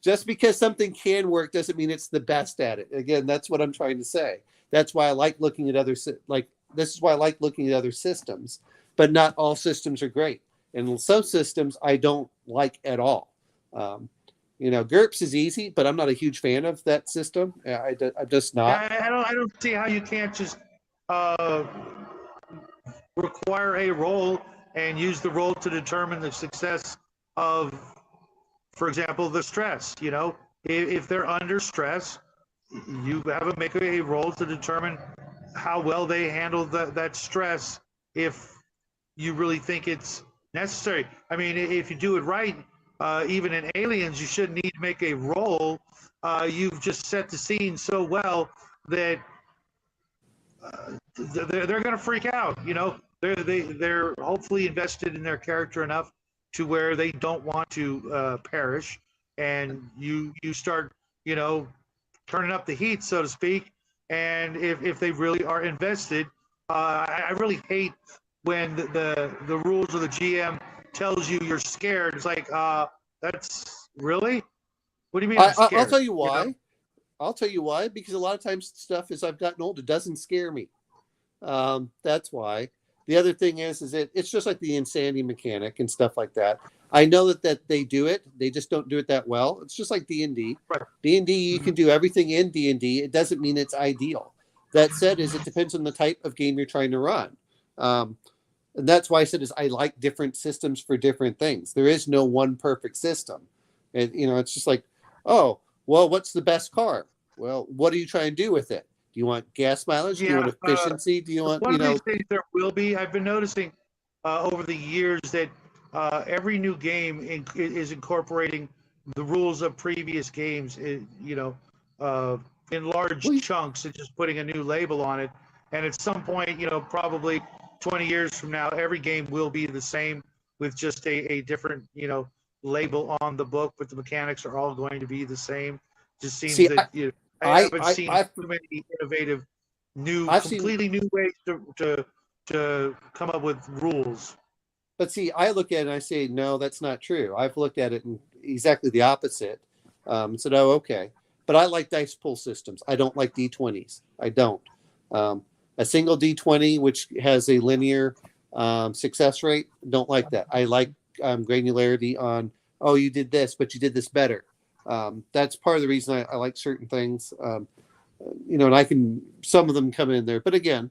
Just because something can work doesn't mean it's the best at it. Again, that's what I'm trying to say. That's why I like looking at this is why I like looking at other systems, but not all systems are great. And some systems I don't like at all. GURPS is easy, but I'm not a huge fan of that system. I'm just not. I don't see how you can't just require a roll and use the roll to determine the success of, for example, the stress. If they're under stress, you have to make a roll to determine how well they handle that stress. If you really think it's necessary. I mean, if you do it right, even in Aliens, you shouldn't need to make a roll. You've just set the scene so well that they're going to freak out. They're hopefully invested in their character enough to where they don't want to perish, and you start turning up the heat, so to speak. And if they really are invested, I really hate when the rules of the GM tells you you're scared. It's like, that's really? What do you mean I'm scared? I'll tell you why. I'll tell you why. Because a lot of times stuff as I've gotten older doesn't scare me. That's why. The other thing is it's just like the insanity mechanic and stuff like that. I know that they do it. They just don't do it that well. It's just like D&D. Right. D&D, you can do everything in D&D. It doesn't mean it's ideal. That said, it depends on the type of game you're trying to run. And that's why I said I like different systems for different things. There is no one perfect system. And, it's just like, oh, well, what's the best car? Well, what are you trying to do with it? Do you want gas mileage? Do you want efficiency? Do you want, one of these things there will be. I've been noticing over the years that every new game is incorporating the rules of previous games, in large chunks and just putting a new label on it. And at some point, probably 20 years from now, every game will be the same with just a different, label on the book, but the mechanics are all going to be the same. Just seems I haven't seen too many innovative, completely new ways to come up with rules. But see, I look at it and I say, no, that's not true. I've looked at it in exactly the opposite. Said, oh, okay. But I like dice pool systems. I don't like D20s. I don't. A single D20, which has a linear success rate, don't like that. I like granularity on, oh, you did this, but you did this better. That's part of the reason I like certain things. And some of them come in there. But again,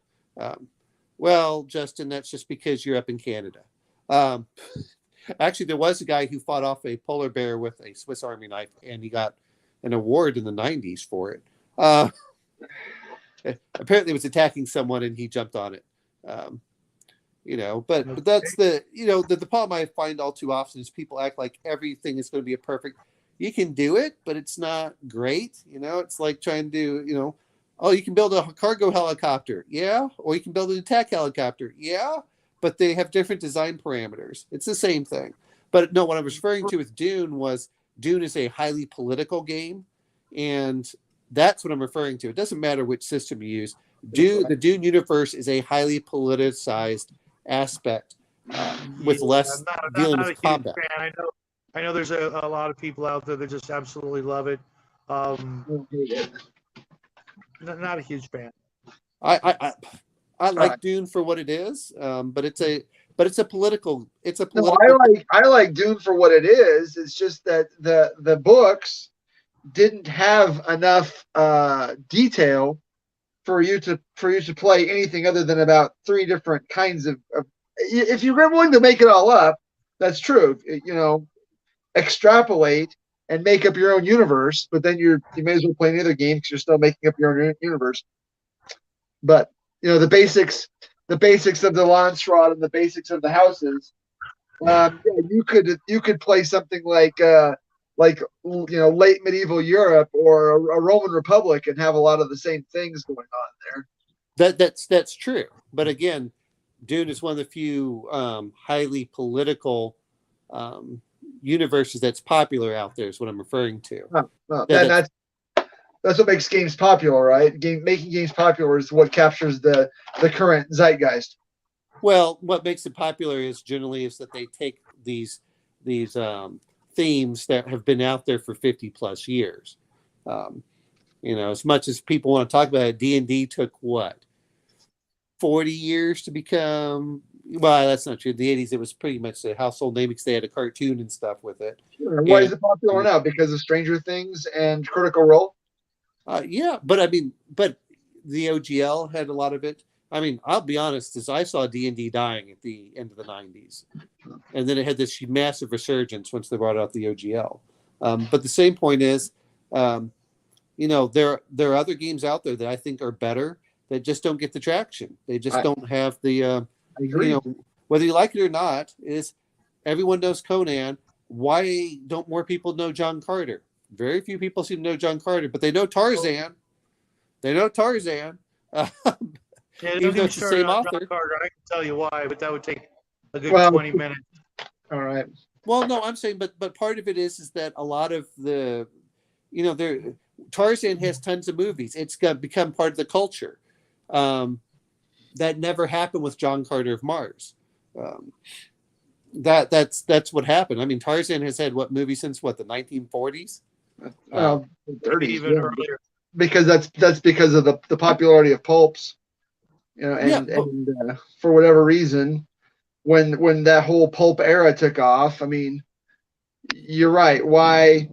well, Justin, that's just because you're up in Canada. Actually, there was a guy who fought off a polar bear with a Swiss Army knife, and he got an award in the 90s for it. Apparently, it was attacking someone, and he jumped on it. But that's the problem I find all too often is people act like everything is going to be a perfect. you can do it, but it's not great. It's like trying to, oh, you can build a cargo helicopter. Yeah. Or you can build an attack helicopter. Yeah. But they have different design parameters. It's the same thing. But no, what I was referring to with Dune is a highly political game. And that's what I'm referring to. It doesn't matter which system you use. The Dune universe is a highly politicized aspect with less dealing with combat. I know there's a lot of people out there that just absolutely love it. Not a huge fan. I like Dune for what it is, but it's a political. No, I like Dune for what it is. It's just that the books didn't have enough detail for you to play anything other than about 3 different kinds of. If you're willing to make it all up, that's true. Extrapolate and make up your own universe, but then you may as well play any other game because you're still making up your own universe. But the basics of the Landsraad and the basics of the houses. You could play something like late medieval Europe or a Roman Republic and have a lot of the same things going on there. That's true, but again, Dune is one of the few highly political universes that's popular out there. Is what I'm referring to. That's what makes games popular, right? Making games popular is what captures the current zeitgeist. Well, what makes it popular is that they take these themes that have been out there for 50 plus years. As much as people want to talk about it, D&D took what, 40 years to become. Well, that's not true. In the 80s, it was pretty much a household name because they had a cartoon and stuff with it. Sure. Why is it popular now? Because of Stranger Things and Critical Role? Yeah, but the OGL had a lot of it. I'll be honest, as I saw D&D dying at the end of the 90s. And then it had this massive resurgence once they brought out the OGL. But the same point is, there are other games out there that I think are better that just don't get the traction. They just don't have the, I agree. Whether you like it or not, is everyone knows Conan. Why don't more people know John Carter? Very few people seem to know John Carter, but they know Tarzan. Even though it's the same author. Carter, I can tell you why, but that would take a good 20 minutes. All right. Well, no, I'm saying, but part of it is that a lot of the, Tarzan has tons of movies. It's become part of the culture. That never happened with John Carter of Mars. That's what happened. Tarzan has had movie since the 1940s? 30s, even earlier. Because that's because of the popularity of pulps. For whatever reason, when that whole pulp era took off, you're right. Why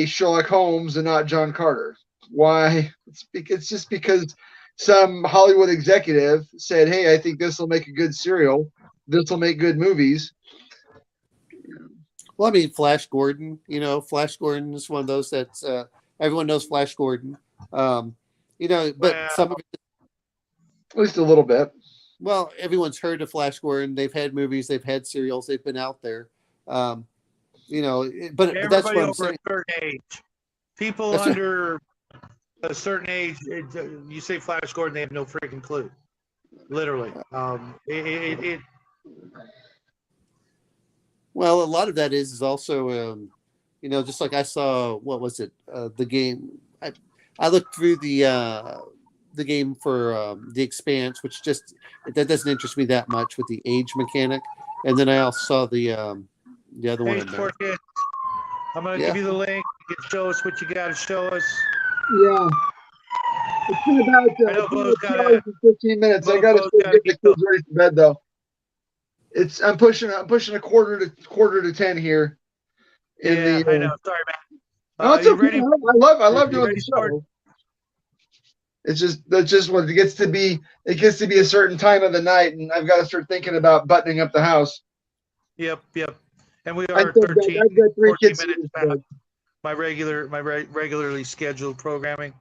Sherlock Holmes and not John Carter? Why? It's just because some Hollywood executive said, "Hey, I think this will make a good serial. This will make good movies." Well, Flash Gordon. Flash Gordon is one of those that's everyone knows Flash Gordon. But some of it, at least a little bit. Well, everyone's heard of Flash Gordon. They've had movies, they've had serials, they've been out there. But that's what I'm saying. A certain age. People under a certain age, you say Flash Gordon, they have no freaking clue. Literally. Well, a lot of that is also, just like I saw, what was it? The game. I looked through the game for The Expanse, which that doesn't interest me that much with the age mechanic. And then I also saw the other one. I'm going to give you the link. You can show us what you got to show us. Yeah. It's been about 15 minutes. I got to get the kids ready for bed, though. I'm pushing a quarter to 10 here. I know. Sorry, man. No, it's okay. I love doing the show. That's just what it gets to be. It gets to be a certain time of the night, and I've got to start thinking about buttoning up the house. Yep. And we are 13, 14 minutes past my regularly scheduled programming.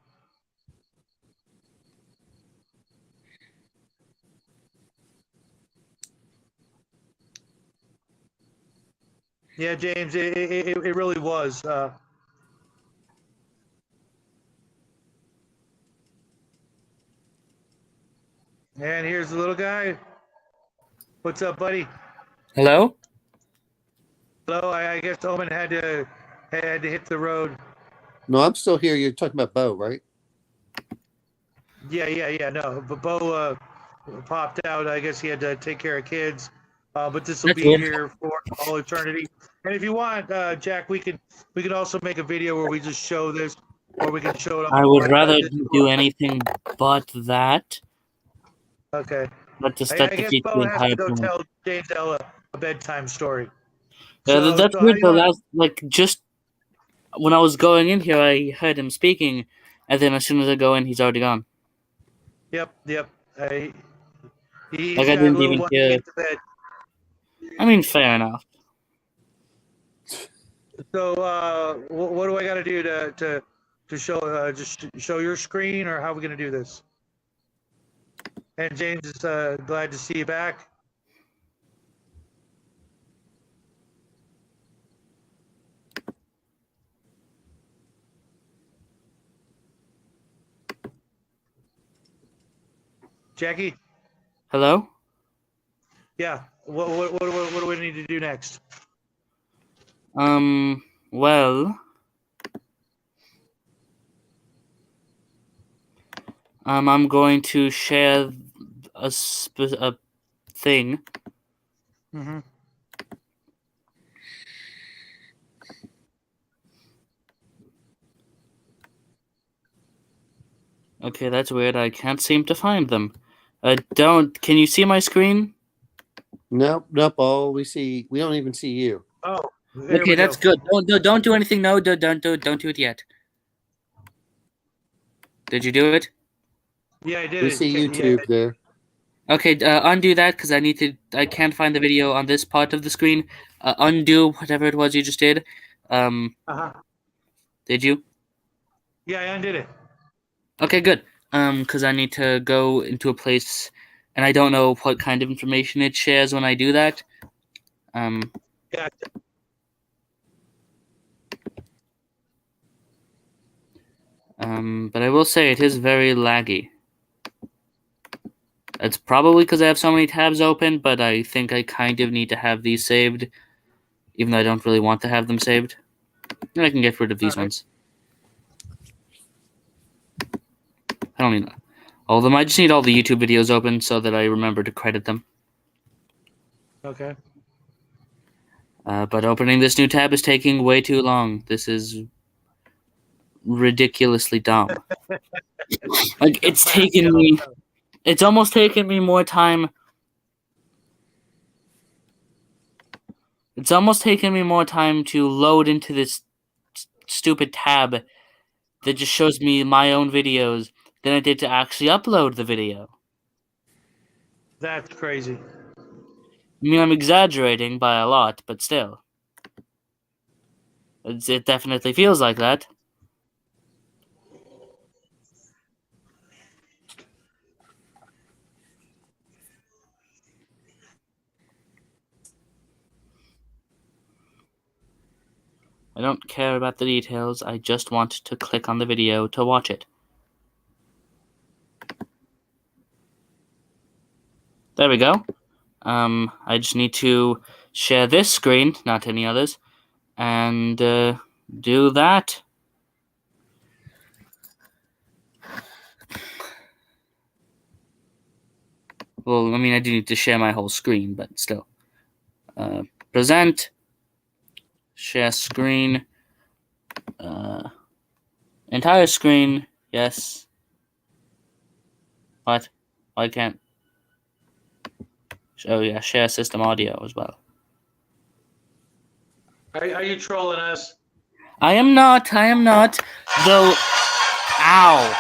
Yeah, James, it really was. And here's the little guy. What's up, buddy? Hello? Hello. I guess Omen had to hit the road. No, I'm still here. You're talking about Bo, right? Yeah. No, but Bo popped out. I guess he had to take care of kids. But this will That's be weird. here for all eternity. And if you want, Jack, we can also make a video where we just show this, or we can show it on. I would on rather Discord. do anything but that. Okay. But just I that guess defeats the Bo has entire to go point. tell James Ella a bedtime story. Yeah, So, that's so how weird you though. wanna- That's like just when I was going in here, I heard him speaking, and then as soon as I go in, he's already gone. Yep. He's Like I got a didn't little even one to hear. get to bed. I mean, fair enough. So, what do I got to do to show just show your screen, or how are we gonna do this? And James is glad to see you back. Jackie, Hello? yeah. What do we need to do next? Well, I'm going to share a thing. Mm-hmm. Okay, that's weird. I can't seem to find them. Can you see my screen? Nope. All we don't even see you. Oh, there Okay, we that's go. good. Don't do anything. No, don't do it yet. Did you do it? Yeah, I did We it. see Yeah. YouTube there. Okay, undo that because I can't find the video on this part of the screen. Undo whatever it was you just did. Uh-huh. Did you? Yeah, I undid it. Okay, good. Because I need to go into a place, and I don't know what kind of information it shares when I do that. Gotcha. But I will say it is very laggy. It's probably because I have so many tabs open, but I think I kind of need to have these saved, even though I don't really want to have them saved. And I can get rid of these Alright. ones. I don't need all of them. I just need all the YouTube videos open so that I remember to credit them. Okay. But opening this new tab is taking way too long. This is ridiculously dumb. Like, it's almost taken me more time. It's almost taken me more time to load into this stupid tab that just shows me my own videos than it did to actually upload the video. That's crazy. I mean, I'm exaggerating by a lot, but still. It definitely feels like that. I don't care about the details, I just want to click on the video to watch it. There we go. I just need to share this screen, not any others, and do that. Well, I mean, I do need to share my whole screen, but still. Present. Share screen. Entire screen. Yes. What? Why can't? Oh yeah, share system audio as well. Are you trolling us? I am not. Though. Ow.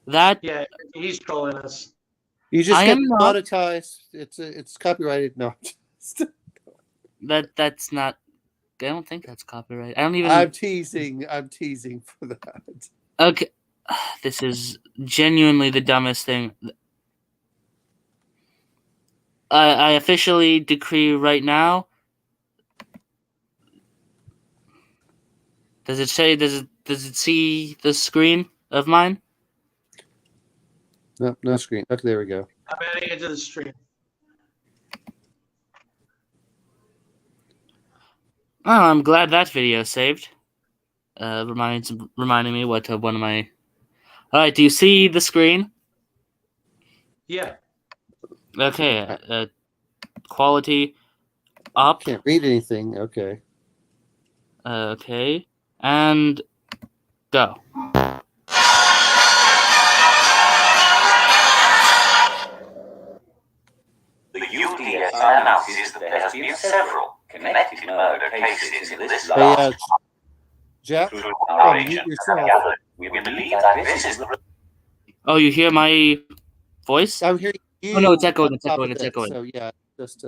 That. Yeah, he's trolling us. You just I get am not- monetized. It's copyrighted. No. That's not. I don't think that's copyright. I don't even. I'm teasing for that. Okay. This is genuinely the dumbest thing. I officially decree right now. Does it say? Does it see the screen of mine? No screen. Okay, there we go. I'm adding it to the stream. Oh, I'm glad that video saved. Reminding me what one of my. All right, do you see the screen? Yeah. Okay. Quality up. Can't read anything. Okay. Okay, and go. The UDSI announces that there has been several connected murder cases in this Hey, last Jack, through our mute agents yourself. gathered. We believe that this is the Oh, you hear my voice? I'm hearing you. Oh no, it's echoing. on It's top echoing. of It's it. echoing. So yeah, just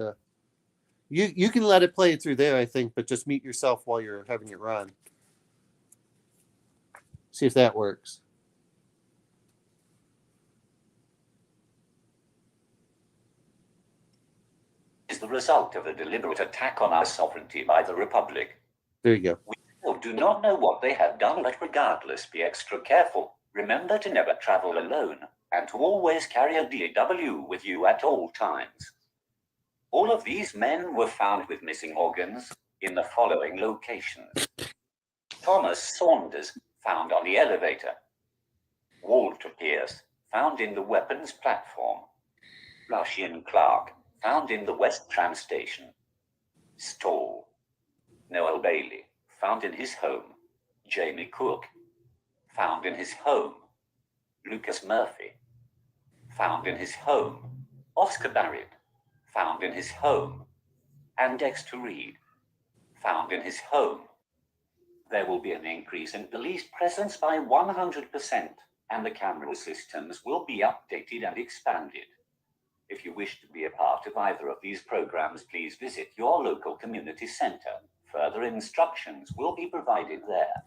you can let it play through there, I think, but just mute yourself while you're having it run. See if that works. is the result of a deliberate attack on our sovereignty by the Republic. There you go. We still do not know what they have done, but regardless, be extra careful. Remember to never travel alone and to always carry a DAW with you at all times. All of these men were found with missing organs in the following locations. Thomas Saunders, found on the elevator. Walter Pierce, found in the weapons platform. Rushian Clark, found in the West Tram Station. Stall. Noel Bailey, found in his home. Jamie Cook, found in his home. Lucas Murphy, found in his home. Oscar Barrett, found in his home. And Dexter Reed, found in his home. There will be an increase in police presence by 100%, and the camera systems will be updated and expanded. If you wish to be a part of either of these programs, please visit your local community center. Further instructions will be provided there.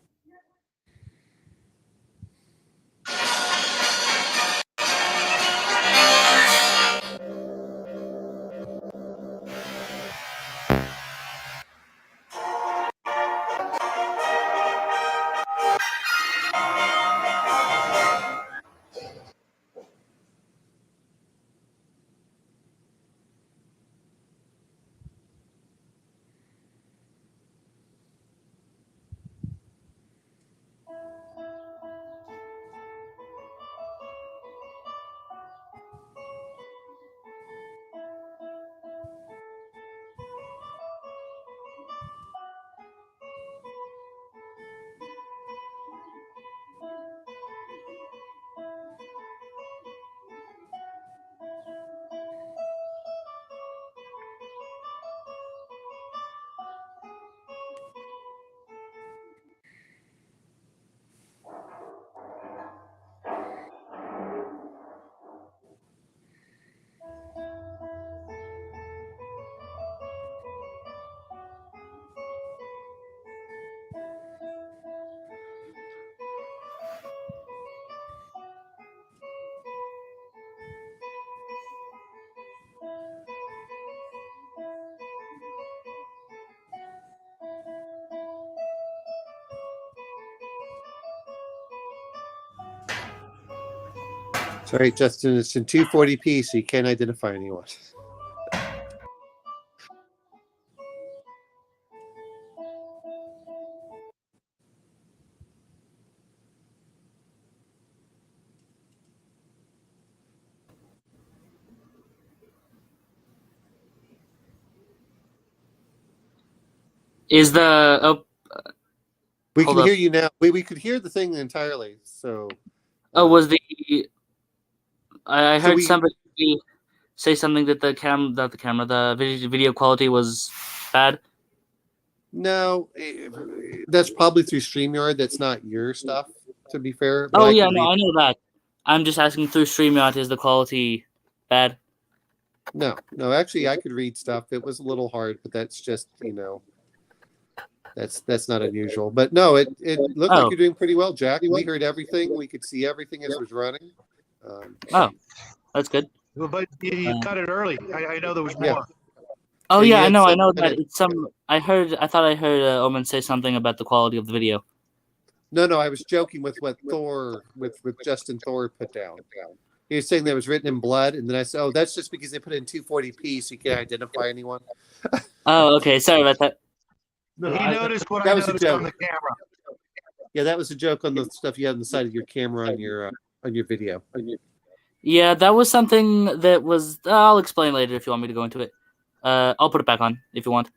Sorry, Justin, it's in 240p, so you can't identify anyone. Is the We Hold can up. hear you now. We could hear the thing entirely. So was the I So heard we- somebody say something that the video quality was bad. no, that's probably through StreamYard. That's not your stuff, to be fair. but Oh I yeah, can no, read- I know that. I'm just asking through StreamYard, is the quality bad? No, actually, I could read stuff. It was a little hard, but that's just, that's not unusual. But no, it looked like Oh. you're doing pretty well, Jack. We heard everything. We could see everything as it was running. Oh, that's good. But you cut it early. I know there was Yeah. more. Oh Yeah, yeah, you I had know. I some know in that it. it's some. I thought I heard Omen say something about the quality of the video. No, I was joking with what Thor with Justin Thor put down. He was saying that it was written in blood, and then I said, "Oh, that's just because they put it in 240p, so you can't identify anyone." Oh, okay. Sorry about that. No, He noticed what that I was a noticed on joke. the camera. Yeah, that was a joke on the stuff you had on the side of your camera on your video. Yeah, that was something that was. I'll explain later if you want me to go into it. I'll put it back on if you want.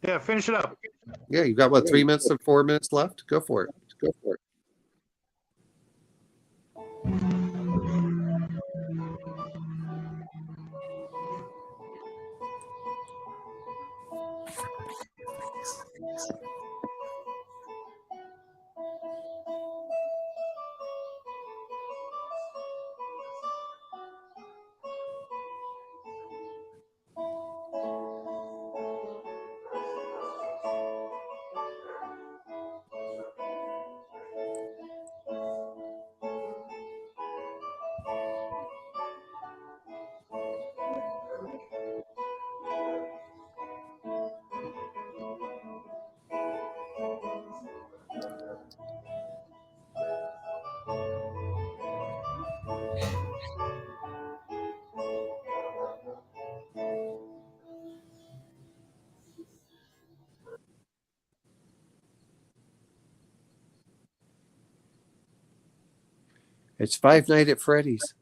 Yeah, finish it up. Yeah, you got what 3 minutes or 4 minutes left? Go for it. It's Five Nights at Freddy's.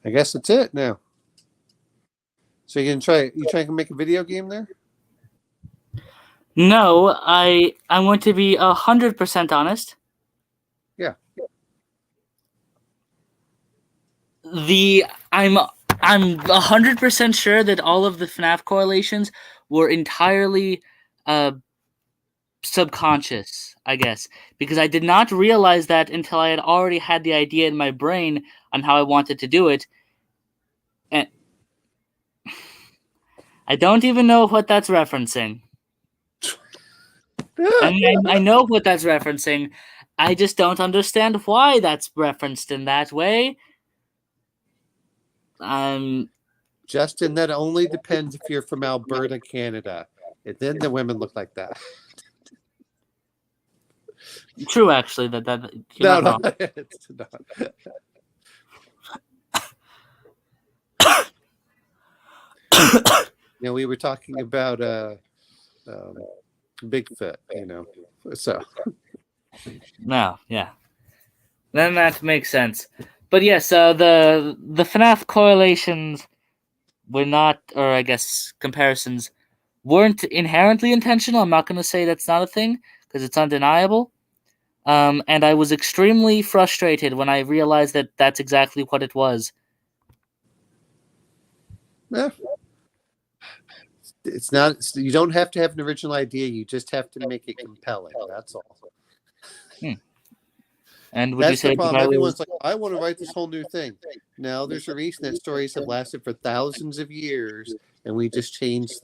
I guess that's it now. So you trying to make a video game there? No, I'm going to be 100% honest. Yeah. I'm 100% sure that all of the FNAF correlations were entirely subconscious, I guess, because I did not realize that until I had already had the idea in my brain on how I wanted to do it. And I don't even know what that's referencing. I mean, I know what that's referencing. I just don't understand why that's referenced in that way. Justin, that only depends if you're from Alberta, Canada. And then the women look like that. True, actually, that you're not wrong. It's not. We were talking about Bigfoot, so. No, yeah. Then that makes sense. But yes, the FNAF correlations were not, or I guess comparisons, weren't inherently intentional. I'm not going to say that's not a thing, because it's undeniable. And I was extremely frustrated when I realized that that's exactly what it was. Yeah. It's not. You don't have to have an original idea. You just have to make it compelling. That's all. And would That's you say the problem. Everyone's like, I want to write this whole new thing. Now, there's a reason that stories have lasted for thousands of years, and we just changed,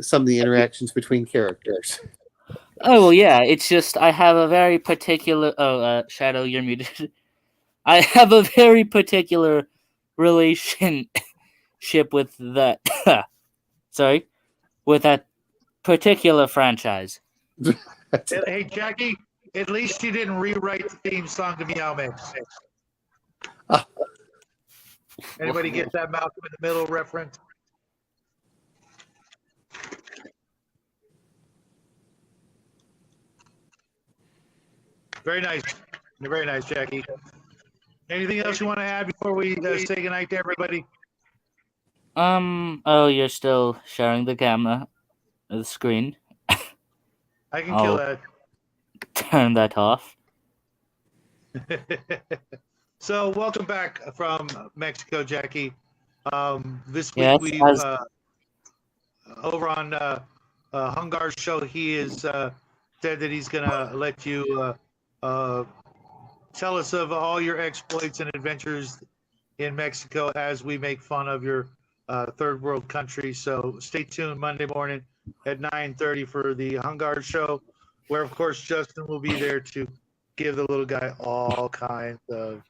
some of the interactions between characters. Oh, well, yeah. It's just I have a very particular. Oh, Shadow, you're muted. I have a very particular relationship with that. Sorry, with that particular franchise. Hey, Jackie, at least you didn't rewrite the theme song to Meow Mix. Anybody get that Malcolm in the Middle reference? Very nice. Very nice, Jackie. Anything else you want to add before we say goodnight to everybody? Oh, you're still sharing the camera, the screen. I can kill that. Turn that off. So, welcome back from Mexico, Jackie. This week over on Hungar's show, he is said that he's gonna let you tell us of all your exploits and adventures in Mexico as we make fun of your third world country. So stay tuned Monday morning at 9:30 for the Hungar show, where of course Justin will be there to give the little guy all kinds of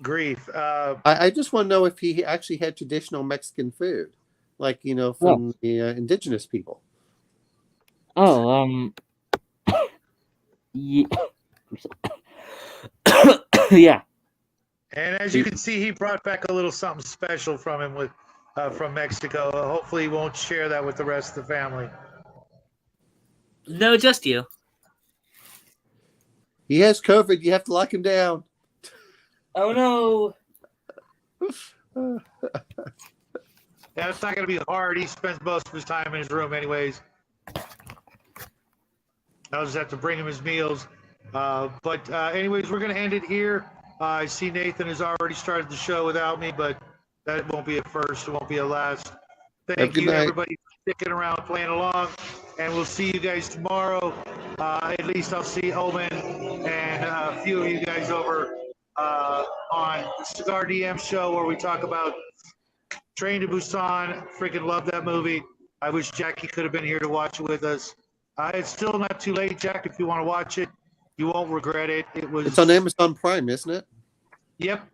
grief. I just want to know if he actually had traditional Mexican food, like from the indigenous people. Oh, yeah. And as you can see, he brought back a little something special from him from Mexico. Hopefully, he won't share that with the rest of the family. No, just you. He has COVID. You have to lock him down. Oh no. Yeah, it's not going to be hard. He spends most of his time in his room anyways. I'll just have to bring him his meals. But anyways, we're going to end it here. I see Nathan has already started the show without me, but that won't be a first. It won't be a last. Thank you, everybody, for sticking around, playing along. And we'll see you guys tomorrow. At least I'll see Omen and a few of you guys over on the Cigar DM show, where we talk about Train to Busan. Freaking love that movie. I wish Jackie could have been here to watch it with us. It's still not too late, Jack. If you want to watch it, you won't regret it. It's on Amazon Prime, isn't it? Yep.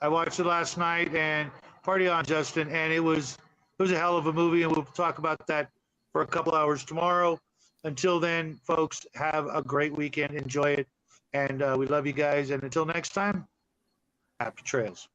I watched it last night, and party on, Justin. And it was a hell of a movie, and we'll talk about that for a couple hours tomorrow. Until then, folks, have a great weekend. Enjoy it, and we love you guys. And until next time, happy trails.